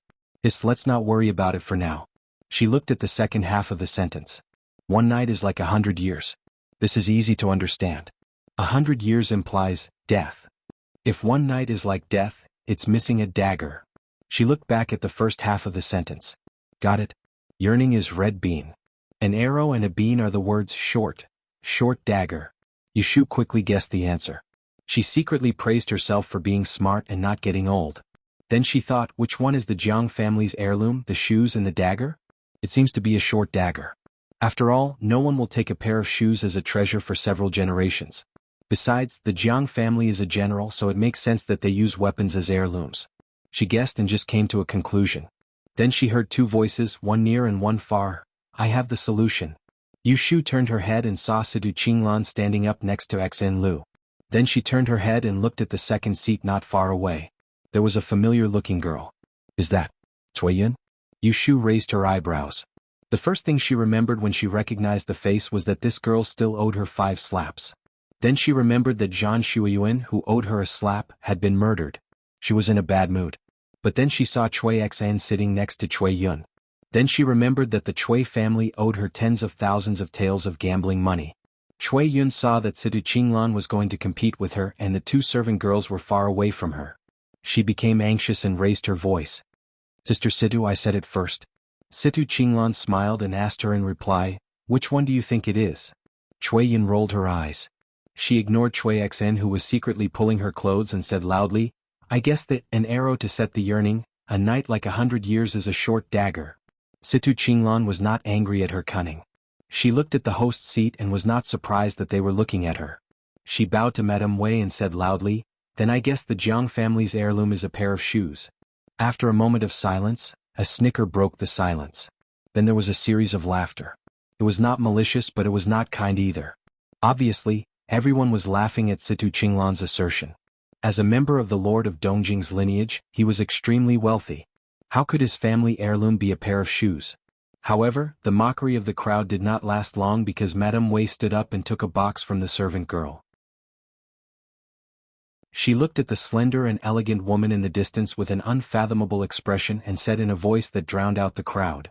Let's not worry about it for now. She looked at the second half of the sentence. One night is like 100 years. This is easy to understand. 100 years implies death. If one night is like death, it's missing a dagger. She looked back at the first half of the sentence. Got it? Yearning is red bean. An arrow and a bean are the words short dagger. Yu Shu quickly guessed the answer. She secretly praised herself for being smart and not getting old. Then she thought, which one is the Jiang family's heirloom, the shoes and the dagger? It seems to be a short dagger. After all, no one will take a pair of shoes as a treasure for several generations. Besides, the Jiang family is a general, so it makes sense that they use weapons as heirlooms. She guessed and just came to a conclusion. Then she heard two voices, one near and one far. I have the solution. Yu Shu turned her head and saw Sidu Qinglan standing up next to Xen Lu. Then she turned her head and looked at the second seat not far away. There was a familiar-looking girl. Is that Cui Yun? Yu Shu raised her eyebrows. The first thing she remembered when she recognized the face was that this girl still owed her 5 slaps. Then she remembered that Zhan Shuiyuan, who owed her a slap, had been murdered. She was in a bad mood. But then she saw Cui Xan sitting next to Cui Yun. Then she remembered that the Cui family owed her tens of thousands of taels of gambling money. Cui Yun saw that Sidu Qinglan was going to compete with her and the 2 servant girls were far away from her. She became anxious and raised her voice. Sister Sidu, I said it first. Sidu Qinglan smiled and asked her in reply, which one do you think it is? Cui Yun rolled her eyes. She ignored Cui Xen, who was secretly pulling her clothes, and said loudly, I guess that an arrow to set the yearning, a night like 100 years is a short dagger. Situ Qinglan was not angry at her cunning. She looked at the host's seat and was not surprised that they were looking at her. She bowed to Madame Wei and said loudly, then I guess the Jiang family's heirloom is a pair of shoes. After a moment of silence, a snicker broke the silence. Then there was a series of laughter. It was not malicious, but it was not kind either. Obviously, everyone was laughing at Situ Qinglan's assertion. As a member of the Lord of Dongjing's lineage, he was extremely wealthy. How could his family heirloom be a pair of shoes? However, the mockery of the crowd did not last long because Madame Wei stood up and took a box from the servant girl. She looked at the slender and elegant woman in the distance with an unfathomable expression and said in a voice that drowned out the crowd.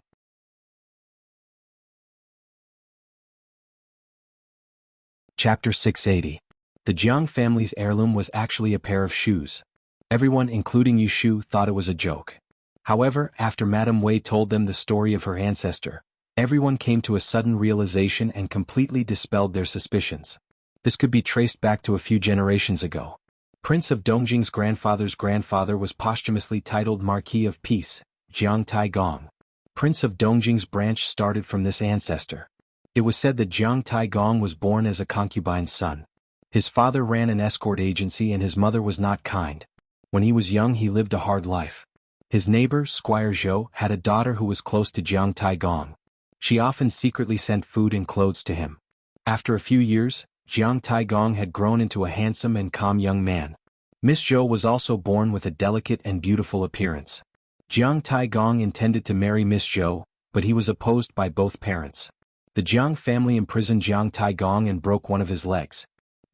Chapter 680. The Jiang family's heirloom was actually a pair of shoes. Everyone, including Yu Shu, thought it was a joke. However, after Madame Wei told them the story of her ancestor, everyone came to a sudden realization and completely dispelled their suspicions. This could be traced back to a few generations ago. Prince of Dongjing's grandfather's grandfather was posthumously titled Marquis of Peace, Jiang Taigong. Prince of Dongjing's branch started from this ancestor. It was said that Jiang Taigong was born as a concubine's son. His father ran an escort agency and his mother was not kind. When he was young he lived a hard life. His neighbor, Squire Zhou, had a daughter who was close to Jiang Taigong. She often secretly sent food and clothes to him. After a few years, Jiang Taigong had grown into a handsome and calm young man. Miss Zhou was also born with a delicate and beautiful appearance. Jiang Taigong intended to marry Miss Zhou, but he was opposed by both parents. The Jiang family imprisoned Jiang Taigong and broke one of his legs.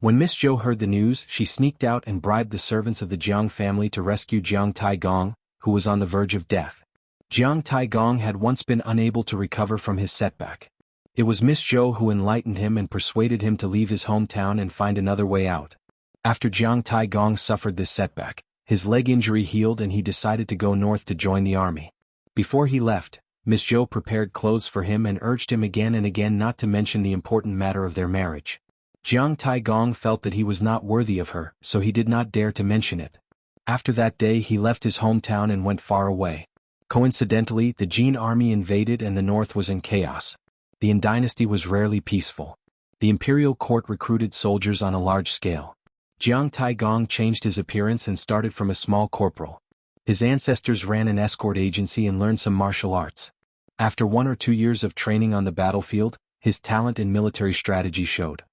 When Miss Zhou heard the news, she sneaked out and bribed the servants of the Jiang family to rescue Jiang Taigong, who was on the verge of death. Jiang Taigong had once been unable to recover from his setback. It was Miss Zhou who enlightened him and persuaded him to leave his hometown and find another way out. After Jiang Taigong suffered this setback, his leg injury healed and he decided to go north to join the army. Before he left, Miss Zhou prepared clothes for him and urged him again and again not to mention the important matter of their marriage. Jiang Taigong felt that he was not worthy of her, so he did not dare to mention it. After that day he left his hometown and went far away. Coincidentally, the Jin army invaded and the north was in chaos. The Yin dynasty was rarely peaceful. The imperial court recruited soldiers on a large scale. Jiang Taigong changed his appearance and started from a small corporal. His ancestors ran an escort agency and learned some martial arts. After 1 or 2 years of training on the battlefield, his talent in military strategy showed.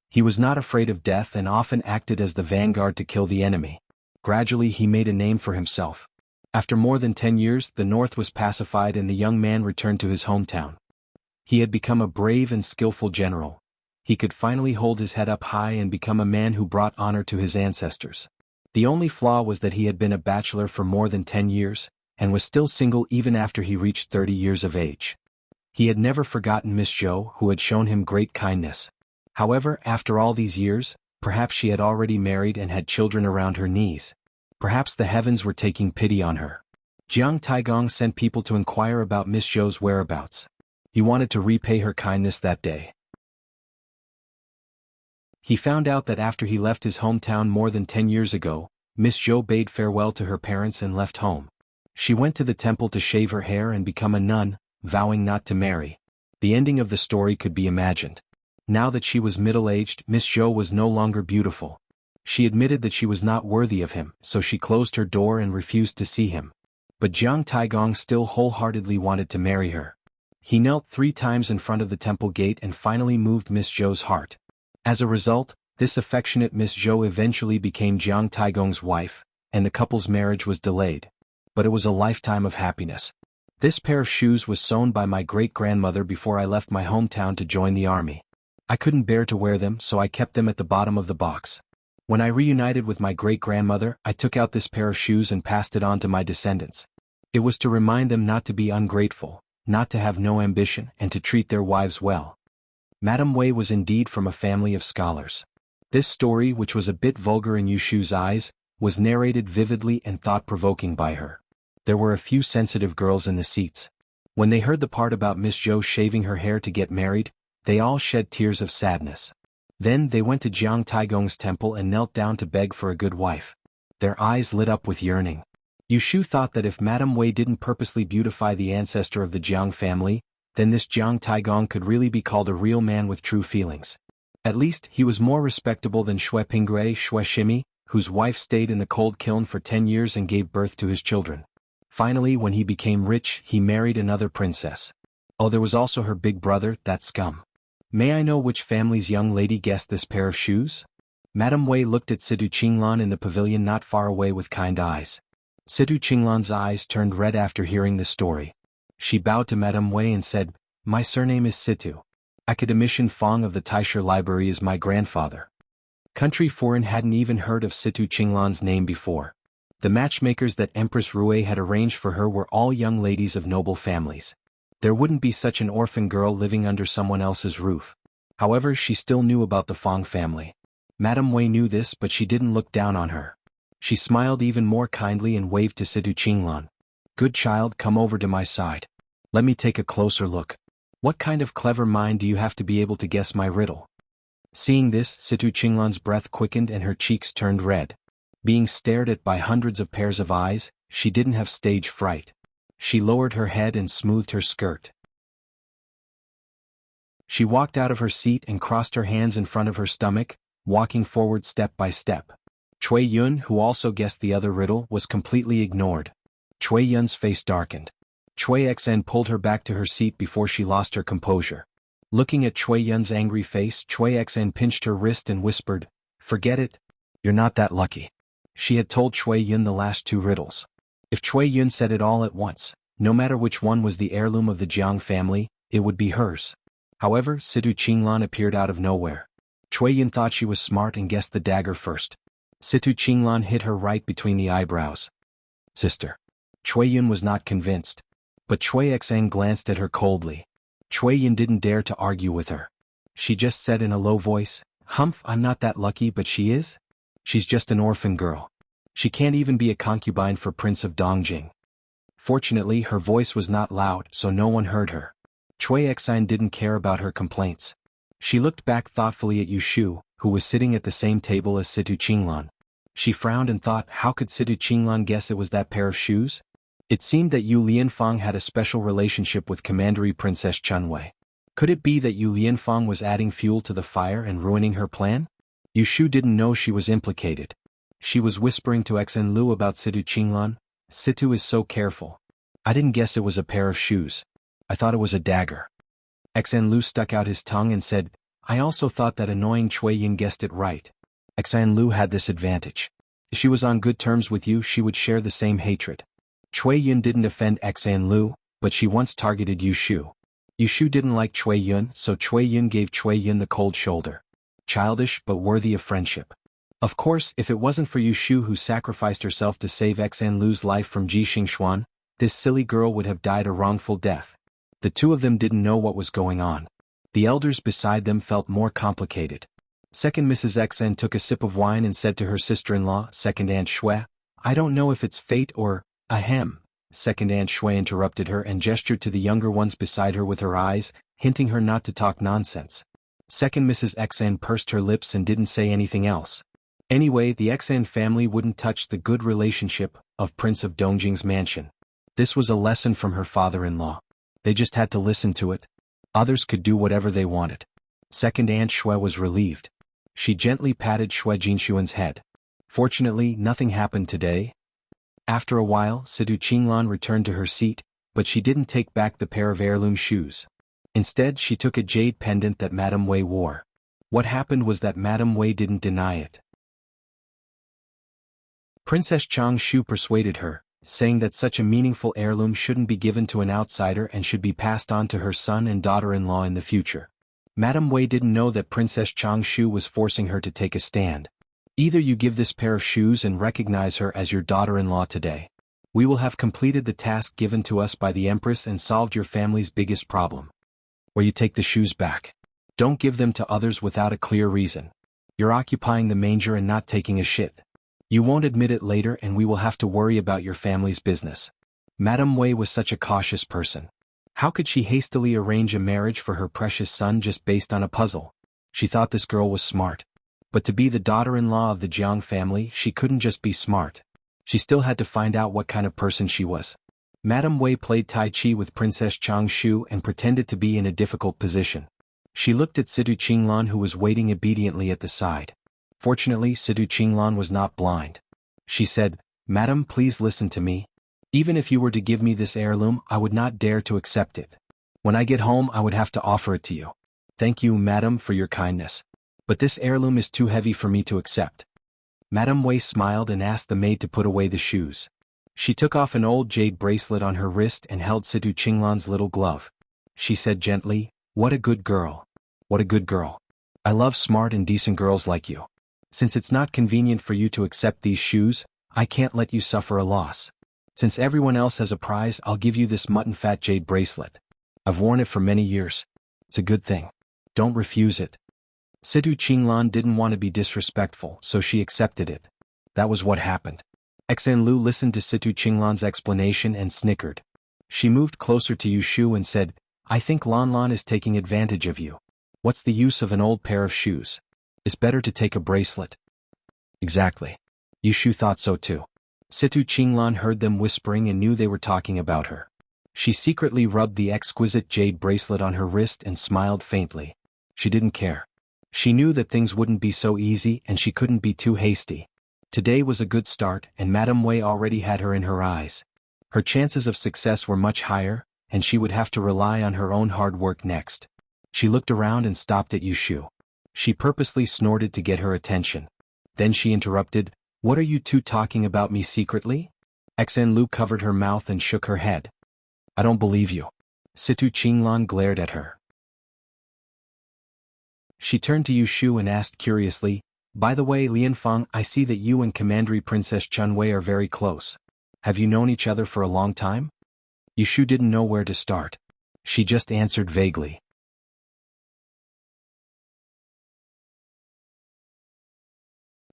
He was not afraid of death and often acted as the vanguard to kill the enemy. Gradually he made a name for himself. After more than 10 years, the north was pacified and the young man returned to his hometown. He had become a brave and skillful general. He could finally hold his head up high and become a man who brought honor to his ancestors. The only flaw was that he had been a bachelor for more than 10 years, and was still single even after he reached 30 years of age. He had never forgotten Miss Zhou, who had shown him great kindness. However, after all these years, perhaps she had already married and had children around her knees. Perhaps the heavens were taking pity on her. Jiang Taigong sent people to inquire about Miss Zhou's whereabouts. He wanted to repay her kindness that day. He found out that after he left his hometown more than 10 years ago, Miss Zhou bade farewell to her parents and left home. She went to the temple to shave her hair and become a nun, vowing not to marry. The ending of the story could be imagined. Now that she was middle-aged, Miss Zhou was no longer beautiful. She admitted that she was not worthy of him, so she closed her door and refused to see him. But Jiang Taigong still wholeheartedly wanted to marry her. He knelt 3 times in front of the temple gate and finally moved Miss Zhou's heart. As a result, this affectionate Miss Zhou eventually became Jiang Taigong's wife, and the couple's marriage was delayed. But it was a lifetime of happiness. This pair of shoes was sewn by my great-grandmother before I left my hometown to join the army. I couldn't bear to wear them, so I kept them at the bottom of the box. When I reunited with my great-grandmother, I took out this pair of shoes and passed it on to my descendants. It was to remind them not to be ungrateful, not to have no ambition, and to treat their wives well. Madame Wei was indeed from a family of scholars. This story, which was a bit vulgar in Yushu's eyes, was narrated vividly and thought-provoking by her. There were a few sensitive girls in the seats. When they heard the part about Miss Zhou shaving her hair to get married, they all shed tears of sadness. Then they went to Jiang Taigong's temple and knelt down to beg for a good wife. Their eyes lit up with yearning. Yushu thought that if Madame Wei didn't purposely beautify the ancestor of the Jiang family, then this Jiang Taigong could really be called a real man with true feelings. At least, he was more respectable than Shui Pingrui Shui Shimi, whose wife stayed in the cold kiln for 10 years and gave birth to his children. Finally, when he became rich, he married another princess. Oh, there was also her big brother, that scum. May I know which family's young lady guessed this pair of shoes? Madame Wei looked at Situ Qinglan in the pavilion not far away with kind eyes. Situ Qinglan's eyes turned red after hearing the story. She bowed to Madame Wei and said, "My surname is Situ. Academician Fong of the Taisher Library is my grandfather." Country Foreign hadn't even heard of Situ Qinglan's name before. The matchmakers that Empress Rui had arranged for her were all young ladies of noble families. There wouldn't be such an orphan girl living under someone else's roof. However, she still knew about the Fong family. Madame Wei knew this, but she didn't look down on her. She smiled even more kindly and waved to Situ Qinglan. "Good child, come over to my side. Let me take a closer look. What kind of clever mind do you have to be able to guess my riddle?" Seeing this, Situ Qinglan's breath quickened and her cheeks turned red. Being stared at by hundreds of pairs of eyes, she didn't have stage fright. She lowered her head and smoothed her skirt. She walked out of her seat and crossed her hands in front of her stomach, walking forward step by step. Cui Yun, who also guessed the other riddle, was completely ignored. Cui Yun's face darkened. Cui Xn pulled her back to her seat before she lost her composure. Looking at Cui Yun's angry face, Cui Xn pinched her wrist and whispered, "Forget it. You're not that lucky." She had told Cui Yun the last 2 riddles. If Cui Yun said it all at once, no matter which one was the heirloom of the Jiang family, it would be hers. However, Situ Qinglan appeared out of nowhere. Cui Yin thought she was smart and guessed the dagger first. Situ Qinglan hit her right between the eyebrows. Sister. Cui Yin was not convinced. But Cui Xan glanced at her coldly. Cui Yin didn't dare to argue with her. She just said in a low voice, "Humph, I'm not that lucky, but she is? She's just an orphan girl. She can't even be a concubine for Prince of Dongjing." Fortunately, her voice was not loud, so no one heard her. Cui Xan didn't care about her complaints. She looked back thoughtfully at Yu Shu, who was sitting at the same table as Situ Qinglan. She frowned and thought, how could Situ Qinglan guess it was that pair of shoes? It seemed that Yu Lianfang had a special relationship with Commandery Princess Chunwei. Could it be that Yu Lianfang was adding fuel to the fire and ruining her plan? Yu Shu didn't know she was implicated. She was whispering to Xen Lu about Situ Qinglan. Situ is so careful. I didn't guess it was a pair of shoes. I thought it was a dagger. Xen Lu stuck out his tongue and said, I also thought that annoying Cui Yin guessed it right. Xen Lu had this advantage. If she was on good terms with you, she would share the same hatred. Cui Yin didn't offend Xen Lu, but she once targeted Yu Shu. Yu Shu didn't like Cui Yin, so Cui Yin gave Cui Yin the cold shoulder. Childish but worthy of friendship. Of course, if it wasn't for Yu Shu who sacrificed herself to save Xen Lu's life from Ji Xingxuan, this silly girl would have died a wrongful death. The two of them didn't know what was going on. The elders beside them felt more complicated. Second Mrs. Xen took a sip of wine and said to her sister-in-law, Second Aunt Shui, I don't know if it's fate or, ahem. Second Aunt Shui interrupted her and gestured to the younger ones beside her with her eyes, hinting her not to talk nonsense. Second Mrs. Xen pursed her lips and didn't say anything else. Anyway, the Xen family wouldn't touch the good relationship of Prince of Dongjing's mansion. This was a lesson from her father-in-law. They just had to listen to it. Others could do whatever they wanted. Second Aunt Shui was relieved. She gently patted Shui Jinshuan's head. Fortunately, nothing happened today. After a while, Situ Qinglan returned to her seat, but she didn't take back the pair of heirloom shoes. Instead, she took a jade pendant that Madame Wei wore. What happened was that Madame Wei didn't deny it. Princess Chang Shu persuaded her, saying that such a meaningful heirloom shouldn't be given to an outsider and should be passed on to her son and daughter-in-law in the future. Madame Wei didn't know that Princess Chang Shu was forcing her to take a stand. Either you give this pair of shoes and recognize her as your daughter-in-law today. We will have completed the task given to us by the Empress and solved your family's biggest problem. Or you take the shoes back. Don't give them to others without a clear reason. You're occupying the manger and not taking a shit. You won't admit it later and we will have to worry about your family's business. Madame Wei was such a cautious person. How could she hastily arrange a marriage for her precious son just based on a puzzle? She thought this girl was smart. But to be the daughter-in-law of the Jiang family, she couldn't just be smart. She still had to find out what kind of person she was. Madame Wei played Tai Chi with Princess Chang Shu and pretended to be in a difficult position. She looked at Situ Qinglan who was waiting obediently at the side. Fortunately, Situ Qinglan was not blind. She said, Madam, please listen to me. Even if you were to give me this heirloom, I would not dare to accept it. When I get home, I would have to offer it to you. Thank you, Madam, for your kindness. But this heirloom is too heavy for me to accept. Madame Wei smiled and asked the maid to put away the shoes. She took off an old jade bracelet on her wrist and held Situ Qinglan's little glove. She said gently, What a good girl. What a good girl. I love smart and decent girls like you. Since it's not convenient for you to accept these shoes, I can't let you suffer a loss. Since everyone else has a prize, I'll give you this mutton fat jade bracelet. I've worn it for many years. It's a good thing. Don't refuse it. Situ Qinglan didn't want to be disrespectful, so she accepted it. That was what happened. Xen Lu listened to Situ Qinglan's explanation and snickered. She moved closer to Yu Shu and said, I think Lan Lan is taking advantage of you. What's the use of an old pair of shoes? It's better to take a bracelet. Exactly. Yu Shu thought so too. Situ Qinglan heard them whispering and knew they were talking about her. She secretly rubbed the exquisite jade bracelet on her wrist and smiled faintly. She didn't care. She knew that things wouldn't be so easy and she couldn't be too hasty. Today was a good start and Madame Wei already had her in her eyes. Her chances of success were much higher, and she would have to rely on her own hard work next. She looked around and stopped at Yu Shu. She purposely snorted to get her attention. Then she interrupted, What are you two talking about me secretly? Xen Lu covered her mouth and shook her head. I don't believe you. Situ Qinglan glared at her. She turned to Yu Shu and asked curiously, "By the way, Lianfeng, I see that you and Commandery Princess Chunwei are very close. Have you known each other for a long time?" Yu Shu didn't know where to start. She just answered vaguely.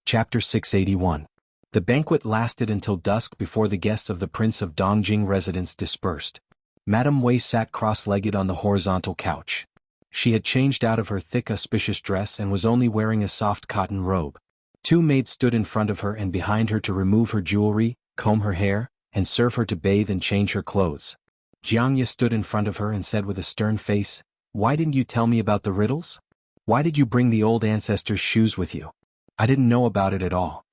Chapter 681. The banquet lasted until dusk before the guests of the Prince of Dongjing residence dispersed. Madame Wei sat cross-legged on the horizontal couch. She had changed out of her thick auspicious dress and was only wearing a soft cotton robe. Two maids stood in front of her and behind her to remove her jewelry, comb her hair, and serve her to bathe and change her clothes. Jiangya stood in front of her and said with a stern face, "Why didn't you tell me about the riddles? Why did you bring the old ancestor's shoes with you? I didn't know about it at all."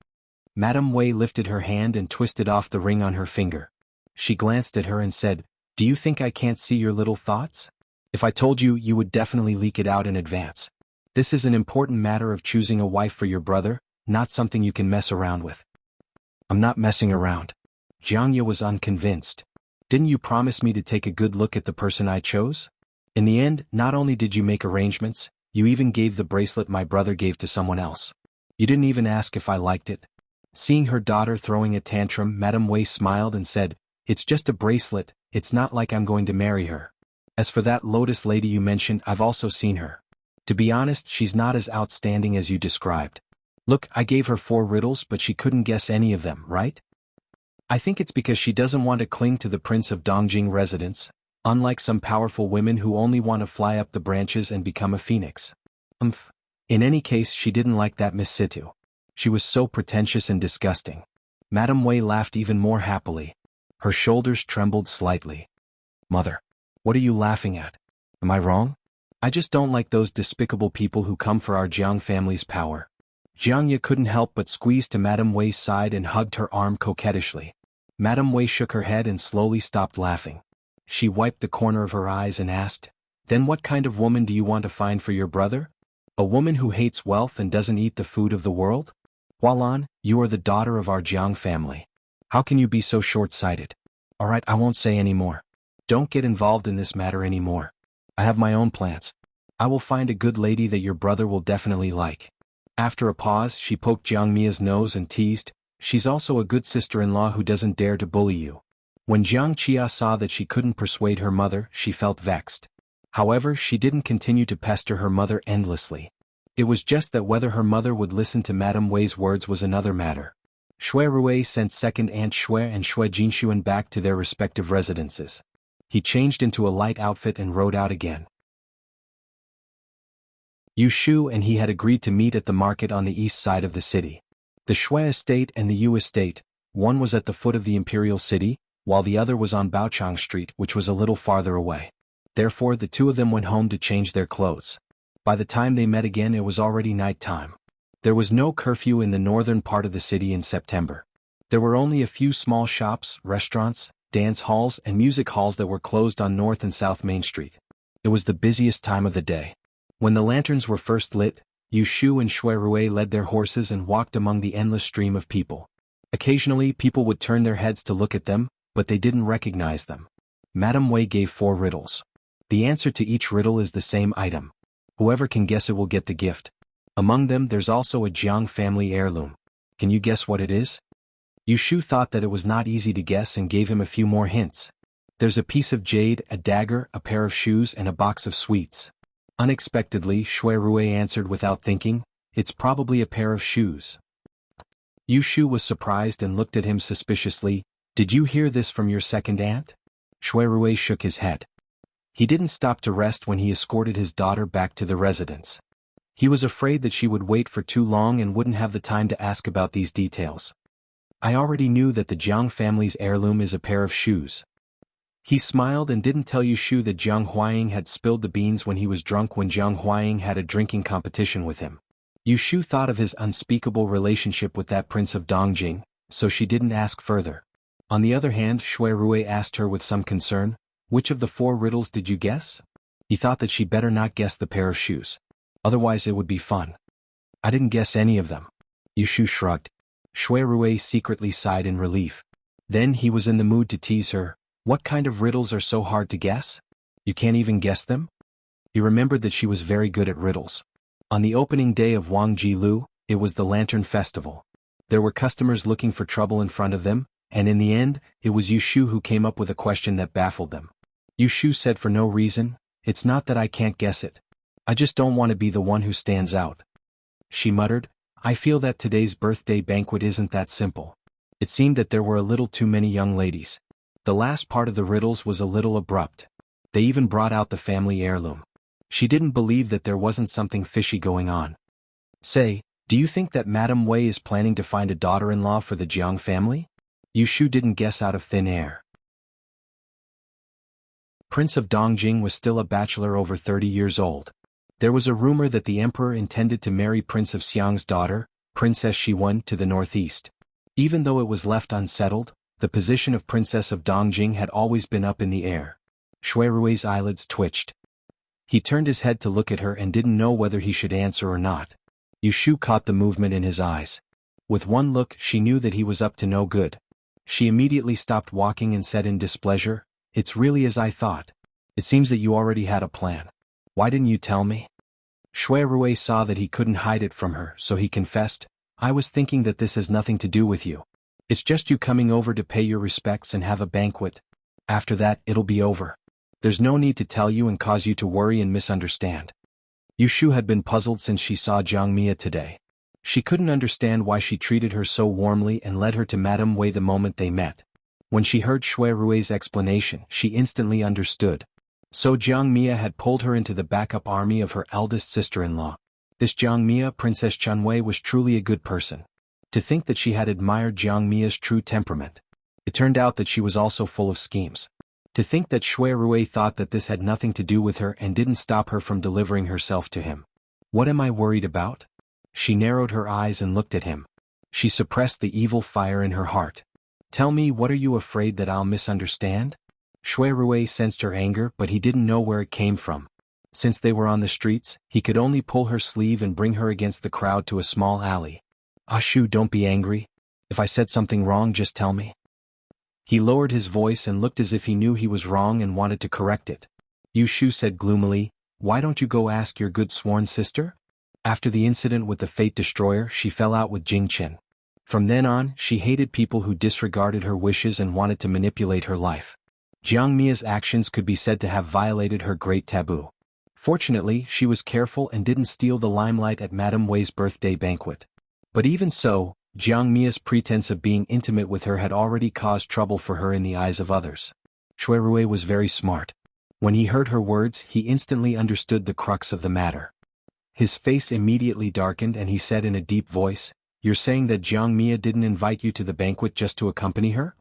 Madame Wei lifted her hand and twisted off the ring on her finger. She glanced at her and said, "Do you think I can't see your little thoughts? If I told you, you would definitely leak it out in advance. This is an important matter of choosing a wife for your brother, not something you can mess around with." "I'm not messing around." Jiangya was unconvinced. "Didn't you promise me to take a good look at the person I chose? In the end, not only did you make arrangements, you even gave the bracelet my brother gave to someone else. You didn't even ask if I liked it." Seeing her daughter throwing a tantrum, Madame Wei smiled and said, "It's just a bracelet, it's not like I'm going to marry her. As for that Lotus lady you mentioned, I've also seen her. To be honest, she's not as outstanding as you described. Look, I gave her 4 riddles but she couldn't guess any of them, right? I think it's because she doesn't want to cling to the Prince of Dongjing residence, unlike some powerful women who only want to fly up the branches and become a phoenix." In any case, she didn't like that Miss Situ. She was so pretentious and disgusting. Madame Wei laughed even more happily. Her shoulders trembled slightly. "Mother, what are you laughing at? Am I wrong? I just don't like those despicable people who come for our Jiang family's power." Jiangya couldn't help but squeeze to Madame Wei's side and hugged her arm coquettishly. Madame Wei shook her head and slowly stopped laughing. She wiped the corner of her eyes and asked, "Then what kind of woman do you want to find for your brother? A woman who hates wealth and doesn't eat the food of the world? Hualan, you are the daughter of our Jiang family. How can you be so short-sighted? Alright, I won't say any more. Don't get involved in this matter anymore. I have my own plans. I will find a good lady that your brother will definitely like." After a pause, she poked Jiang Mia's nose and teased, "She's also a good sister-in-law who doesn't dare to bully you." When Jiang Qia saw that she couldn't persuade her mother, she felt vexed. However, she didn't continue to pester her mother endlessly. It was just that whether her mother would listen to Madame Wei's words was another matter. Shui Rui sent second Aunt Shui and Shui Jinshuan back to their respective residences. He changed into a light outfit and rode out again. Yu Shu and he had agreed to meet at the market on the east side of the city. The Shui estate and the Yu estate, one was at the foot of the imperial city, while the other was on Baochang Street, which was a little farther away. Therefore the two of them went home to change their clothes. By the time they met again, it was already night time. There was no curfew in the northern part of the city in September. There were only a few small shops, restaurants, dance halls and music halls that were closed on North and South Main Street. It was the busiest time of the day. When the lanterns were first lit, Yu Shu and Shui Rui led their horses and walked among the endless stream of people. Occasionally people would turn their heads to look at them, but they didn't recognize them. Madame Wei gave 4 riddles. The answer to each riddle is the same item. Whoever can guess it will get the gift. Among them there's also a Jiang family heirloom. Can you guess what it is? Yu Shu thought that it was not easy to guess and gave him a few more hints. There's a piece of jade, a dagger, a pair of shoes and a box of sweets. Unexpectedly, Shui Rui answered without thinking, "It's probably a pair of shoes." Yu Shu was surprised and looked at him suspiciously. "Did you hear this from your second aunt?" Shui Rui shook his head. He didn't stop to rest when he escorted his daughter back to the residence. He was afraid that she would wait for too long and wouldn't have the time to ask about these details. "I already knew that the Jiang family's heirloom is a pair of shoes." He smiled and didn't tell Yu Shu that Jiang Huaying had spilled the beans when he was drunk when Jiang Huaying had a drinking competition with him. Yu Shu thought of his unspeakable relationship with that Prince of Dongjing, so she didn't ask further. On the other hand, Shui Rui asked her with some concern, "Which of the 4 riddles did you guess?" He thought that she better not guess the pair of shoes. Otherwise it would be fun. "I didn't guess any of them." Yu Shu shrugged. Shui Rui secretly sighed in relief. Then he was in the mood to tease her. "What kind of riddles are so hard to guess? You can't even guess them?" He remembered that she was very good at riddles. On the opening day of Wang Jilu, it was the Lantern Festival. There were customers looking for trouble in front of them, and in the end, it was Yushu who came up with a question that baffled them. Yushu said for no reason, "It's not that I can't guess it. I just don't want to be the one who stands out." She muttered, "I feel that today's birthday banquet isn't that simple." It seemed that there were a little too many young ladies. The last part of the riddles was a little abrupt. They even brought out the family heirloom. She didn't believe that there wasn't something fishy going on. "Say, do you think that Madame Wei is planning to find a daughter-in-law for the Jiang family?" Yushu didn't guess out of thin air. Prince of Dongjing was still a bachelor over 30 years old. There was a rumor that the emperor intended to marry Prince of Xiang's daughter, Princess Shiwen, to the northeast. Even though it was left unsettled, the position of Princess of Dongjing had always been up in the air. Shuirui's eyelids twitched. He turned his head to look at her and didn't know whether he should answer or not. Yushu caught the movement in his eyes. With one look, she knew that he was up to no good. She immediately stopped walking and said in displeasure, "It's really as I thought. It seems that you already had a plan. Why didn't you tell me?" Shuirui saw that he couldn't hide it from her, so he confessed, "I was thinking that this has nothing to do with you. It's just you coming over to pay your respects and have a banquet. After that, it'll be over. There's no need to tell you and cause you to worry and misunderstand." Yushu had been puzzled since she saw Jiang Mia today. She couldn't understand why she treated her so warmly and led her to Madame Wei the moment they met. When she heard Shuirui's explanation, she instantly understood. So Jiang Mia had pulled her into the backup army of her eldest sister-in-law. This Jiang Mia, Princess Chunwei, was truly a good person. To think that she had admired Jiang Mia's true temperament. It turned out that she was also full of schemes. To think that Shuirui thought that this had nothing to do with her and didn't stop her from delivering herself to him. What am I worried about? She narrowed her eyes and looked at him. She suppressed the evil fire in her heart. Tell me, what are you afraid that I'll misunderstand? Shuirui sensed her anger, but he didn't know where it came from. Since they were on the streets, he could only pull her sleeve and bring her against the crowd to a small alley. Ashu, don't be angry. If I said something wrong, just tell me. He lowered his voice and looked as if he knew he was wrong and wanted to correct it. Yushu said gloomily, "Why don't you go ask your good sworn sister?" After the incident with the Fate Destroyer, she fell out with Jing Chen. From then on, she hated people who disregarded her wishes and wanted to manipulate her life. Jiang Mia's actions could be said to have violated her great taboo. Fortunately, she was careful and didn't steal the limelight at Madame Wei's birthday banquet. But even so, Jiang Mia's pretense of being intimate with her had already caused trouble for her in the eyes of others. Shuirui was very smart. When he heard her words, he instantly understood the crux of the matter. His face immediately darkened and he said in a deep voice, "You're saying that Jiang Mia didn't invite you to the banquet just to accompany her?"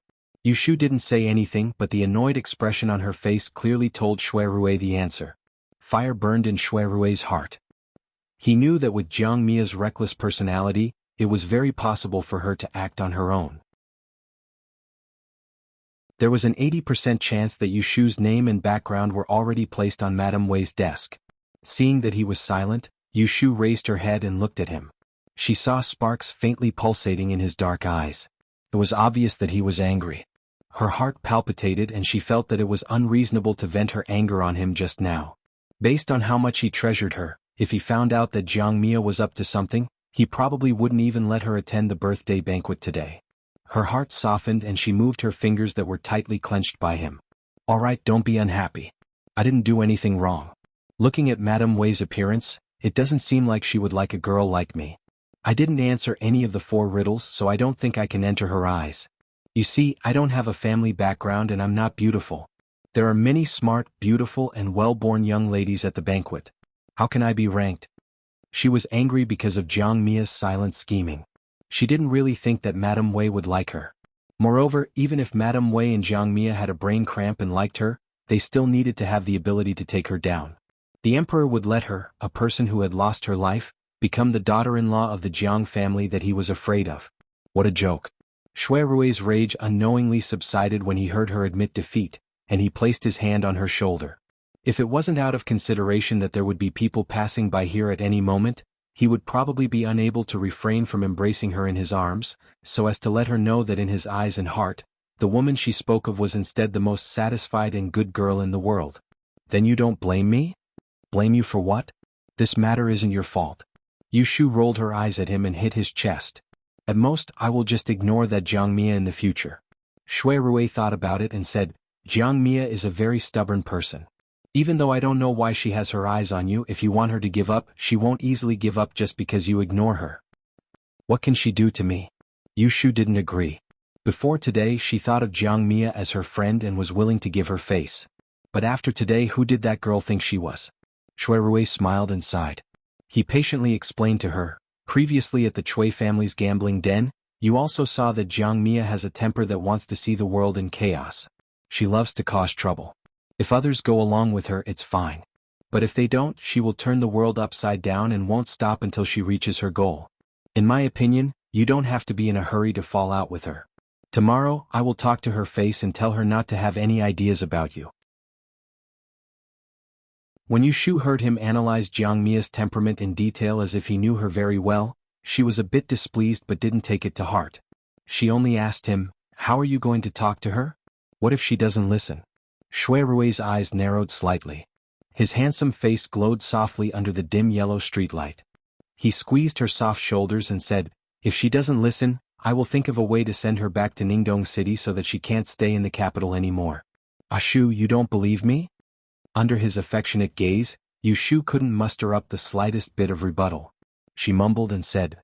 Yushu didn't say anything, but the annoyed expression on her face clearly told Shuirui the answer. Fire burned in Shuirui's heart. He knew that with Jiang Mia's reckless personality, it was very possible for her to act on her own. There was an 80% chance that Yushu's name and background were already placed on Madame Wei's desk. Seeing that he was silent, Yushu raised her head and looked at him. She saw sparks faintly pulsating in his dark eyes. It was obvious that he was angry. Her heart palpitated and she felt that it was unreasonable to vent her anger on him just now. Based on how much he treasured her, if he found out that Jiang Mia was up to something, he probably wouldn't even let her attend the birthday banquet today. Her heart softened and she moved her fingers that were tightly clenched by him. "All right, don't be unhappy. I didn't do anything wrong. Looking at Madame Wei's appearance, it doesn't seem like she would like a girl like me. I didn't answer any of the 4 riddles, so I don't think I can enter her eyes. You see, I don't have a family background and I'm not beautiful. There are many smart, beautiful and well-born young ladies at the banquet. How can I be ranked?" She was angry because of Jiang Mia's silent scheming. She didn't really think that Madame Wei would like her. Moreover, even if Madame Wei and Jiang Mia had a brain cramp and liked her, they still needed to have the ability to take her down. The emperor would let her, a person who had lost her life, become the daughter-in-law of the Jiang family that he was afraid of. What a joke. Shuirui's rage unknowingly subsided when he heard her admit defeat, and he placed his hand on her shoulder. If it wasn't out of consideration that there would be people passing by here at any moment, he would probably be unable to refrain from embracing her in his arms, so as to let her know that in his eyes and heart, the woman she spoke of was instead the most satisfied and good girl in the world. "Then you don't blame me?" "Blame you for what?" This matter isn't your fault. Yu Shu rolled her eyes at him and hit his chest. At most, I will just ignore that Jiang Mia in the future. Shui Rui thought about it and said, Jiang Mia is a very stubborn person. Even though I don't know why she has her eyes on you, if you want her to give up, she won't easily give up just because you ignore her. What can she do to me? Yu Shu didn't agree. Before today she thought of Jiang Mia as her friend and was willing to give her face. But after today, who did that girl think she was? Shui Rui smiled and sighed. He patiently explained to her, previously at the Chui family's gambling den, you also saw that Jiang Mia has a temper that wants to see the world in chaos. She loves to cause trouble. If others go along with her, it's fine. But if they don't, she will turn the world upside down and won't stop until she reaches her goal. In my opinion, you don't have to be in a hurry to fall out with her. Tomorrow, I will talk to her face and tell her not to have any ideas about you. When Yu Shu heard him analyze Jiang Mia's temperament in detail as if he knew her very well, she was a bit displeased but didn't take it to heart. She only asked him, how are you going to talk to her? What if she doesn't listen? Shui Rui's eyes narrowed slightly. His handsome face glowed softly under the dim yellow streetlight. He squeezed her soft shoulders and said, if she doesn't listen, I will think of a way to send her back to Ningdong City so that she can't stay in the capital anymore. Ashu, you don't believe me? Under his affectionate gaze, Yu Shu couldn't muster up the slightest bit of rebuttal. She mumbled and said,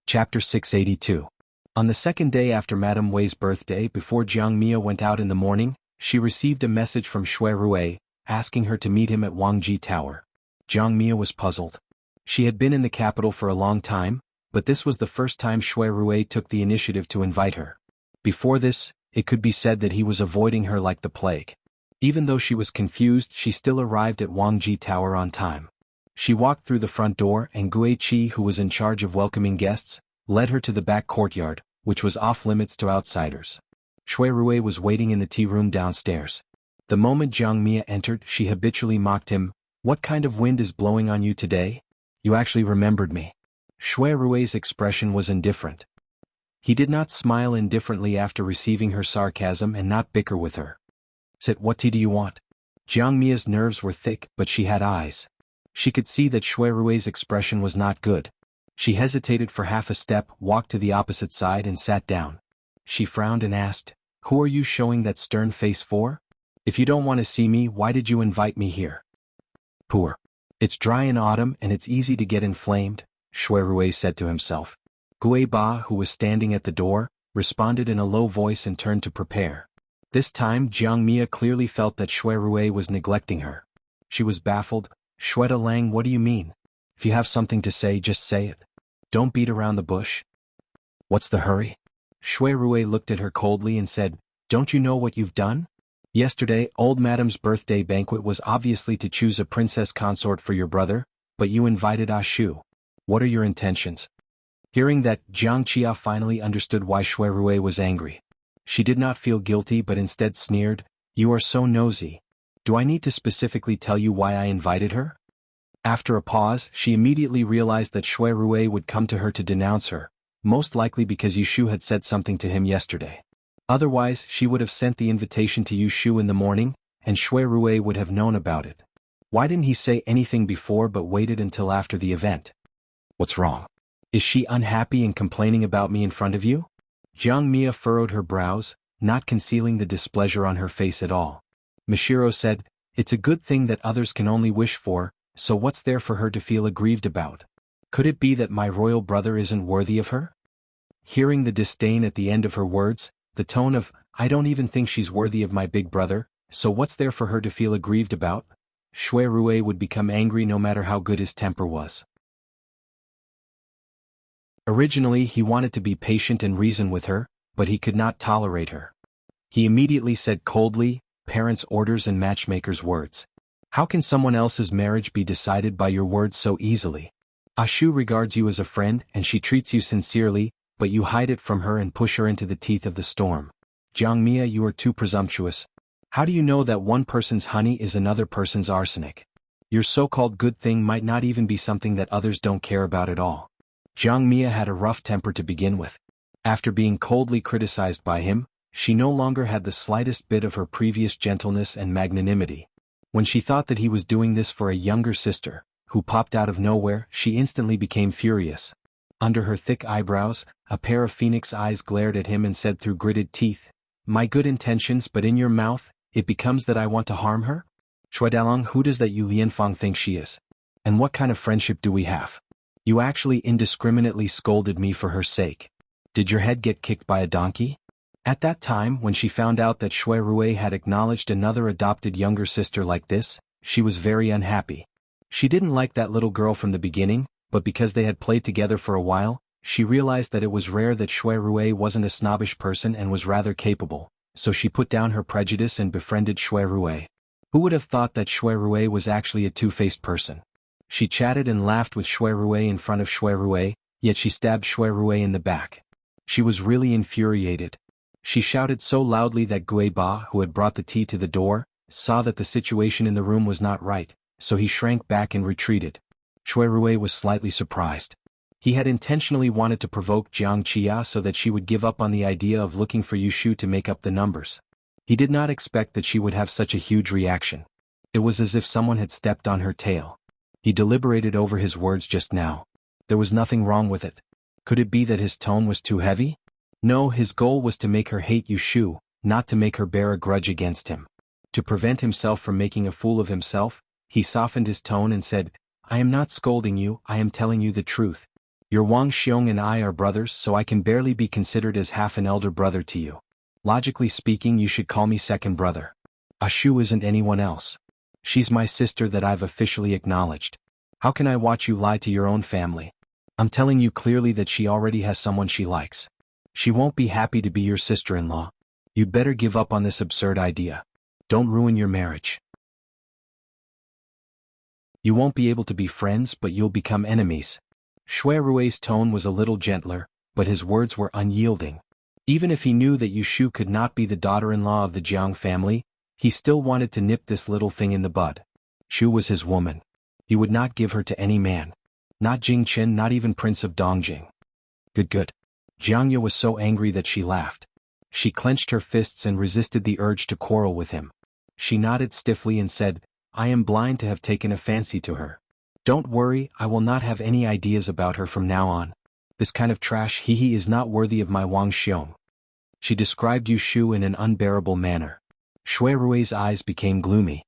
Chapter 682. On the second day after Madame Wei's birthday, before Jiang Mia went out in the morning, she received a message from Shui Rui, asking her to meet him at Wangji Tower. Jiang Mia was puzzled. She had been in the capital for a long time, but this was the first time Shui Rui took the initiative to invite her. Before this, it could be said that he was avoiding her like the plague. Even though she was confused, she still arrived at Wangji Tower on time. She walked through the front door and Gui Qi, who was in charge of welcoming guests, led her to the back courtyard, which was off-limits to outsiders. Shui Rui was waiting in the tea room downstairs. The moment Jiang Mia entered, she habitually mocked him, what kind of wind is blowing on you today? You actually remembered me. Shui Rui's expression was indifferent. He did not smile indifferently after receiving her sarcasm and not bicker with her. Sit, what tea do you want? Jiang Mia's nerves were thick, but she had eyes. She could see that Shui Rui's expression was not good. She hesitated for half a step, walked to the opposite side and sat down. She frowned and asked, who are you showing that stern face for? If you don't want to see me, why did you invite me here? Poor. It's dry in autumn and it's easy to get inflamed, Shui Rui said to himself. Gui Ba, who was standing at the door, responded in a low voice and turned to prepare. This time Jiang Mia clearly felt that Shui Rui was neglecting her. She was baffled. Shueta Lang, what do you mean? If you have something to say, just say it. Don't beat around the bush. What's the hurry? Shui Rui looked at her coldly and said, don't you know what you've done? Yesterday, old Madame's birthday banquet was obviously to choose a princess consort for your brother, but you invited Ashu. What are your intentions? Hearing that, Jiang Qia finally understood why Shui Rui was angry. She did not feel guilty but instead sneered, you are so nosy. Do I need to specifically tell you why I invited her? After a pause, she immediately realized that Shui Rui would come to her to denounce her, most likely because Yu Shu had said something to him yesterday. Otherwise, she would have sent the invitation to Yu Shu in the morning, and Shui Rui would have known about it. Why didn't he say anything before but waited until after the event? What's wrong? Is she unhappy and complaining about me in front of you? Jiang Mia furrowed her brows, not concealing the displeasure on her face at all. Mishiro said, it's a good thing that others can only wish for, so what's there for her to feel aggrieved about? Could it be that my royal brother isn't worthy of her? Hearing the disdain at the end of her words, the tone of, I don't even think she's worthy of my big brother, so what's there for her to feel aggrieved about? Shui Rui would become angry no matter how good his temper was. Originally he wanted to be patient and reason with her, but he could not tolerate her. He immediately said coldly, parents' orders and matchmakers' words. How can someone else's marriage be decided by your words so easily? Ashu regards you as a friend and she treats you sincerely, but you hide it from her and push her into the teeth of the storm. Jiang Mia, you are too presumptuous. How do you know that one person's honey is another person's arsenic? Your so-called good thing might not even be something that others don't care about at all. Jiang Mia had a rough temper to begin with. After being coldly criticized by him, She no longer had the slightest bit of her previous gentleness and magnanimity. When she thought that he was doing this for a younger sister, who popped out of nowhere, she instantly became furious. Under her thick eyebrows, a pair of phoenix eyes glared at him and said through gritted teeth, "My good intentions, but in your mouth, it becomes that I want to harm her? Shuidalong, who does that Yu Lianfang think she is? And what kind of friendship do we have? You actually indiscriminately scolded me for her sake. Did your head get kicked by a donkey?" At that time, when she found out that Shui Rui had acknowledged another adopted younger sister like this, she was very unhappy. She didn't like that little girl from the beginning, but because they had played together for a while, she realized that it was rare that Shui Rui wasn't a snobbish person and was rather capable, so she put down her prejudice and befriended Shui Rui. Who would have thought that Shui Rui was actually a two-faced person? She chatted and laughed with Shui Rui in front of Shui Rui, yet she stabbed Shui Rui in the back. She was really infuriated. She shouted so loudly that Gui Ba, who had brought the tea to the door, saw that the situation in the room was not right, so he shrank back and retreated. Shui Rui was slightly surprised. He had intentionally wanted to provoke Jiang Qia so that she would give up on the idea of looking for Yushu to make up the numbers. He did not expect that she would have such a huge reaction. It was as if someone had stepped on her tail. He deliberated over his words just now. There was nothing wrong with it. Could it be that his tone was too heavy? No, his goal was to make her hate Yushu, not to make her bear a grudge against him. To prevent himself from making a fool of himself, he softened his tone and said, "I am not scolding you, I am telling you the truth. Your Wang Xiong and I are brothers, so I can barely be considered as half an elder brother to you. Logically speaking, you should call me second brother. Ashu isn't anyone else. She's my sister that I've officially acknowledged. How can I watch you lie to your own family? I'm telling you clearly that she already has someone she likes. She won't be happy to be your sister-in-law. You'd better give up on this absurd idea. Don't ruin your marriage. You won't be able to be friends, but you'll become enemies." Shui Rui's tone was a little gentler, but his words were unyielding. Even if he knew that Yushu could not be the daughter-in-law of the Jiang family, he still wanted to nip this little thing in the bud. Shu was his woman. He would not give her to any man. Not Jing Chen, not even Prince of Dongjing. Good. Jiang Ye was so angry that she laughed. She clenched her fists and resisted the urge to quarrel with him. She nodded stiffly and said, "I am blind to have taken a fancy to her. Don't worry, I will not have any ideas about her from now on. This kind of trash he is not worthy of my Wang Xiong." She described Yushu in an unbearable manner. Shui Rui's eyes became gloomy.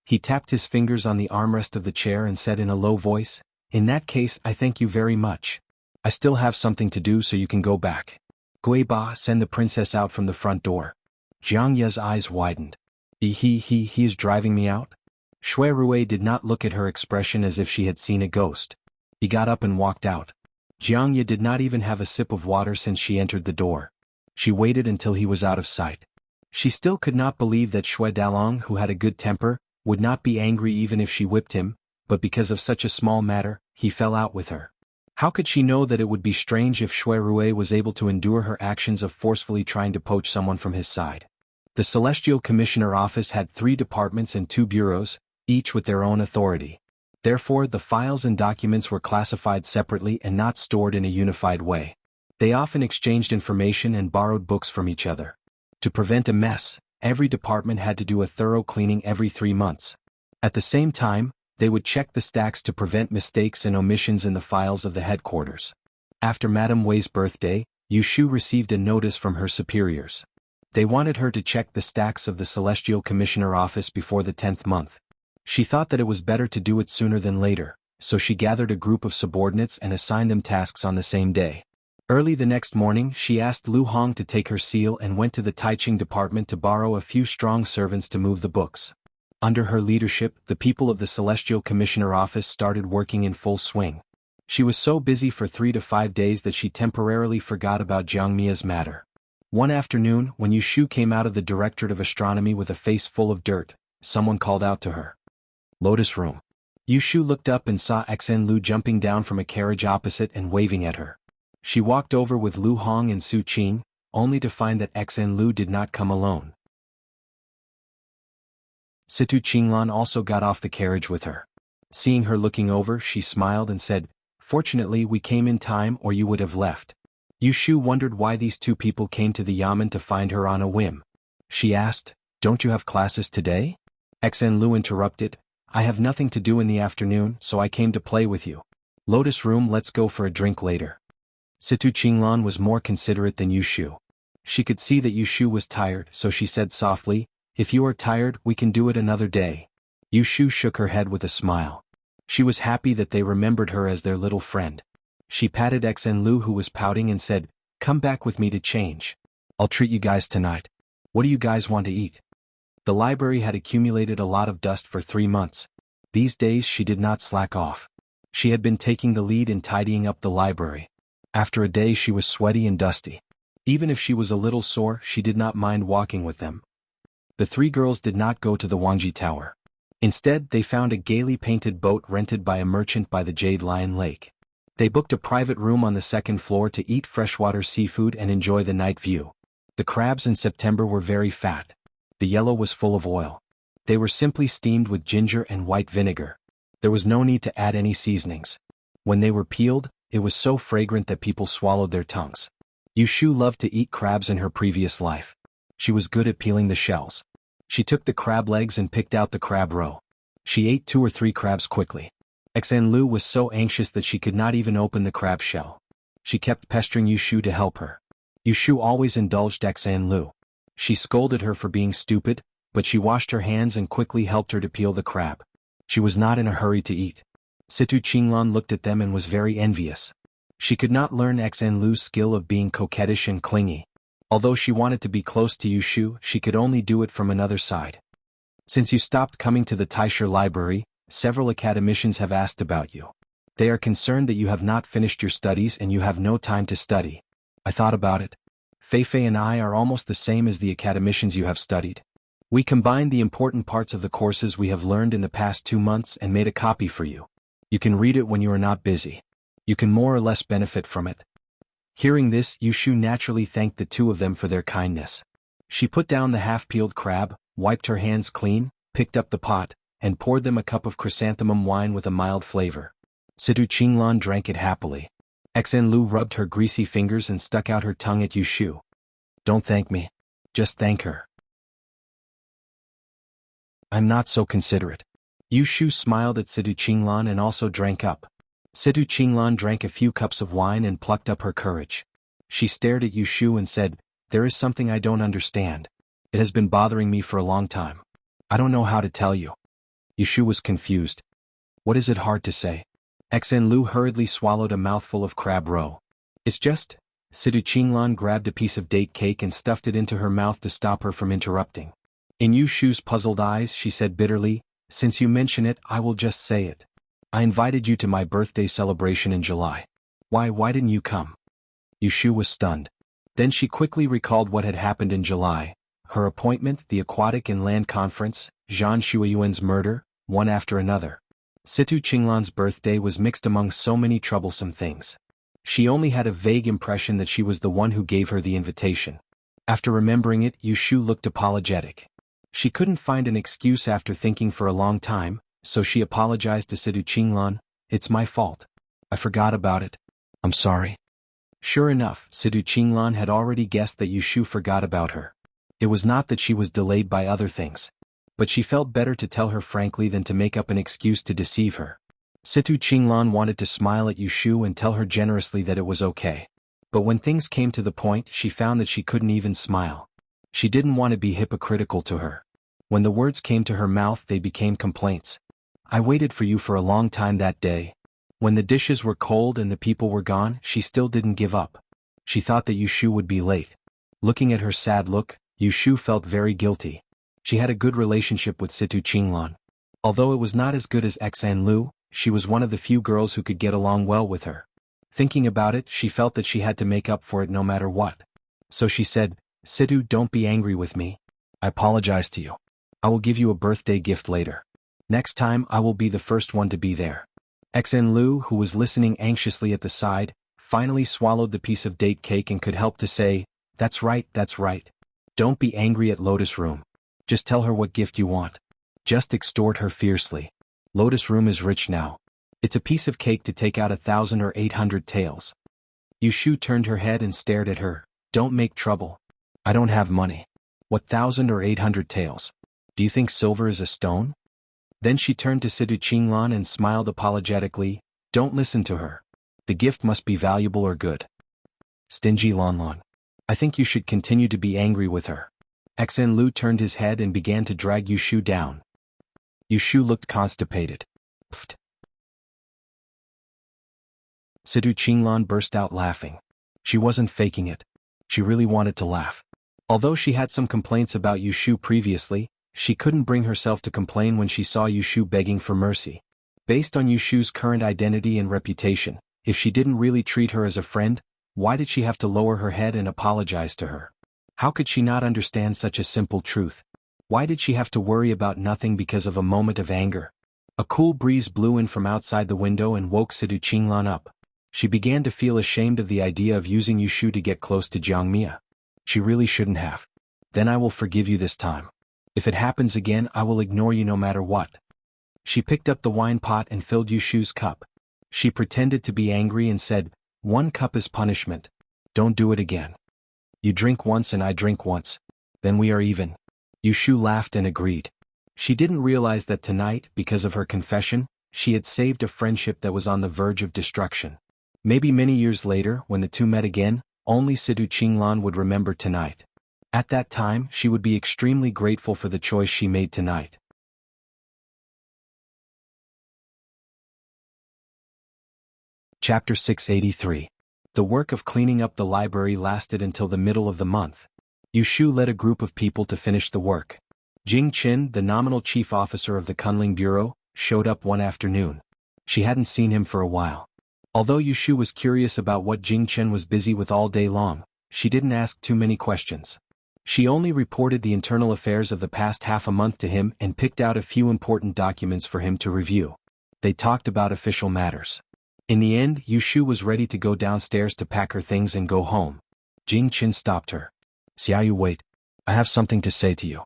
He tapped his fingers on the armrest of the chair and said in a low voice, "In that case, I thank you very much. I still have something to do, so you can go back. Gui Ba, send the princess out from the front door." Jiang Ye's eyes widened. He is driving me out? Shui Rui did not look at her expression as if she had seen a ghost. He got up and walked out. Jiang Ye did not even have a sip of water since she entered the door. She waited until he was out of sight. She still could not believe that Shui Dalong, who had a good temper, would not be angry even if she whipped him, but because of such a small matter, he fell out with her. How could she know that it would be strange if Shui Rui was able to endure her actions of forcefully trying to poach someone from his side? The Celestial Commissioner Office had 3 departments and 2 bureaus, each with their own authority. Therefore, the files and documents were classified separately and not stored in a unified way. They often exchanged information and borrowed books from each other. To prevent a mess, every department had to do a thorough cleaning every 3 months. At the same time, they would check the stacks to prevent mistakes and omissions in the files of the headquarters. After Madame Wei's birthday, Yushu received a notice from her superiors. They wanted her to check the stacks of the Celestial Commissioner Office before the 10th month. She thought that it was better to do it sooner than later, so she gathered a group of subordinates and assigned them tasks on the same day. Early the next morning, she asked Lu Hong to take her seal and went to the Taiching department to borrow a few strong servants to move the books. Under her leadership, the people of the Celestial Commissioner Office started working in full swing. She was so busy for 3 to 5 days that she temporarily forgot about Jiang Mia's matter. One afternoon, when Yushu came out of the Directorate of Astronomy with a face full of dirt, someone called out to her. "Lotus Room." Yushu looked up and saw Xen Lu jumping down from a carriage opposite and waving at her. She walked over with Lu Hong and Su Qing, only to find that Xen Lu did not come alone. Situ Qinglan also got off the carriage with her. Seeing her looking over, she smiled and said, "Fortunately we came in time or you would have left." Yushu wondered why these two people came to the yamen to find her on a whim. She asked, "Don't you have classes today?" Xanlu interrupted, "I have nothing to do in the afternoon, so I came to play with you. Lotus Room, let's go for a drink later." Situ Qinglan was more considerate than Yushu. She could see that Yushu was tired, so she said softly, "If you are tired, we can do it another day." Yushu shook her head with a smile. She was happy that they remembered her as their little friend. She patted Xanlu, who was pouting, and said, "Come back with me to change. I'll treat you guys tonight. What do you guys want to eat?" The library had accumulated a lot of dust for 3 months. These days she did not slack off. She had been taking the lead in tidying up the library. After a day she was sweaty and dusty. Even if she was a little sore, she did not mind walking with them. The 3 girls did not go to the Wangji Tower. Instead, they found a gaily painted boat rented by a merchant by the Jade Lion Lake. They booked a private room on the 2nd floor to eat freshwater seafood and enjoy the night view. The crabs in September were very fat. The yellow was full of oil. They were simply steamed with ginger and white vinegar. There was no need to add any seasonings. When they were peeled, it was so fragrant that people swallowed their tongues. Yushu loved to eat crabs in her previous life. She was good at peeling the shells. She took the crab legs and picked out the crab roe. She ate 2 or 3 crabs quickly. Xanlu was so anxious that she could not even open the crab shell. She kept pestering Yushu to help her. Yushu always indulged Xanlu. She scolded her for being stupid, but she washed her hands and quickly helped her to peel the crab. She was not in a hurry to eat. Situ Qinglan looked at them and was very envious. She could not learn Xanlu's skill of being coquettish and clingy. Although she wanted to be close to Yushu, she could only do it from another side. "Since you stopped coming to the Taisher library, several academicians have asked about you. They are concerned that you have not finished your studies and you have no time to study." I thought about it. Feifei and I are almost the same as the academicians you have studied. We combined the important parts of the courses we have learned in the past 2 months and made a copy for you. You can read it when you are not busy. You can more or less benefit from it. Hearing this, Yushu naturally thanked the 2 of them for their kindness. She put down the half-peeled crab, wiped her hands clean, picked up the pot, and poured them a cup of chrysanthemum wine with a mild flavor. Situ Qinglan drank it happily. Xanlu rubbed her greasy fingers and stuck out her tongue at Yushu. "Don't thank me. Just thank her. I'm not so considerate." Yushu smiled at Situ Qinglan and also drank up. Situ Qinglan drank a few cups of wine and plucked up her courage. She stared at Yushu and said, "There is something I don't understand. It has been bothering me for a long time. I don't know how to tell you." Yushu was confused. "What is it hard to say?" Xanlu hurriedly swallowed a mouthful of crab roe. "It's just..." Situ Qinglan grabbed a piece of date cake and stuffed it into her mouth to stop her from interrupting. In Yushu's puzzled eyes, she said bitterly, "Since you mention it, I will just say it. I invited you to my birthday celebration in July. Why didn't you come?" Yushu was stunned. Then she quickly recalled what had happened in July: her appointment, the aquatic and land conference, Zhang Shuiyuan's murder, one after another. Situ Qinglan's birthday was mixed among so many troublesome things. She only had a vague impression that she was the one who gave her the invitation. After remembering it, Yushu looked apologetic. She couldn't find an excuse after thinking for a long time, so she apologized to Situ Qinglan. "It's my fault. I forgot about it. I'm sorry." Sure enough, Situ Qinglan had already guessed that Yushu forgot about her. It was not that she was delayed by other things. But she felt better to tell her frankly than to make up an excuse to deceive her. Situ Qinglan wanted to smile at Yushu and tell her generously that it was okay. But when things came to the point, she found that she couldn't even smile. She didn't want to be hypocritical to her. When the words came to her mouth, they became complaints. "I waited for you for a long time that day. When the dishes were cold and the people were gone, she still didn't give up. She thought that Yushu would be late." Looking at her sad look, Yushu felt very guilty. She had a good relationship with Situ Qinglan. Although it was not as good as Xanlu, she was one of the few girls who could get along well with her. Thinking about it, she felt that she had to make up for it no matter what. So she said, "Situ, don't be angry with me. I apologize to you. I will give you a birthday gift later. Next time I will be the first one to be there." Xanlu, who was listening anxiously at the side, finally swallowed the piece of date cake and could help to say, that's right. Don't be angry at Lotus Room. Just tell her what gift you want. Just extort her fiercely. Lotus Room is rich now. It's a piece of cake to take out 1,000 or 800 taels. Yushu turned her head and stared at her. Don't make trouble. I don't have money. What 1,000 or 800 taels? Do you think silver is a stone? Then she turned to Sidu Qinglan and smiled apologetically. Don't listen to her. The gift must be valuable or good. Stingy Lanlan. I think you should continue to be angry with her. Xen Lu turned his head and began to drag Yushu down. Yushu looked constipated. Pfft. Sidu Qinglan burst out laughing. She wasn't faking it. She really wanted to laugh. Although she had some complaints about Yushu previously, she couldn't bring herself to complain when she saw Yushu begging for mercy. Based on Yushu's current identity and reputation, if she didn't really treat her as a friend, why did she have to lower her head and apologize to her? How could she not understand such a simple truth? Why did she have to worry about nothing because of a moment of anger? A cool breeze blew in from outside the window and woke Sidu Qinglan up. She began to feel ashamed of the idea of using Yushu to get close to Jiangmia. She really shouldn't have. Then I will forgive you this time. If it happens again, I will ignore you no matter what. She picked up the wine pot and filled Yushu's cup. She pretended to be angry and said, 1 cup is punishment. Don't do it again. You drink once and I drink once. Then we are even. Yushu laughed and agreed. She didn't realize that tonight, because of her confession, she had saved a friendship that was on the verge of destruction. Maybe many years later, when the two met again, only Sidu Qinglan would remember tonight. At that time, she would be extremely grateful for the choice she made tonight. Chapter 683. The work of cleaning up the library lasted until the middle of the month. Yushu led a group of people to finish the work. Jing Qin, the nominal chief officer of the Kunling Bureau, showed up one afternoon. She hadn't seen him for a while. Although Yushu was curious about what Jing Qin was busy with all day long, she didn't ask too many questions. She only reported the internal affairs of the past half a month to him and picked out a few important documents for him to review. They talked about official matters. In the end, Yushu was ready to go downstairs to pack her things and go home. Jing Qin stopped her. Xiaoyu, wait. I have something to say to you.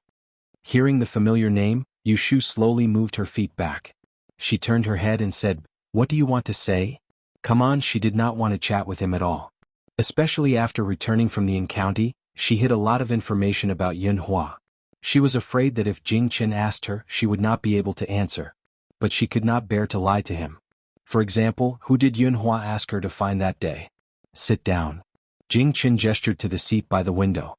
Hearing the familiar name, Yushu slowly moved her feet back. She turned her head and said, What do you want to say? Come on, she did not want to chat with him at all. Especially after returning from the encounter, she hid a lot of information about Yunhua. She was afraid that if Jing Qin asked her, she would not be able to answer. But she could not bear to lie to him. For example, who did Yunhua ask her to find that day? Sit down. Jing Qin gestured to the seat by the window.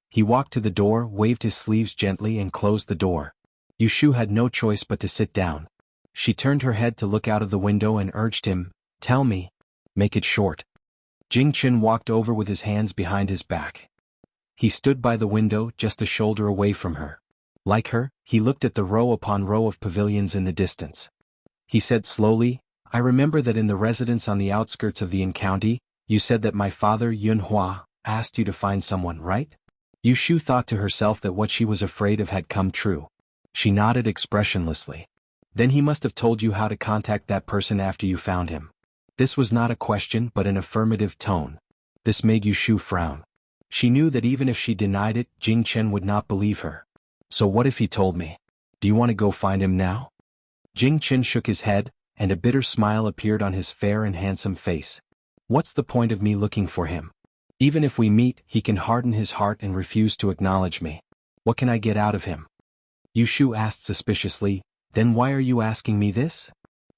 He walked to the door, waved his sleeves gently and closed the door. Yushu had no choice but to sit down. She turned her head to look out of the window and urged him, Tell me. Make it short. Jing Qin walked over with his hands behind his back. He stood by the window, just a shoulder away from her. Like her, he looked at the row upon row of pavilions in the distance. He said slowly, I remember that in the residence on the outskirts of the encounter, you said that my father Yunhua asked you to find someone, right? Yushu thought to herself that what she was afraid of had come true. She nodded expressionlessly. Then he must have told you how to contact that person after you found him. This was not a question but an affirmative tone. This made Yushu frown. She knew that even if she denied it, Jing Qin would not believe her. So what if he told me? Do you want to go find him now? Jing Qin shook his head, and a bitter smile appeared on his fair and handsome face. What's the point of me looking for him? Even if we meet, he can harden his heart and refuse to acknowledge me. What can I get out of him? Yushu asked suspiciously, Then why are you asking me this?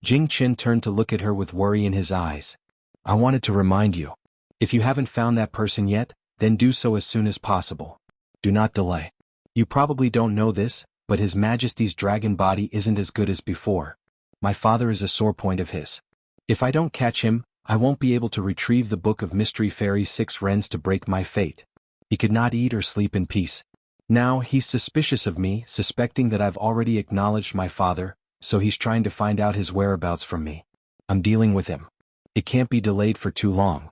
Jing Qin turned to look at her with worry in his eyes. I wanted to remind you. If you haven't found that person yet, then do so as soon as possible. Do not delay. You probably don't know this, but His Majesty's dragon body isn't as good as before. My father is a sore point of his. If I don't catch him, I won't be able to retrieve the Book of Mystery Fairy's 6 rens to break my fate. He could not eat or sleep in peace. Now he's suspicious of me, suspecting that I've already acknowledged my father, so he's trying to find out his whereabouts from me. I'm dealing with him. It can't be delayed for too long.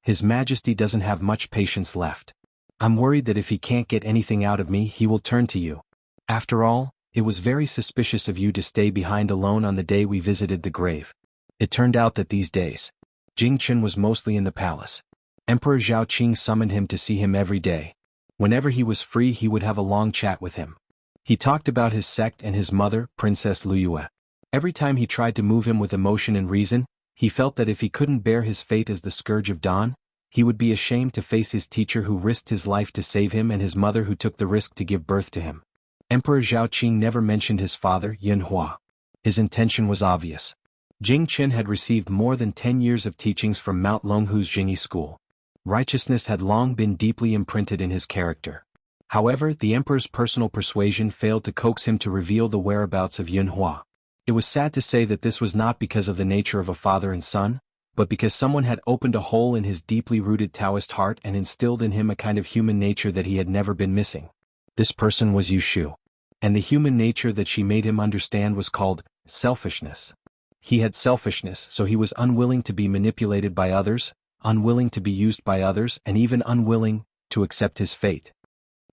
His Majesty doesn't have much patience left. I'm worried that if he can't get anything out of me, he will turn to you. After all, it was very suspicious of you to stay behind alone on the day we visited the grave. It turned out that these days, Jing Qin was mostly in the palace. Emperor Zhao Qing summoned him to see him every day. Whenever he was free, he would have a long chat with him. He talked about his sect and his mother, Princess Luyue. Every time he tried to move him with emotion and reason, He felt that if he couldn't bear his fate as the Scourge of Dawn, he would be ashamed to face his teacher who risked his life to save him and his mother who took the risk to give birth to him. Emperor Zhaoqing never mentioned his father, Yunhua. His intention was obvious. Jing Qin had received more than 10 years of teachings from Mount Longhu's Jingyi school. Righteousness had long been deeply imprinted in his character. However, the emperor's personal persuasion failed to coax him to reveal the whereabouts of Yunhua. It was sad to say that this was not because of the nature of a father and son, but because someone had opened a hole in his deeply rooted Taoist heart and instilled in him a kind of human nature that he had never been missing. This person was Yu Shu. And the human nature that she made him understand was called selfishness. He had selfishness, so he was unwilling to be manipulated by others, unwilling to be used by others, and even unwilling to accept his fate.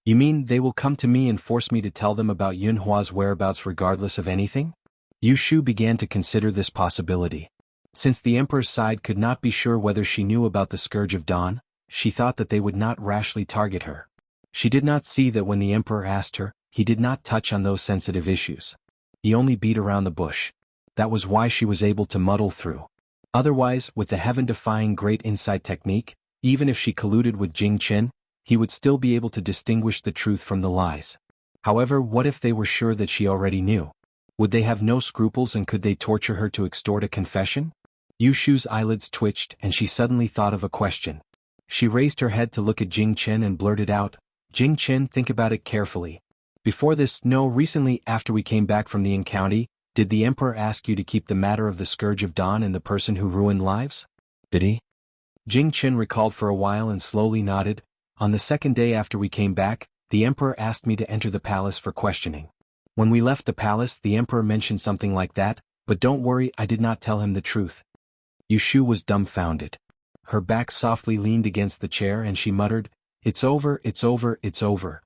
You mean they will come to me and force me to tell them about Yunhua's whereabouts regardless of anything? Yu Shu began to consider this possibility. Since the emperor's side could not be sure whether she knew about the Scourge of Dawn, she thought that they would not rashly target her. She did not see that when the emperor asked her, he did not touch on those sensitive issues. He only beat around the bush. That was why she was able to muddle through. Otherwise, with the heaven-defying great insight technique, even if she colluded with Jing Qin, he would still be able to distinguish the truth from the lies. However, what if they were sure that she already knew? Would they have no scruples and could they torture her to extort a confession? Yu Shu's eyelids twitched and she suddenly thought of a question. She raised her head to look at Jing Qin and blurted out, "Jing Qin, think about it carefully. Before this, no, recently after we came back from the encounter, did the emperor ask you to keep the matter of the Scourge of Dawn and the person who ruined lives?" "Did he?" Jing Qin recalled for a while and slowly nodded. "On the second day after we came back, the emperor asked me to enter the palace for questioning. When we left the palace, the emperor mentioned something like that, but don't worry, I did not tell him the truth." Yu Shu was dumbfounded. Her back softly leaned against the chair and she muttered, "It's over, it's over, it's over."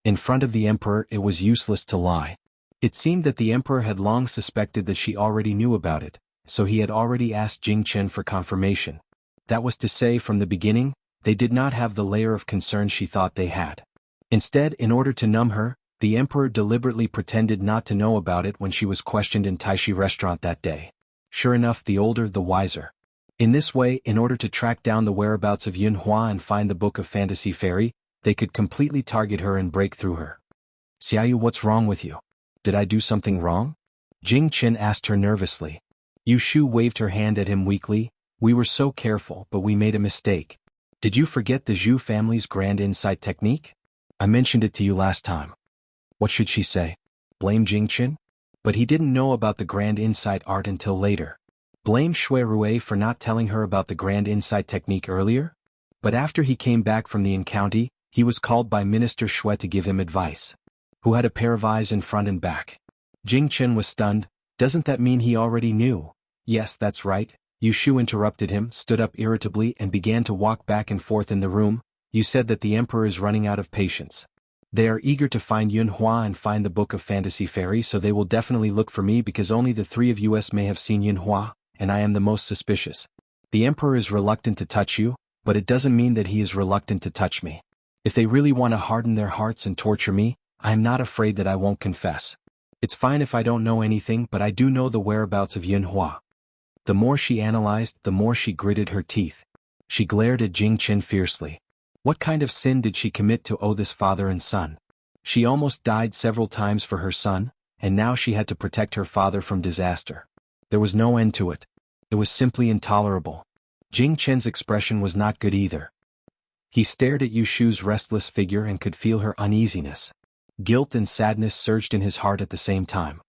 In front of the emperor, it was useless to lie. It seemed that the emperor had long suspected that she already knew about it, so he had already asked Jing Qin for confirmation. That was to say, from the beginning, they did not have the layer of concern she thought they had. Instead, in order to numb her, the emperor deliberately pretended not to know about it when she was questioned in Taishi restaurant that day. Sure enough, the older the wiser. In this way, in order to track down the whereabouts of Yunhua and find the Book of Fantasy Fairy, they could completely target her and break through her. "Xiaoyu, what's wrong with you? Did I do something wrong?" Jing Qin asked her nervously. Yu Shu waved her hand at him weakly. "We were so careful, but we made a mistake. Did you forget the Zhu family's grand insight technique? I mentioned it to you last time." What should she say? Blame Jing Qin? But he didn't know about the grand insight art until later. Blame Shui Rui for not telling her about the grand insight technique earlier? But after he came back from the encounter, he was called by Minister Shui to give him advice. Who had a pair of eyes in front and back? Jing Qin was stunned. Doesn't that mean he already knew? Yes, that's right. Yu Shu interrupted him, stood up irritably and began to walk back and forth in the room. You said that the emperor is running out of patience. They are eager to find Yunhua and find the Book of Fantasy Fairy, so they will definitely look for me because only the three of us may have seen Yunhua, and I am the most suspicious. The emperor is reluctant to touch you, but it doesn't mean that he is reluctant to touch me. If they really want to harden their hearts and torture me, I am not afraid that I won't confess. It's fine if I don't know anything, but I do know the whereabouts of Yunhua." The more she analyzed, the more she gritted her teeth. She glared at Jing Qin fiercely. What kind of sin did she commit to owe this father and son? She almost died several times for her son, and now she had to protect her father from disaster. There was no end to it. It was simply intolerable. Jing Qin's expression was not good either. He stared at Yu Shu's restless figure and could feel her uneasiness. Guilt and sadness surged in his heart at the same time.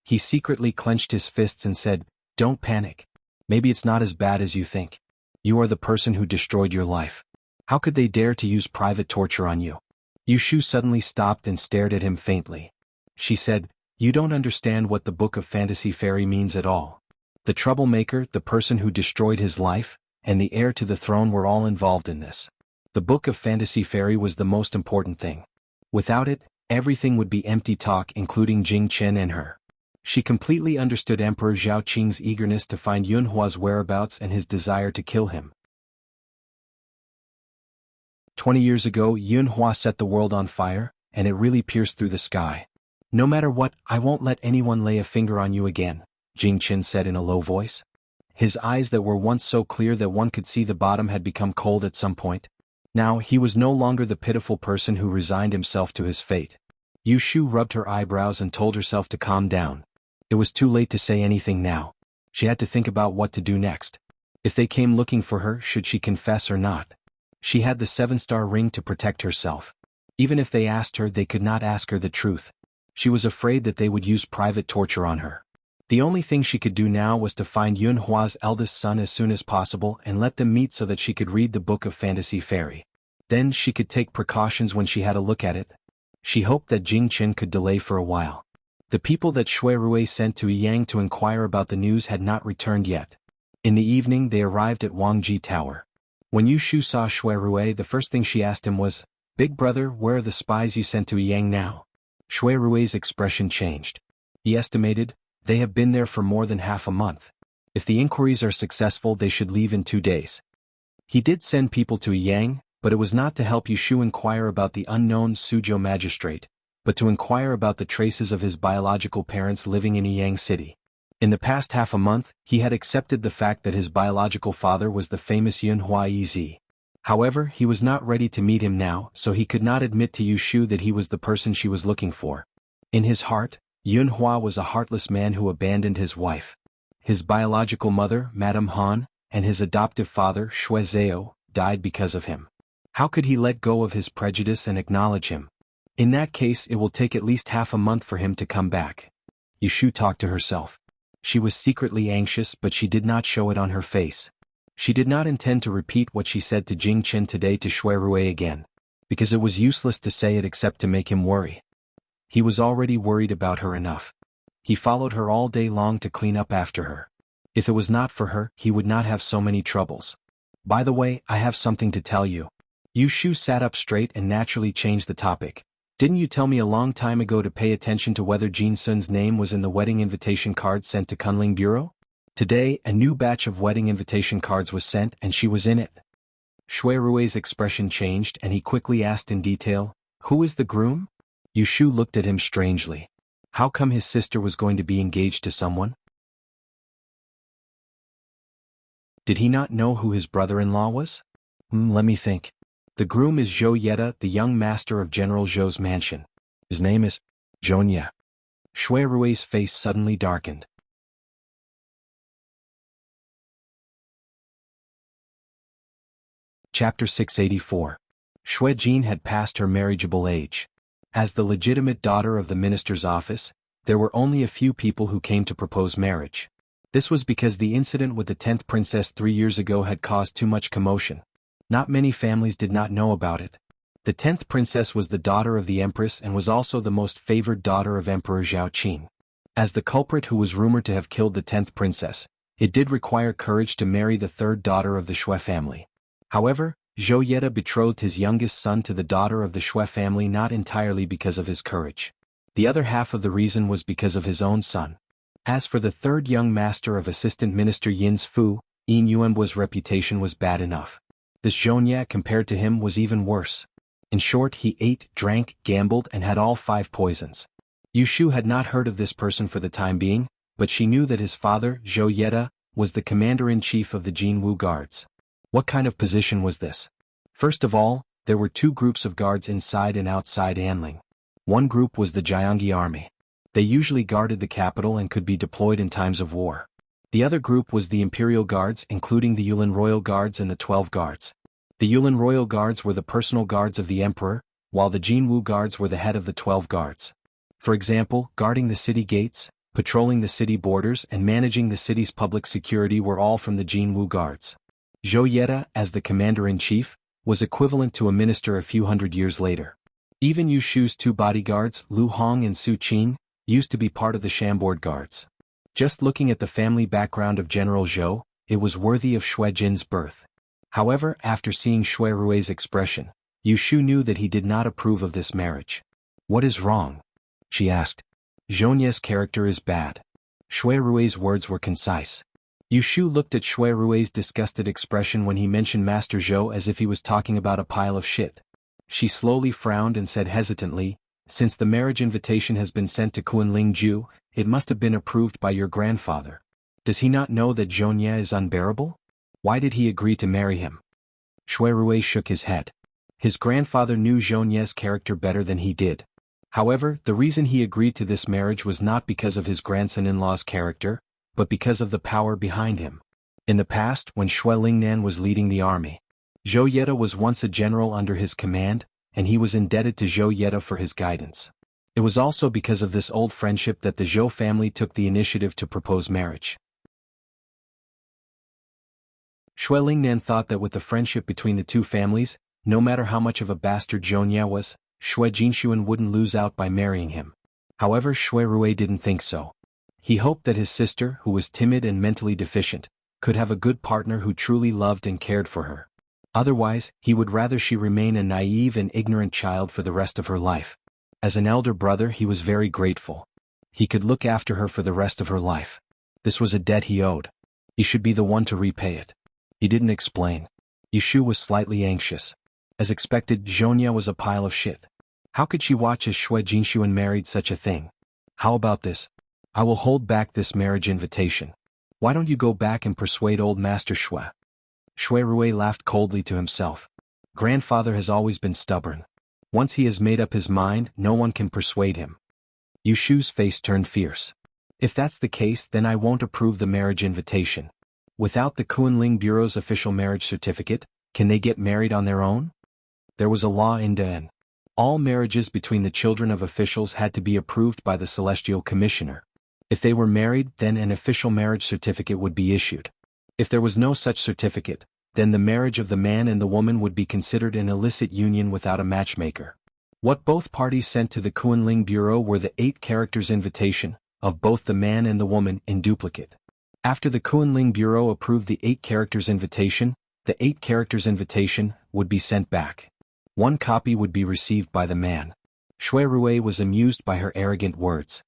He secretly clenched his fists and said, "Don't panic. Maybe it's not as bad as you think. You are the person who destroyed your life. How could they dare to use private torture on you?" Yu Shu suddenly stopped and stared at him faintly. She said, "You don't understand what the Book of Fantasy Fairy means at all. The troublemaker, the person who destroyed his life, and the heir to the throne were all involved in this. The Book of Fantasy Fairy was the most important thing. Without it, everything would be empty talk, including Jing Qin and her." She completely understood Emperor Zhaoqing's eagerness to find Yunhua's whereabouts and his desire to kill him. 20 years ago, Yunhua set the world on fire, and it really pierced through the sky. "No matter what, I won't let anyone lay a finger on you again," Jing Qin said in a low voice. His eyes that were once so clear that one could see the bottom had become cold at some point. Now he was no longer the pitiful person who resigned himself to his fate. Yu Shu rubbed her eyebrows and told herself to calm down. It was too late to say anything now. She had to think about what to do next. If they came looking for her, should she confess or not? She had the 7-star ring to protect herself. Even if they asked her, they could not ask her the truth. She was afraid that they would use private torture on her. The only thing she could do now was to find Yun Hua's eldest son as soon as possible and let them meet so that she could read the Book of Fantasy Fairy. Then she could take precautions when she had a look at it. She hoped that Jing Qin could delay for a while. The people that Shui Rui sent to Yang to inquire about the news had not returned yet. In the evening they arrived at Wangji Tower. When Yu Shu saw Shui Rui, the first thing she asked him was, "Big brother, where are the spies you sent to Yang now?" Shui Rui's expression changed. He estimated, "They have been there for more than half a month. If the inquiries are successful, they should leave in 2 days." He did send people to Yang, but it was not to help Yu Shu inquire about the unknown Suzhou magistrate, but to inquire about the traces of his biological parents living in Yang City. In the past half a month, he had accepted the fact that his biological father was the famous Yun Hua Ez. However, he was not ready to meet him now, so he could not admit to Yu Shu that he was the person she was looking for. In his heart, Yun Hua was a heartless man who abandoned his wife. His biological mother, Madame Han, and his adoptive father, Shui Zhao, died because of him. How could he let go of his prejudice and acknowledge him? In that case, it will take at least half a month for him to come back. Yu Shu talked to herself. She was secretly anxious, but she did not show it on her face. She did not intend to repeat what she said to Jing Qin today to Shui Rui again, because it was useless to say it except to make him worry. He was already worried about her enough. He followed her all day long to clean up after her. If it was not for her, he would not have so many troubles. By the way, I have something to tell you. Yu Shu sat up straight and naturally changed the topic. Didn't you tell me a long time ago to pay attention to whether Jin Sun's name was in the wedding invitation card sent to Kunling Bureau? Today, a new batch of wedding invitation cards was sent and she was in it. Shui Rui's expression changed and he quickly asked in detail, "Who is the groom?" Yu Shu looked at him strangely. How come his sister was going to be engaged to someone? Did he not know who his brother-in-law was? Let me think. The groom is Zhou Yeda, the young master of General Zhou's mansion. His name is Zhounya. Shui Rui's face suddenly darkened. Chapter 684. Shui Jin had passed her marriageable age. As the legitimate daughter of the minister's office, there were only a few people who came to propose marriage. This was because the incident with the 10th princess 3 years ago had caused too much commotion. Not many families did not know about it. The 10th princess was the daughter of the empress and was also the most favored daughter of Emperor Zhao Qin. As the culprit who was rumored to have killed the 10th princess, it did require courage to marry the third daughter of the Shui family. However, Zhou Yeda betrothed his youngest son to the daughter of the Shui family not entirely because of his courage. The other half of the reason was because of his own son. As for the third young master of Assistant Minister Yin's Fu, Yin Yuanbu's reputation was bad enough. This Zhounya compared to him was even worse. In short, he ate, drank, gambled and had all 5 poisons. Yu Shu had not heard of this person for the time being, but she knew that his father, Zhou Yeda, was the commander-in-chief of the Jinwu Guards. What kind of position was this? First of all, there were 2 groups of guards inside and outside Anling. One group was the Jiangyi army. They usually guarded the capital and could be deployed in times of war. The other group was the Imperial Guards, including the Yulin Royal Guards and the 12 Guards. The Yulin Royal Guards were the personal guards of the Emperor, while the Jinwu Guards were the head of the 12 Guards. For example, guarding the city gates, patrolling the city borders and managing the city's public security were all from the Jinwu Guards. Zhou Yeda, as the commander-in-chief, was equivalent to a minister a few hundred years later. Even Yu Shu's 2 bodyguards, Lu Hong and Su Qin, used to be part of the Chambord Guards. Just looking at the family background of General Zhou, it was worthy of Shui Jin's birth. However, after seeing Shui Rui's expression, Yu Shu knew that he did not approve of this marriage. "What is wrong?" she asked. "Zhounya's character is bad." Shui Rui's words were concise. Yu Shu looked at Shui Rui's disgusted expression when he mentioned Master Zhou as if he was talking about a pile of shit. She slowly frowned and said hesitantly, "Since the marriage invitation has been sent to Kunling Ju, it must have been approved by your grandfather. Does he not know that Zhonye is unbearable? Why did he agree to marry him? Shui Rui shook his head. His grandfather knew Zhonye's character better than he did. However, the reason he agreed to this marriage was not because of his grandson-in-law's character, but because of the power behind him. In the past, when Shui Lingnan was leading the army, Zhou Yeda was once a general under his command, and he was indebted to Zhou Yeda for his guidance. It was also because of this old friendship that the Zhou family took the initiative to propose marriage. Shui Lingnan thought that with the friendship between the two families, no matter how much of a bastard Zhonye was, Shui Jinxuan wouldn't lose out by marrying him. However, Shui Rui didn't think so. He hoped that his sister, who was timid and mentally deficient, could have a good partner who truly loved and cared for her. Otherwise, he would rather she remain a naive and ignorant child for the rest of her life. As an elder brother, he was very grateful. He could look after her for the rest of her life. This was a debt he owed. He should be the one to repay it. He didn't explain. Yushu was slightly anxious. As expected, Zhonye was a pile of shit. How could she watch as Shui Jinxuan married such a thing? How about this? I will hold back this marriage invitation. Why don't you go back and persuade old Master Shui? Shui Rui laughed coldly to himself. Grandfather has always been stubborn. Once he has made up his mind, no one can persuade him. Yushu's face turned fierce. If that's the case, then I won't approve the marriage invitation. Without the Kunling Bureau's official marriage certificate, can they get married on their own? There was a law in Den. All marriages between the children of officials had to be approved by the Celestial Commissioner. If they were married, then an official marriage certificate would be issued. If there was no such certificate, then the marriage of the man and the woman would be considered an illicit union without a matchmaker. What both parties sent to the Kunling Bureau were the 8 characters invitation, of both the man and the woman, in duplicate. After the Kunling Bureau approved the 8 characters invitation, the 8 characters invitation would be sent back. 1 copy would be received by the man. Shui Rui was amused by her arrogant words.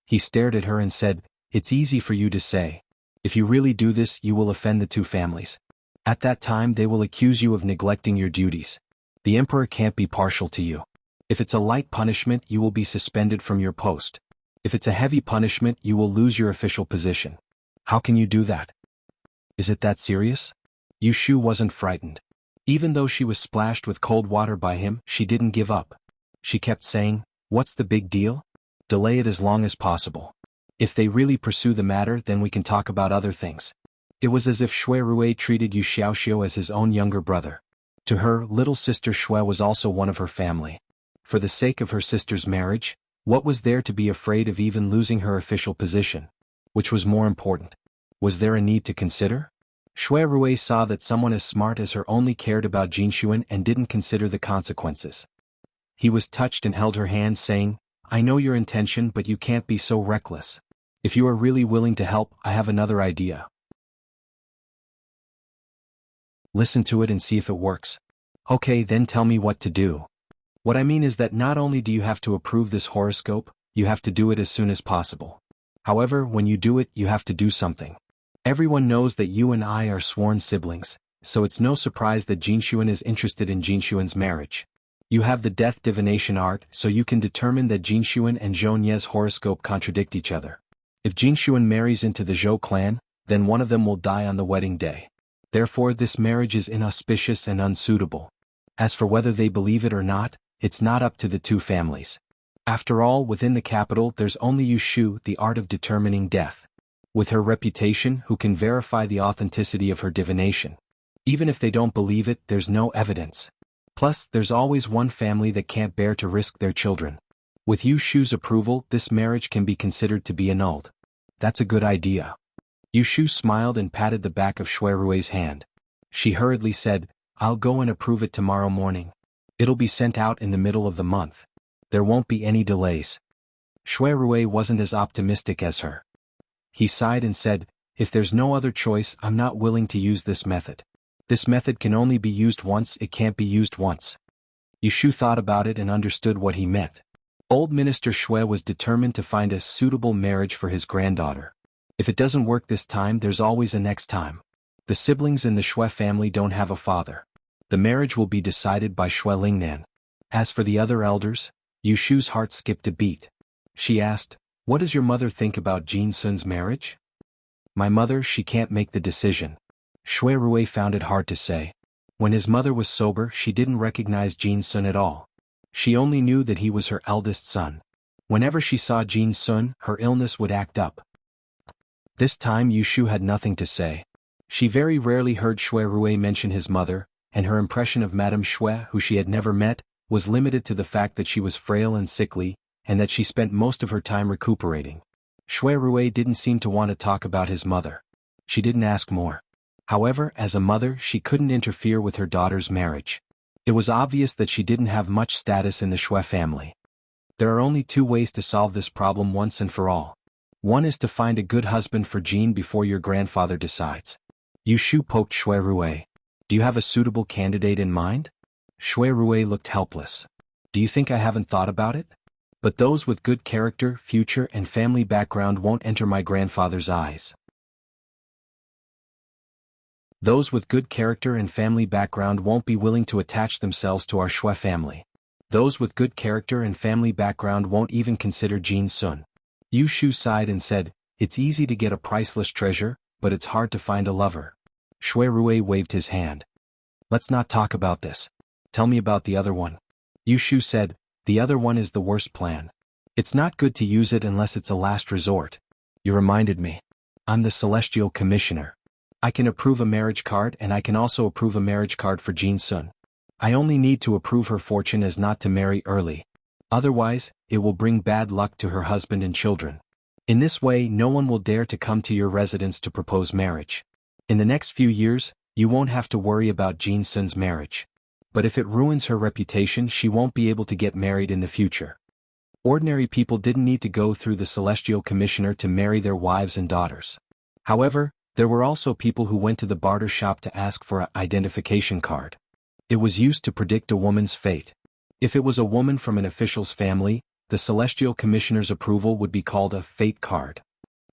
He stared at her and said, "It's easy for you to say. If you really do this, you will offend the two families. At that time they will accuse you of neglecting your duties. The emperor can't be partial to you. If it's a light punishment, you will be suspended from your post. If it's a heavy punishment, you will lose your official position. How can you do that? Is it that serious?" Yushu wasn't frightened. Even though she was splashed with cold water by him, she didn't give up. She kept saying, "What's the big deal? Delay it as long as possible. If they really pursue the matter, then we can talk about other things." It was as if Shui Rui treated Yu Xiaoxiu as his own younger brother. To her, little sister Shui was also one of her family. For the sake of her sister's marriage, what was there to be afraid of even losing her official position? Which was more important? Was there a need to consider? Shui Rui saw that someone as smart as her only cared about Jinxuan and didn't consider the consequences. He was touched and held her hand, saying, "I know your intention, but you can't be so reckless. If you are really willing to help, I have another idea. Listen to it and see if it works." "Okay, then tell me what to do." "What I mean is that not only do you have to approve this horoscope, you have to do it as soon as possible. However, when you do it, you have to do something. Everyone knows that you and I are sworn siblings, so it's no surprise that Jinxuan is interested in Jinxuan's marriage. You have the death divination art, so you can determine that Jinxuan and Zhonye's horoscope contradict each other. If Jinxuan marries into the Zhou clan, then one of them will die on the wedding day. Therefore this marriage is inauspicious and unsuitable. As for whether they believe it or not, it's not up to the two families. After all, within the capital there's only Yushu, the art of determining death. With her reputation, who can verify the authenticity of her divination. Even if they don't believe it, there's no evidence. Plus, there's always one family that can't bear to risk their children. With Yushu's approval, this marriage can be considered to be annulled. That's a good idea." Yushu smiled and patted the back of Shui Rui's hand. She hurriedly said, "I'll go and approve it tomorrow morning. It'll be sent out in the middle of the month. There won't be any delays." Shui Rui wasn't as optimistic as her. He sighed and said, "If there's no other choice, I'm not willing to use this method. This method can only be used once, it can't be used once." Yushu thought about it and understood what he meant. Old Minister Shui was determined to find a suitable marriage for his granddaughter. If it doesn't work this time, there's always a next time. The siblings in the Shui family don't have a father. The marriage will be decided by Shui Lingnan. As for the other elders, Yushu's heart skipped a beat. She asked, What does your mother think about Jin Sun's marriage? My mother, she can't make the decision. Shui Rui found it hard to say. When his mother was sober, she didn't recognize Jin Sun at all. She only knew that he was her eldest son. Whenever she saw Jin Sun, her illness would act up. This time Yushu had nothing to say. She very rarely heard Shui Rui mention his mother, and her impression of Madame Shui, who she had never met, was limited to the fact that she was frail and sickly, and that she spent most of her time recuperating. Shui Rui didn't seem to want to talk about his mother. She didn't ask more. However, as a mother, she couldn't interfere with her daughter's marriage. It was obvious that she didn't have much status in the Shui family. There are only two ways to solve this problem once and for all. One is to find a good husband for Jean before your grandfather decides. Yushu poked Shui Rui. Do you have a suitable candidate in mind? Shui Rui looked helpless. Do you think I haven't thought about it? But those with good character, future, and family background won't enter my grandfather's eyes. Those with good character and family background won't be willing to attach themselves to our Shui family. Those with good character and family background won't even consider Jin Sun. Yushu sighed and said, it's easy to get a priceless treasure, but it's hard to find a lover. Shui Rui waved his hand. Let's not talk about this. Tell me about the other one. Yushu said, the other one is the worst plan. It's not good to use it unless it's a last resort. You reminded me. I'm the Celestial Commissioner. I can approve a marriage card and I can also approve a marriage card for Jin Sun. I only need to approve her fortune as not to marry early. Otherwise, it will bring bad luck to her husband and children. In this way, no one will dare to come to your residence to propose marriage. In the next few years, you won't have to worry about Jin Sun's marriage. But if it ruins her reputation, she won't be able to get married in the future. Ordinary people didn't need to go through the Celestial Commissioner to marry their wives and daughters. However, there were also people who went to the barter shop to ask for an identification card. It was used to predict a woman's fate. If it was a woman from an official's family, the Celestial Commissioner's approval would be called a fate card.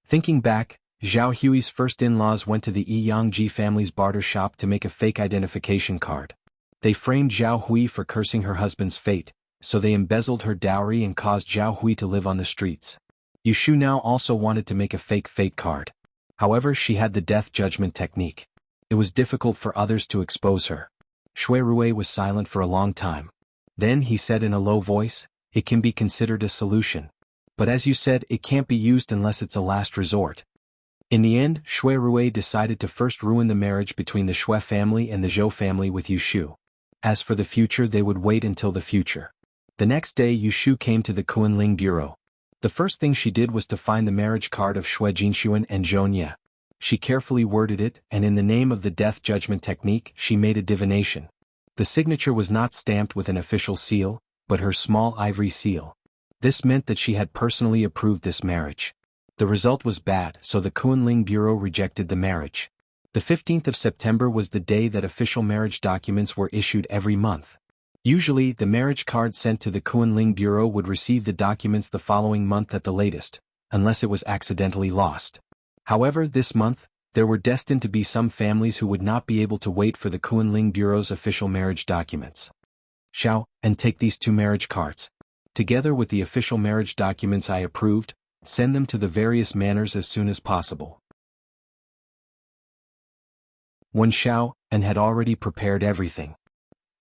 Thinking back, Zhao Hui's first in-laws went to the Yi Yangji family's barter shop to make a fake identification card. They framed Zhao Hui for cursing her husband's fate, so they embezzled her dowry and caused Zhao Hui to live on the streets. Yushu now also wanted to make a fake fate card. However, she had the death judgment technique. It was difficult for others to expose her. Shui Rui was silent for a long time. Then he said in a low voice, it can be considered a solution. But as you said, it can't be used unless it's a last resort. In the end, Shui Rui decided to first ruin the marriage between the Shui family and the Zhou family with Yushu. As for the future, they would wait until the future. The next day, Yushu came to the Kunling Bureau. The first thing she did was to find the marriage card of Shui Jinshuan and Zhou Nye. She carefully worded it, and in the name of the death judgment technique, she made a divination. The signature was not stamped with an official seal, but her small ivory seal. This meant that she had personally approved this marriage. The result was bad, so the Kunling Bureau rejected the marriage. The 15th of September was the day that official marriage documents were issued every month. Usually, the marriage card sent to the Kunling Bureau would receive the documents the following month at the latest, unless it was accidentally lost. However, this month, there were destined to be some families who would not be able to wait for the Kunling Bureau's official marriage documents. Xiao, and take these 2 marriage cards. Together with the official marriage documents I approved, send them to the various manors as soon as possible. When Xiao and had already prepared everything.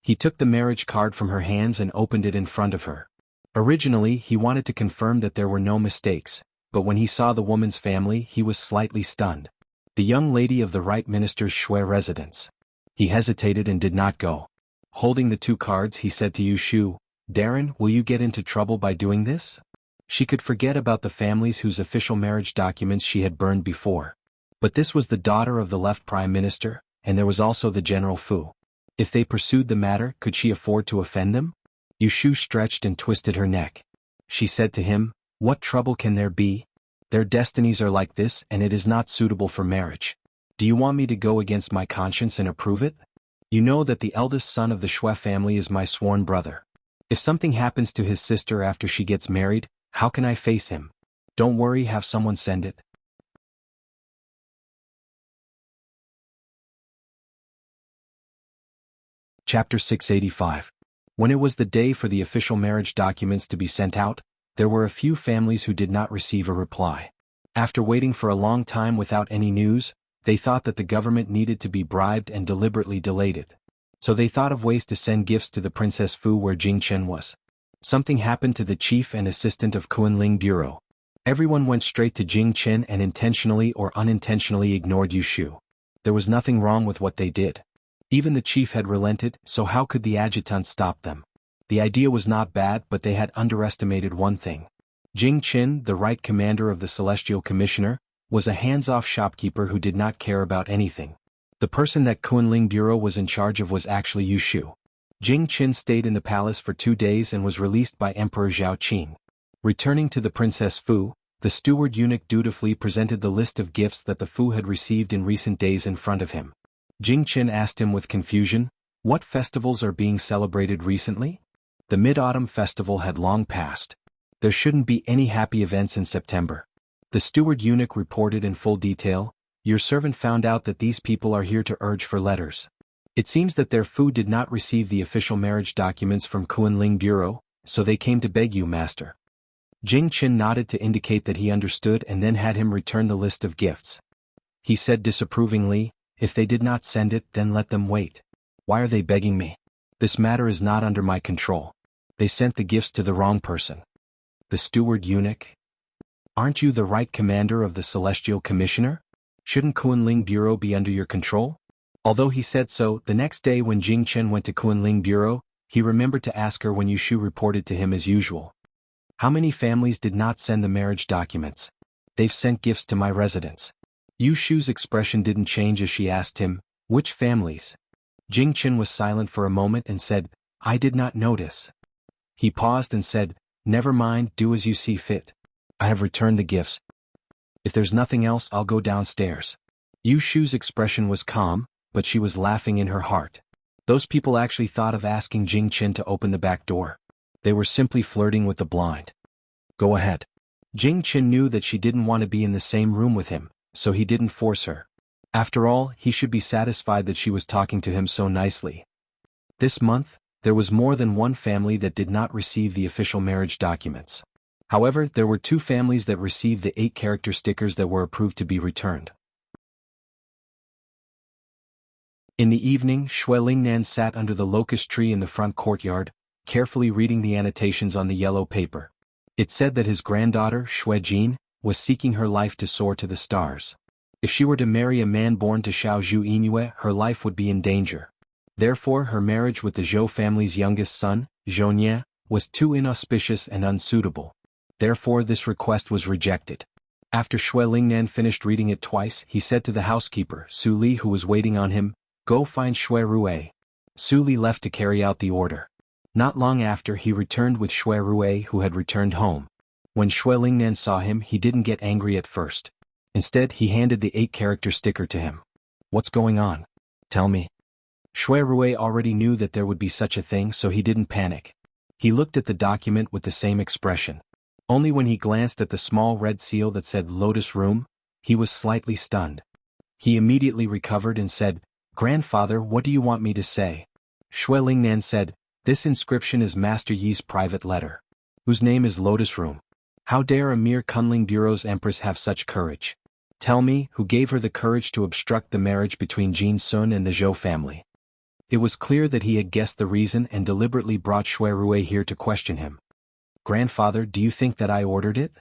He took the marriage card from her hands and opened it in front of her. Originally, he wanted to confirm that there were no mistakes, but when he saw the woman's family, he was slightly stunned. The young lady of the right minister's Shui residence. He hesitated and did not go. Holding the 2 cards, he said to Yushu, Darren, will you get into trouble by doing this? She could forget about the families whose official marriage documents she had burned before. But this was the daughter of the left prime minister, and there was also the General Fu. If they pursued the matter, could she afford to offend them? Yushu stretched and twisted her neck. She said to him, what trouble can there be? Their destinies are like this and it is not suitable for marriage. Do you want me to go against my conscience and approve it? You know that the eldest son of the Shui family is my sworn brother. If something happens to his sister after she gets married, how can I face him? Don't worry, have someone send it. Chapter 685. When it was the day for the official marriage documents to be sent out, There were a few families who did not receive a reply. After waiting for a long time without any news, they thought that the government needed to be bribed and deliberately delayed it. So they thought of ways to send gifts to the Princess Fu where Jingchen was. Something happened to the chief and assistant of Kunling Bureau. Everyone went straight to Jingchen and intentionally or unintentionally ignored Yushu. There was nothing wrong with what they did. Even the chief had relented, so how could the adjutant stop them? The idea was not bad, but they had underestimated one thing. Jingchen, the right commander of the Celestial Commissioner, was a hands-off shopkeeper who did not care about anything. The person that Kunling Bureau was in charge of was actually Yushu. Jingchen stayed in the palace for 2 days and was released by Emperor Zhao Qin. Returning to the Princess Fu, the steward eunuch dutifully presented the list of gifts that the Fu had received in recent days in front of him. Jingchen asked him with confusion, "What festivals are being celebrated recently?" The Mid-Autumn Festival had long passed. There shouldn't be any happy events in September. The steward eunuch reported in full detail, "Your servant found out that these people are here to urge for letters. It seems that their Fu did not receive the official marriage documents from Kunling Bureau, so they came to beg you, master." Jingchen nodded to indicate that he understood and then had him return the list of gifts. He said disapprovingly, "If they did not send it, then let them wait. Why are they begging me? This matter is not under my control. They sent the gifts to the wrong person." The steward eunuch? "Aren't you the right commander of the Celestial Commissioner? Shouldn't Kunling Bureau be under your control?" Although he said so, the next day when Jingchen went to Kunling Bureau, he remembered to ask her when Yushu reported to him as usual. "How many families did not send the marriage documents?" "They've sent gifts to my residence." Yushu's expression didn't change as she asked him, "Which families?" Jingchen was silent for a moment and said, "I did not notice." He paused and said, "Never mind, do as you see fit. I have returned the gifts. If there's nothing else, I'll go downstairs." Yushu's expression was calm, but she was laughing in her heart. Those people actually thought of asking Jingchen to open the back door. They were simply flirting with the blind. "Go ahead." Jingchen knew that she didn't want to be in the same room with him, so he didn't force her. After all, he should be satisfied that she was talking to him so nicely. This month, there was more than one family that did not receive the official marriage documents. However, there were 2 families that received the 8-character stickers that were approved to be returned. In the evening, Xue Lingnan sat under the locust tree in the front courtyard, carefully reading the annotations on the yellow paper. It said that his granddaughter, Xue Jin, was seeking her life to soar to the stars. If she were to marry a man born to Xiao Zhu Yinue, her life would be in danger. Therefore, her marriage with the Zhou family's youngest son, Zhou Nie, was too inauspicious and unsuitable. Therefore, this request was rejected. After Xue Lingnan finished reading it twice, he said to the housekeeper, Su Li, who was waiting on him, "Go find Xue Rue." Su Li left to carry out the order. Not long after, he returned with Xue Rue, who had returned home. When Xue Lingnan saw him, he didn't get angry at first. Instead, he handed the 8-character sticker to him. "What's going on? Tell me." Xue Rue already knew that there would be such a thing, so he didn't panic. He looked at the document with the same expression. Only when he glanced at the small red seal that said Lotus Room, he was slightly stunned. He immediately recovered and said, "Grandfather, what do you want me to say?" Xue Lingnan said, "This inscription is Master Yi's private letter. Whose name is Lotus Room? How dare a mere Kunling Bureau's empress have such courage? Tell me, who gave her the courage to obstruct the marriage between Jin Sun and the Zhou family?" It was clear that he had guessed the reason and deliberately brought Xue Rue here to question him. "Grandfather, do you think that I ordered it?"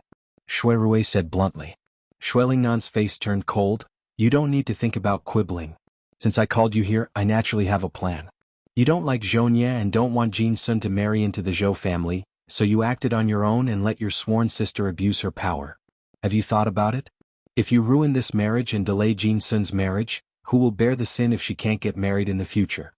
Xue Rue said bluntly. Xue Lingnan's face turned cold. "You don't need to think about quibbling. Since I called you here, I naturally have a plan. You don't like Zhou Nie and don't want Jin Sun to marry into the Zhou family, so you acted on your own and let your sworn sister abuse her power. Have you thought about it? If you ruin this marriage and delay Jin Sun's marriage, who will bear the sin if she can't get married in the future?"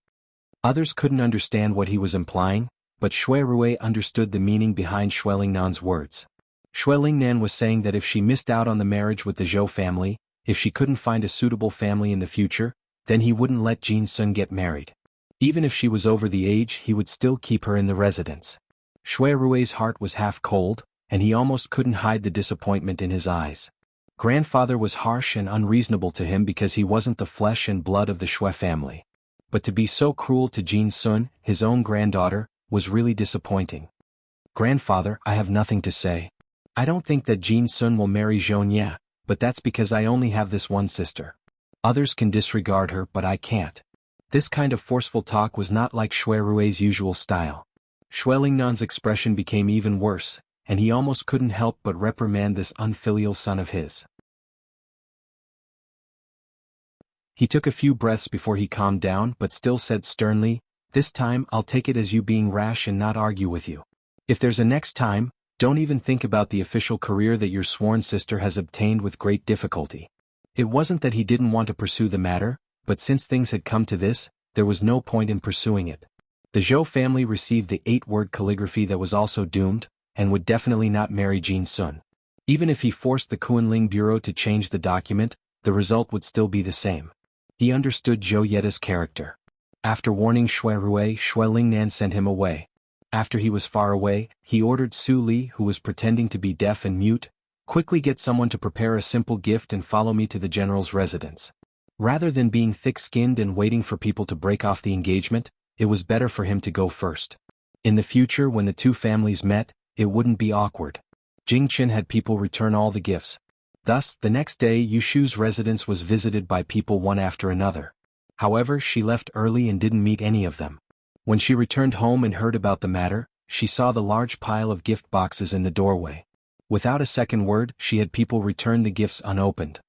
Others couldn't understand what he was implying, but Xue Rue understood the meaning behind Xue Lingnan's words. Xue Lingnan was saying that if she missed out on the marriage with the Zhou family, if she couldn't find a suitable family in the future, then he wouldn't let Jin Sun get married. Even if she was over the age, he would still keep her in the residence. Xue Rue's heart was half cold, and he almost couldn't hide the disappointment in his eyes. Grandfather was harsh and unreasonable to him because he wasn't the flesh and blood of the Xue family. But to be so cruel to Jin Sun, his own granddaughter, was really disappointing. Grandfather, I have nothing to say. I don't think that Jin Sun will marry Zhou, but that's because I only have this one sister. Others can disregard her, but I can't. This kind of forceful talk was not like Shui Rui's usual style. Shui Lingnan's expression became even worse, and he almost couldn't help but reprimand this unfilial son of his. He took a few breaths before he calmed down but still said sternly, "This time I'll take it as you being rash and not argue with you. If there's a next time, don't even think about the official career that your sworn sister has obtained with great difficulty." It wasn't that he didn't want to pursue the matter, but since things had come to this, there was no point in pursuing it. The Zhou family received the 8-word calligraphy that was also doomed, and would definitely not marry Jin Sun. Even if he forced the Kunling Bureau to change the document, the result would still be the same. He understood Zhou Yeda's character. After warning Shui Rui, Shui Lingnan sent him away. After he was far away, he ordered Su Li, who was pretending to be deaf and mute, "Quickly get someone to prepare a simple gift and follow me to the general's residence." Rather than being thick-skinned and waiting for people to break off the engagement, it was better for him to go first. In the future, when the two families met, it wouldn't be awkward. Jingchen had people return all the gifts. Thus, the next day Yushu's residence was visited by people one after another. However, she left early and didn't meet any of them. When she returned home and heard about the matter, she saw the large pile of gift boxes in the doorway. Without a second word, she had people return the gifts unopened.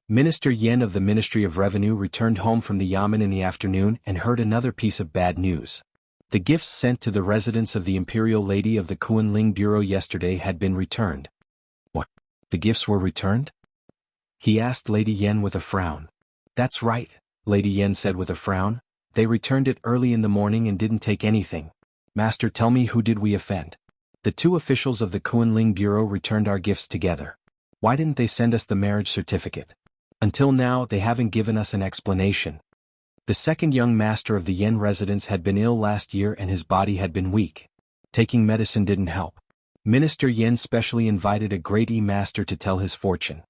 Minister Yen of the Ministry of Revenue returned home from the Yamen in the afternoon and heard another piece of bad news. The gifts sent to the residence of the Imperial Lady of the Kunling Bureau yesterday had been returned. What? The gifts were returned? He asked Lady Yen with a frown. That's right, Lady Yen said with a frown. They returned it early in the morning and didn't take anything. Master, tell me, who did we offend? The two officials of the Kunling Bureau returned our gifts together. Why didn't they send us the marriage certificate? Until now, they haven't given us an explanation. The second young master of the Yen residence had been ill last year and his body had been weak. Taking medicine didn't help. Minister Yen specially invited a great master to tell his fortune.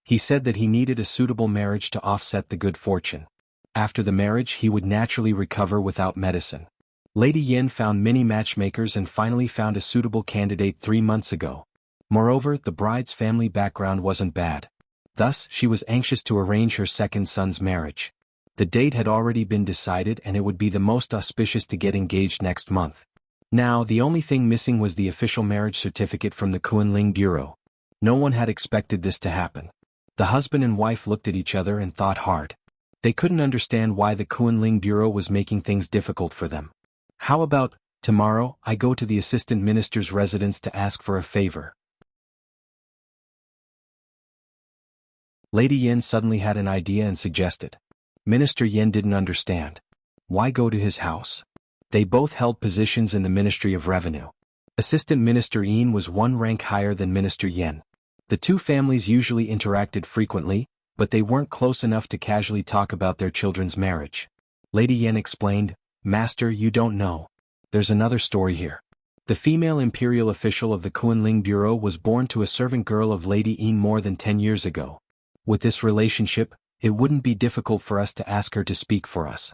He said that he needed a suitable marriage to offset the good fortune. After the marriage, he would naturally recover without medicine. Lady Yen found many matchmakers and finally found a suitable candidate 3 months ago. Moreover, the bride's family background wasn't bad. Thus, she was anxious to arrange her second son's marriage. The date had already been decided and it would be the most auspicious to get engaged next month. Now, the only thing missing was the official marriage certificate from the Kunling Bureau. No one had expected this to happen. The husband and wife looked at each other and thought hard. They couldn't understand why the Kunling Bureau was making things difficult for them. How about, tomorrow, I go to the assistant minister's residence to ask for a favor? Lady Yen suddenly had an idea and suggested. Minister Yen didn't understand. Why go to his house? They both held positions in the Ministry of Revenue. Assistant Minister Yin was one rank higher than Minister Yen. The two families usually interacted frequently, but they weren't close enough to casually talk about their children's marriage. Lady Yen explained, "Master, you don't know. There's another story here. The female imperial official of the Kunling Bureau was born to a servant girl of Lady Yin more than 10 years ago. With this relationship, it wouldn't be difficult for us to ask her to speak for us."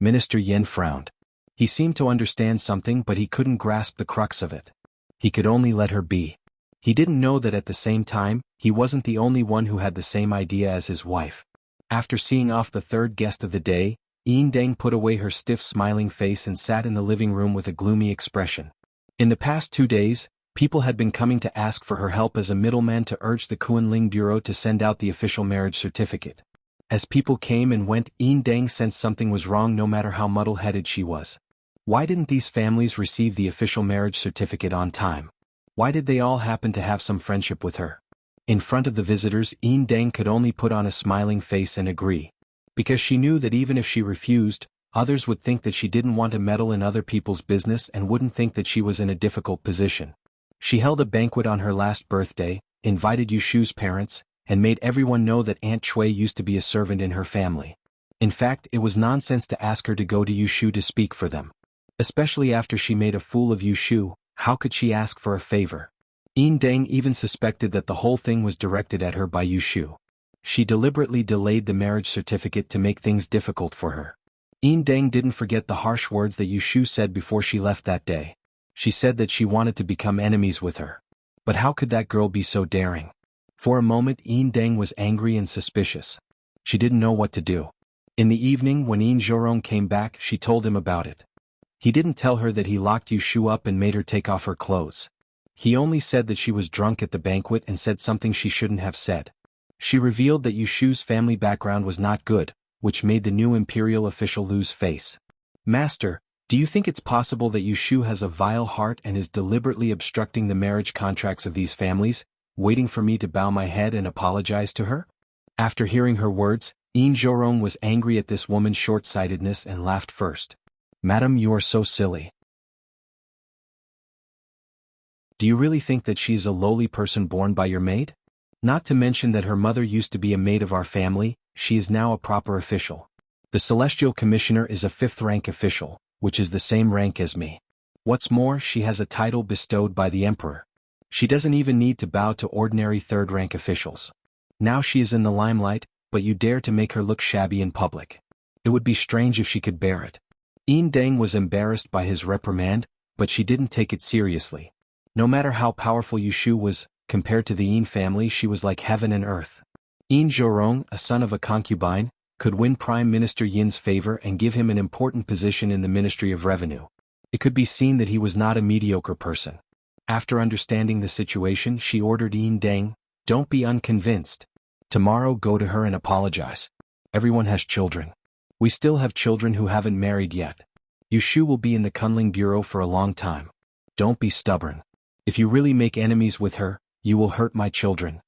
Minister Yen frowned. He seemed to understand something, but he couldn't grasp the crux of it. He could only let her be. He didn't know that at the same time, he wasn't the only one who had the same idea as his wife. After seeing off the third guest of the day, Yin Deng put away her stiff smiling face and sat in the living room with a gloomy expression. In the past 2 days, people had been coming to ask for her help as a middleman to urge the Kunling Bureau to send out the official marriage certificate. As people came and went, Yin Deng sensed something was wrong no matter how muddle-headed she was. Why didn't these families receive the official marriage certificate on time? Why did they all happen to have some friendship with her? In front of the visitors, Yin Deng could only put on a smiling face and agree. Because she knew that even if she refused, others would think that she didn't want to meddle in other people's business and wouldn't think that she was in a difficult position. She held a banquet on her last birthday, invited Yushu's parents, and made everyone know that Aunt Chui used to be a servant in her family. In fact, it was nonsense to ask her to go to Yushu to speak for them. Especially after she made a fool of Yushu, how could she ask for a favor? Yin Deng even suspected that the whole thing was directed at her by Yushu. She deliberately delayed the marriage certificate to make things difficult for her. Yin Deng didn't forget the harsh words that Yushu said before she left that day. She said that she wanted to become enemies with her. But how could that girl be so daring? For a moment Yin Deng was angry and suspicious. She didn't know what to do. In the evening when Yin Zhorong came back, she told him about it. He didn't tell her that he locked Yushu up and made her take off her clothes. He only said that she was drunk at the banquet and said something she shouldn't have said. She revealed that Yushu's family background was not good, which made the new imperial official lose face. Master, do you think it's possible that Yushu has a vile heart and is deliberately obstructing the marriage contracts of these families, waiting for me to bow my head and apologize to her? After hearing her words, Yin Zhorong was angry at this woman's short-sightedness and laughed first. Madam, you are so silly. Do you really think that she is a lowly person born by your maid? Not to mention that her mother used to be a maid of our family, she is now a proper official. The Celestial Commissioner is a 5th-rank official, which is the same rank as me. What's more, she has a title bestowed by the Emperor. She doesn't even need to bow to ordinary 3rd-rank officials. Now she is in the limelight, but you dare to make her look shabby in public. It would be strange if she could bear it. Yin Deng was embarrassed by his reprimand, but she didn't take it seriously. No matter how powerful Yushu was, compared to the Yin family she was like heaven and earth. Yin Zhorong, a son of a concubine, could win Prime Minister Yin's favor and give him an important position in the Ministry of Revenue. It could be seen that he was not a mediocre person. After understanding the situation, she ordered Yin Deng, "Don't be unconvinced. Tomorrow go to her and apologize. Everyone has children. We still have children who haven't married yet. Yushu will be in the Kunling Bureau for a long time. Don't be stubborn. If you really make enemies with her, you will hurt my children."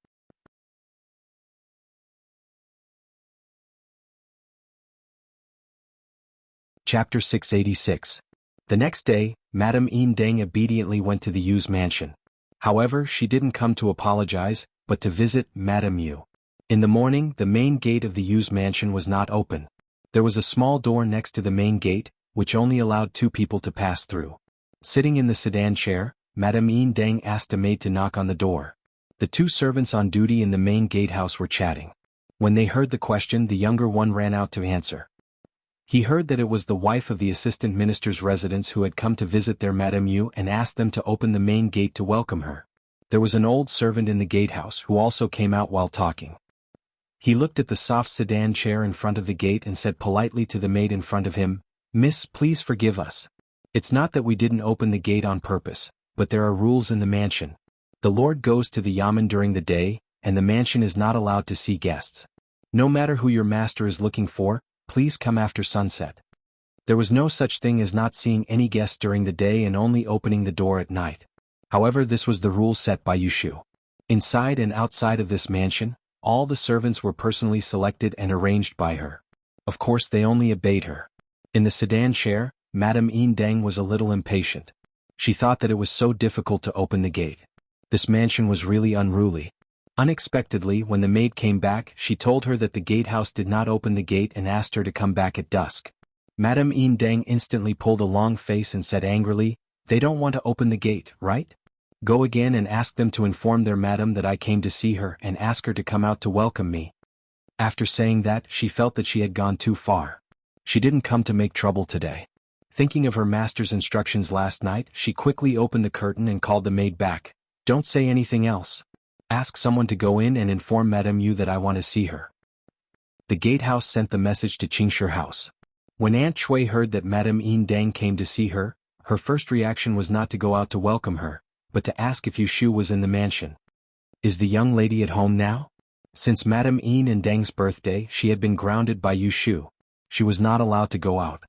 Chapter 686. The next day, Madame Yin Deng obediently went to the Yu's mansion. However, she didn't come to apologize, but to visit Madame Yu. In the morning, the main gate of the Yu's mansion was not open. There was a small door next to the main gate, which only allowed 2 people to pass through. Sitting in the sedan chair, Madame Yin Deng asked a maid to knock on the door. The 2 servants on duty in the main gatehouse were chatting. When they heard the question, the younger one ran out to answer. He heard that it was the wife of the assistant minister's residence who had come to visit their Madame Yu and asked them to open the main gate to welcome her. There was an old servant in the gatehouse who also came out while talking. He looked at the soft sedan chair in front of the gate and said politely to the maid in front of him, "Miss, please forgive us. It's not that we didn't open the gate on purpose, but there are rules in the mansion. The Lord goes to the yamen during the day, and the mansion is not allowed to see guests. No matter who your master is looking for, please come after sunset." There was no such thing as not seeing any guests during the day and only opening the door at night. However, this was the rule set by Yushu. Inside and outside of this mansion, all the servants were personally selected and arranged by her. Of course, they only obeyed her. In the sedan chair, Madame Yin Deng was a little impatient. She thought that it was so difficult to open the gate. This mansion was really unruly. Unexpectedly, when the maid came back, she told her that the gatehouse did not open the gate and asked her to come back at dusk. Madame Yin Deng instantly pulled a long face and said angrily, "They don't want to open the gate, right? Go again and ask them to inform their madam that I came to see her and ask her to come out to welcome me." After saying that, she felt that she had gone too far. She didn't come to make trouble today. Thinking of her master's instructions last night, she quickly opened the curtain and called the maid back. "Don't say anything else. Ask someone to go in and inform Madame Yu that I want to see her." The gatehouse sent the message to Qingshi House. When Aunt Chui heard that Madame Yin Deng came to see her, her first reaction was not to go out to welcome her, but to ask if Yushu was in the mansion. "Is the young lady at home now?" Since Madame Yin Deng's birthday, she had been grounded by Yushu. She was not allowed to go out.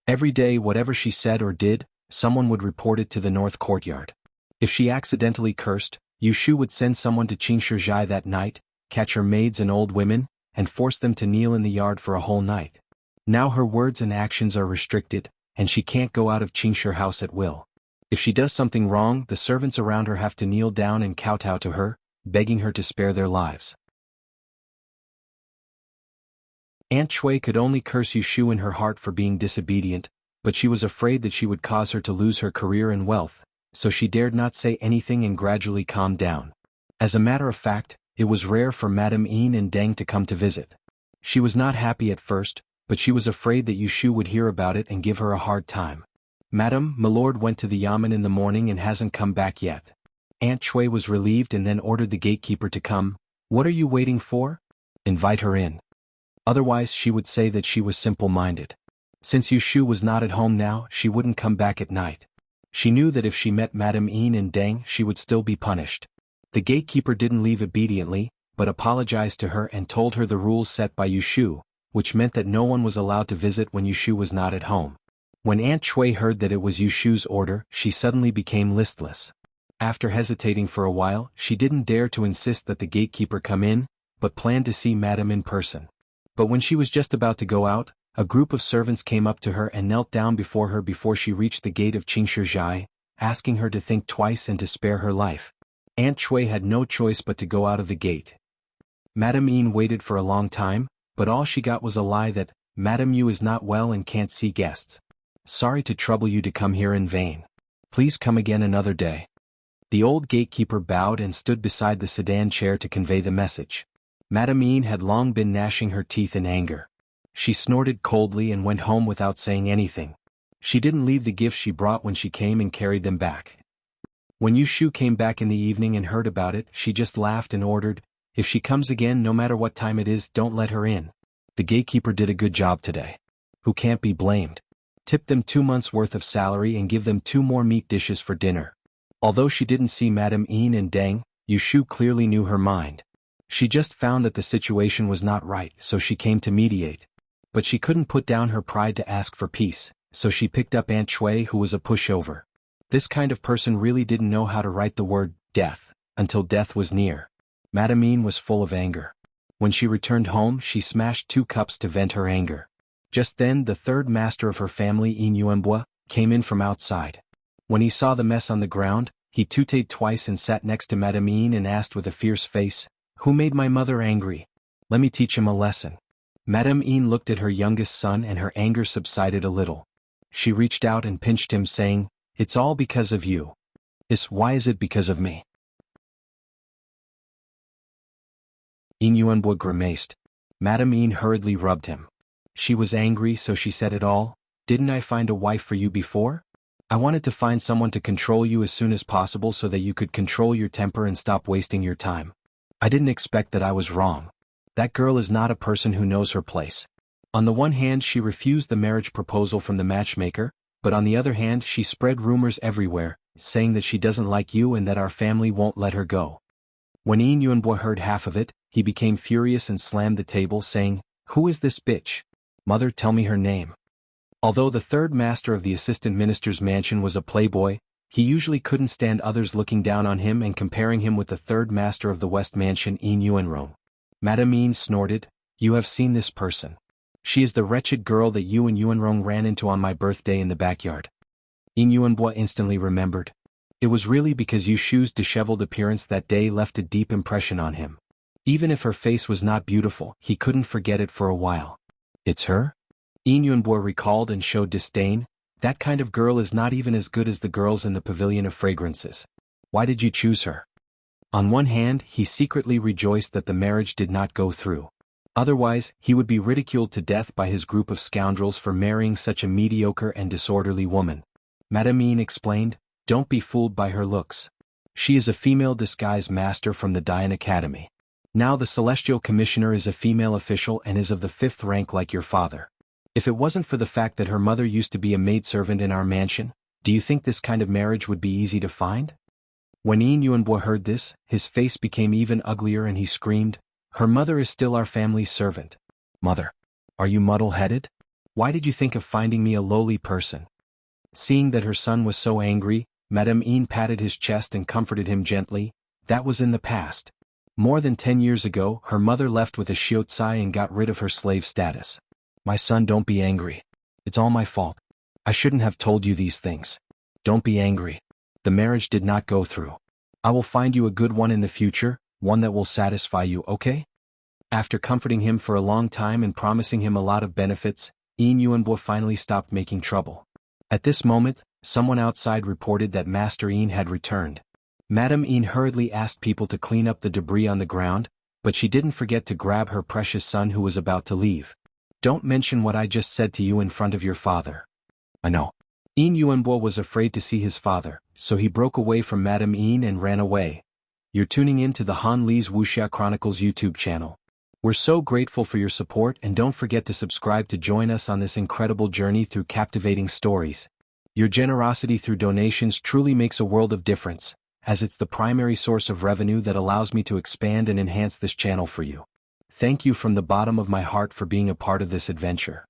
Every day, whatever she said or did, someone would report it to the north courtyard. If she accidentally cursed, Yushu would send someone to Qingshi that night, catch her maids and old women, and force them to kneel in the yard for a whole night. Now her words and actions are restricted, and she can't go out of Qingshi House at will. If she does something wrong, the servants around her have to kneel down and kowtow to her, begging her to spare their lives. Aunt Chui could only curse Yushu in her heart for being disobedient, but she was afraid that she would cause her to lose her career and wealth, so she dared not say anything and gradually calmed down. As a matter of fact, it was rare for Madame Yin Deng to come to visit. She was not happy at first, but she was afraid that Yushu would hear about it and give her a hard time. Madam, milord went to the yamen in the morning and hasn't come back yet. Aunt Chui was relieved and then ordered the gatekeeper to come. What are you waiting for? Invite her in. Otherwise she would say that she was simple-minded. Since Yushu was not at home now, she wouldn't come back at night. She knew that if she met Madame Yin and Deng, she would still be punished. The gatekeeper didn't leave obediently, but apologized to her and told her the rules set by Yushu, which meant that no one was allowed to visit when Yushu was not at home. When Aunt Chui heard that it was Yushu's order, she suddenly became listless. After hesitating for a while, she didn't dare to insist that the gatekeeper come in, but planned to see Madame in person. But when she was just about to go out, a group of servants came up to her and knelt down before her before she reached the gate of Qingshizhai, asking her to think twice and to spare her life. Aunt Chui had no choice but to go out of the gate. Madame Yin waited for a long time, but all she got was a lie that, Madame Yu is not well and can't see guests. Sorry to trouble you to come here in vain. Please come again another day. The old gatekeeper bowed and stood beside the sedan chair to convey the message. Madame Yin had long been gnashing her teeth in anger. She snorted coldly and went home without saying anything. She didn't leave the gifts she brought when she came and carried them back. When Yushu came back in the evening and heard about it, she just laughed and ordered, if she comes again no matter what time it is, don't let her in. The gatekeeper did a good job today. Who can't be blamed. Tip them 2 months' worth of salary and give them 2 more meat dishes for dinner. Although she didn't see Madame Yin and Deng, Yushu clearly knew her mind. She just found that the situation was not right, so she came to mediate. But she couldn't put down her pride to ask for peace, so she picked up Aunt Chui, who was a pushover. This kind of person really didn't know how to write the word death until death was near. Madame Yin was full of anger. When she returned home, she smashed 2 cups to vent her anger. Just then, the third master of her family, Yin Yuanbua, came in from outside. When he saw the mess on the ground, he tooted twice and sat next to Madame Yin and asked with a fierce face, "Who made my mother angry? Let me teach him a lesson." Madame Yin looked at her youngest son and her anger subsided a little. She reached out and pinched him, saying, "It's all because of you." Why is it because of me?" Yin Yuanbua grimaced. Madame Yin hurriedly rubbed him. She was angry, so she said it all. "Didn't I find a wife for you before? I wanted to find someone to control you as soon as possible so that you could control your temper and stop wasting your time. I didn't expect that I was wrong. That girl is not a person who knows her place." On the one hand, she refused the marriage proposal from the matchmaker, but on the other hand, she spread rumors everywhere, saying that she doesn't like you and that our family won't let her go. When Yin Yuanbua heard half of it, he became furious and slammed the table, saying, "Who is this bitch? Mother, tell me her name." Although the third master of the assistant minister's mansion was a playboy, he usually couldn't stand others looking down on him and comparing him with the third master of the West Mansion, Yin Yuanrong. Madame Yin snorted, "You have seen this person. She is the wretched girl that you and Yuanrong ran into on my birthday in the backyard." Yin Yuanbua instantly remembered. It was really because Yushu's disheveled appearance that day left a deep impression on him. Even if her face was not beautiful, he couldn't forget it for a while. "It's her?" Yin Yuanbua recalled and showed disdain. "That kind of girl is not even as good as the girls in the Pavilion of Fragrances. Why did you choose her?" On one hand, he secretly rejoiced that the marriage did not go through. Otherwise, he would be ridiculed to death by his group of scoundrels for marrying such a mediocre and disorderly woman. Madame Yin explained, "Don't be fooled by her looks. She is a female disguise master from the Dian Academy. Now the Celestial Commissioner is a female official and is of the 5th rank like your father. If it wasn't for the fact that her mother used to be a maidservant in our mansion, do you think this kind of marriage would be easy to find?" When Yin Yuanbua heard this, his face became even uglier and he screamed, "Her mother is still our family's servant. Mother, are you muddle-headed? Why did you think of finding me a lowly person?" Seeing that her son was so angry, Madame Yin patted his chest and comforted him gently. That was in the past. More than 10 years ago, her mother left with a shiotsai and got rid of her slave status. "My son, don't be angry. It's all my fault. I shouldn't have told you these things. Don't be angry. The marriage did not go through. I will find you a good one in the future, one that will satisfy you, okay?" After comforting him for a long time and promising him a lot of benefits, Yin Yuanbua finally stopped making trouble. At this moment, someone outside reported that Master Yin had returned. Madame Yin hurriedly asked people to clean up the debris on the ground, but she didn't forget to grab her precious son who was about to leave. "Don't mention what I just said to you in front of your father." "I know. Yin Yuanbo was afraid to see his father, so he broke away from Madame Yin and ran away. You're tuning in to the Han Li's Wuxia Chronicles YouTube channel. We're so grateful for your support, and don't forget to subscribe to join us on this incredible journey through captivating stories. Your generosity through donations truly makes a world of difference, as it's the primary source of revenue that allows me to expand and enhance this channel for you. Thank you from the bottom of my heart for being a part of this adventure.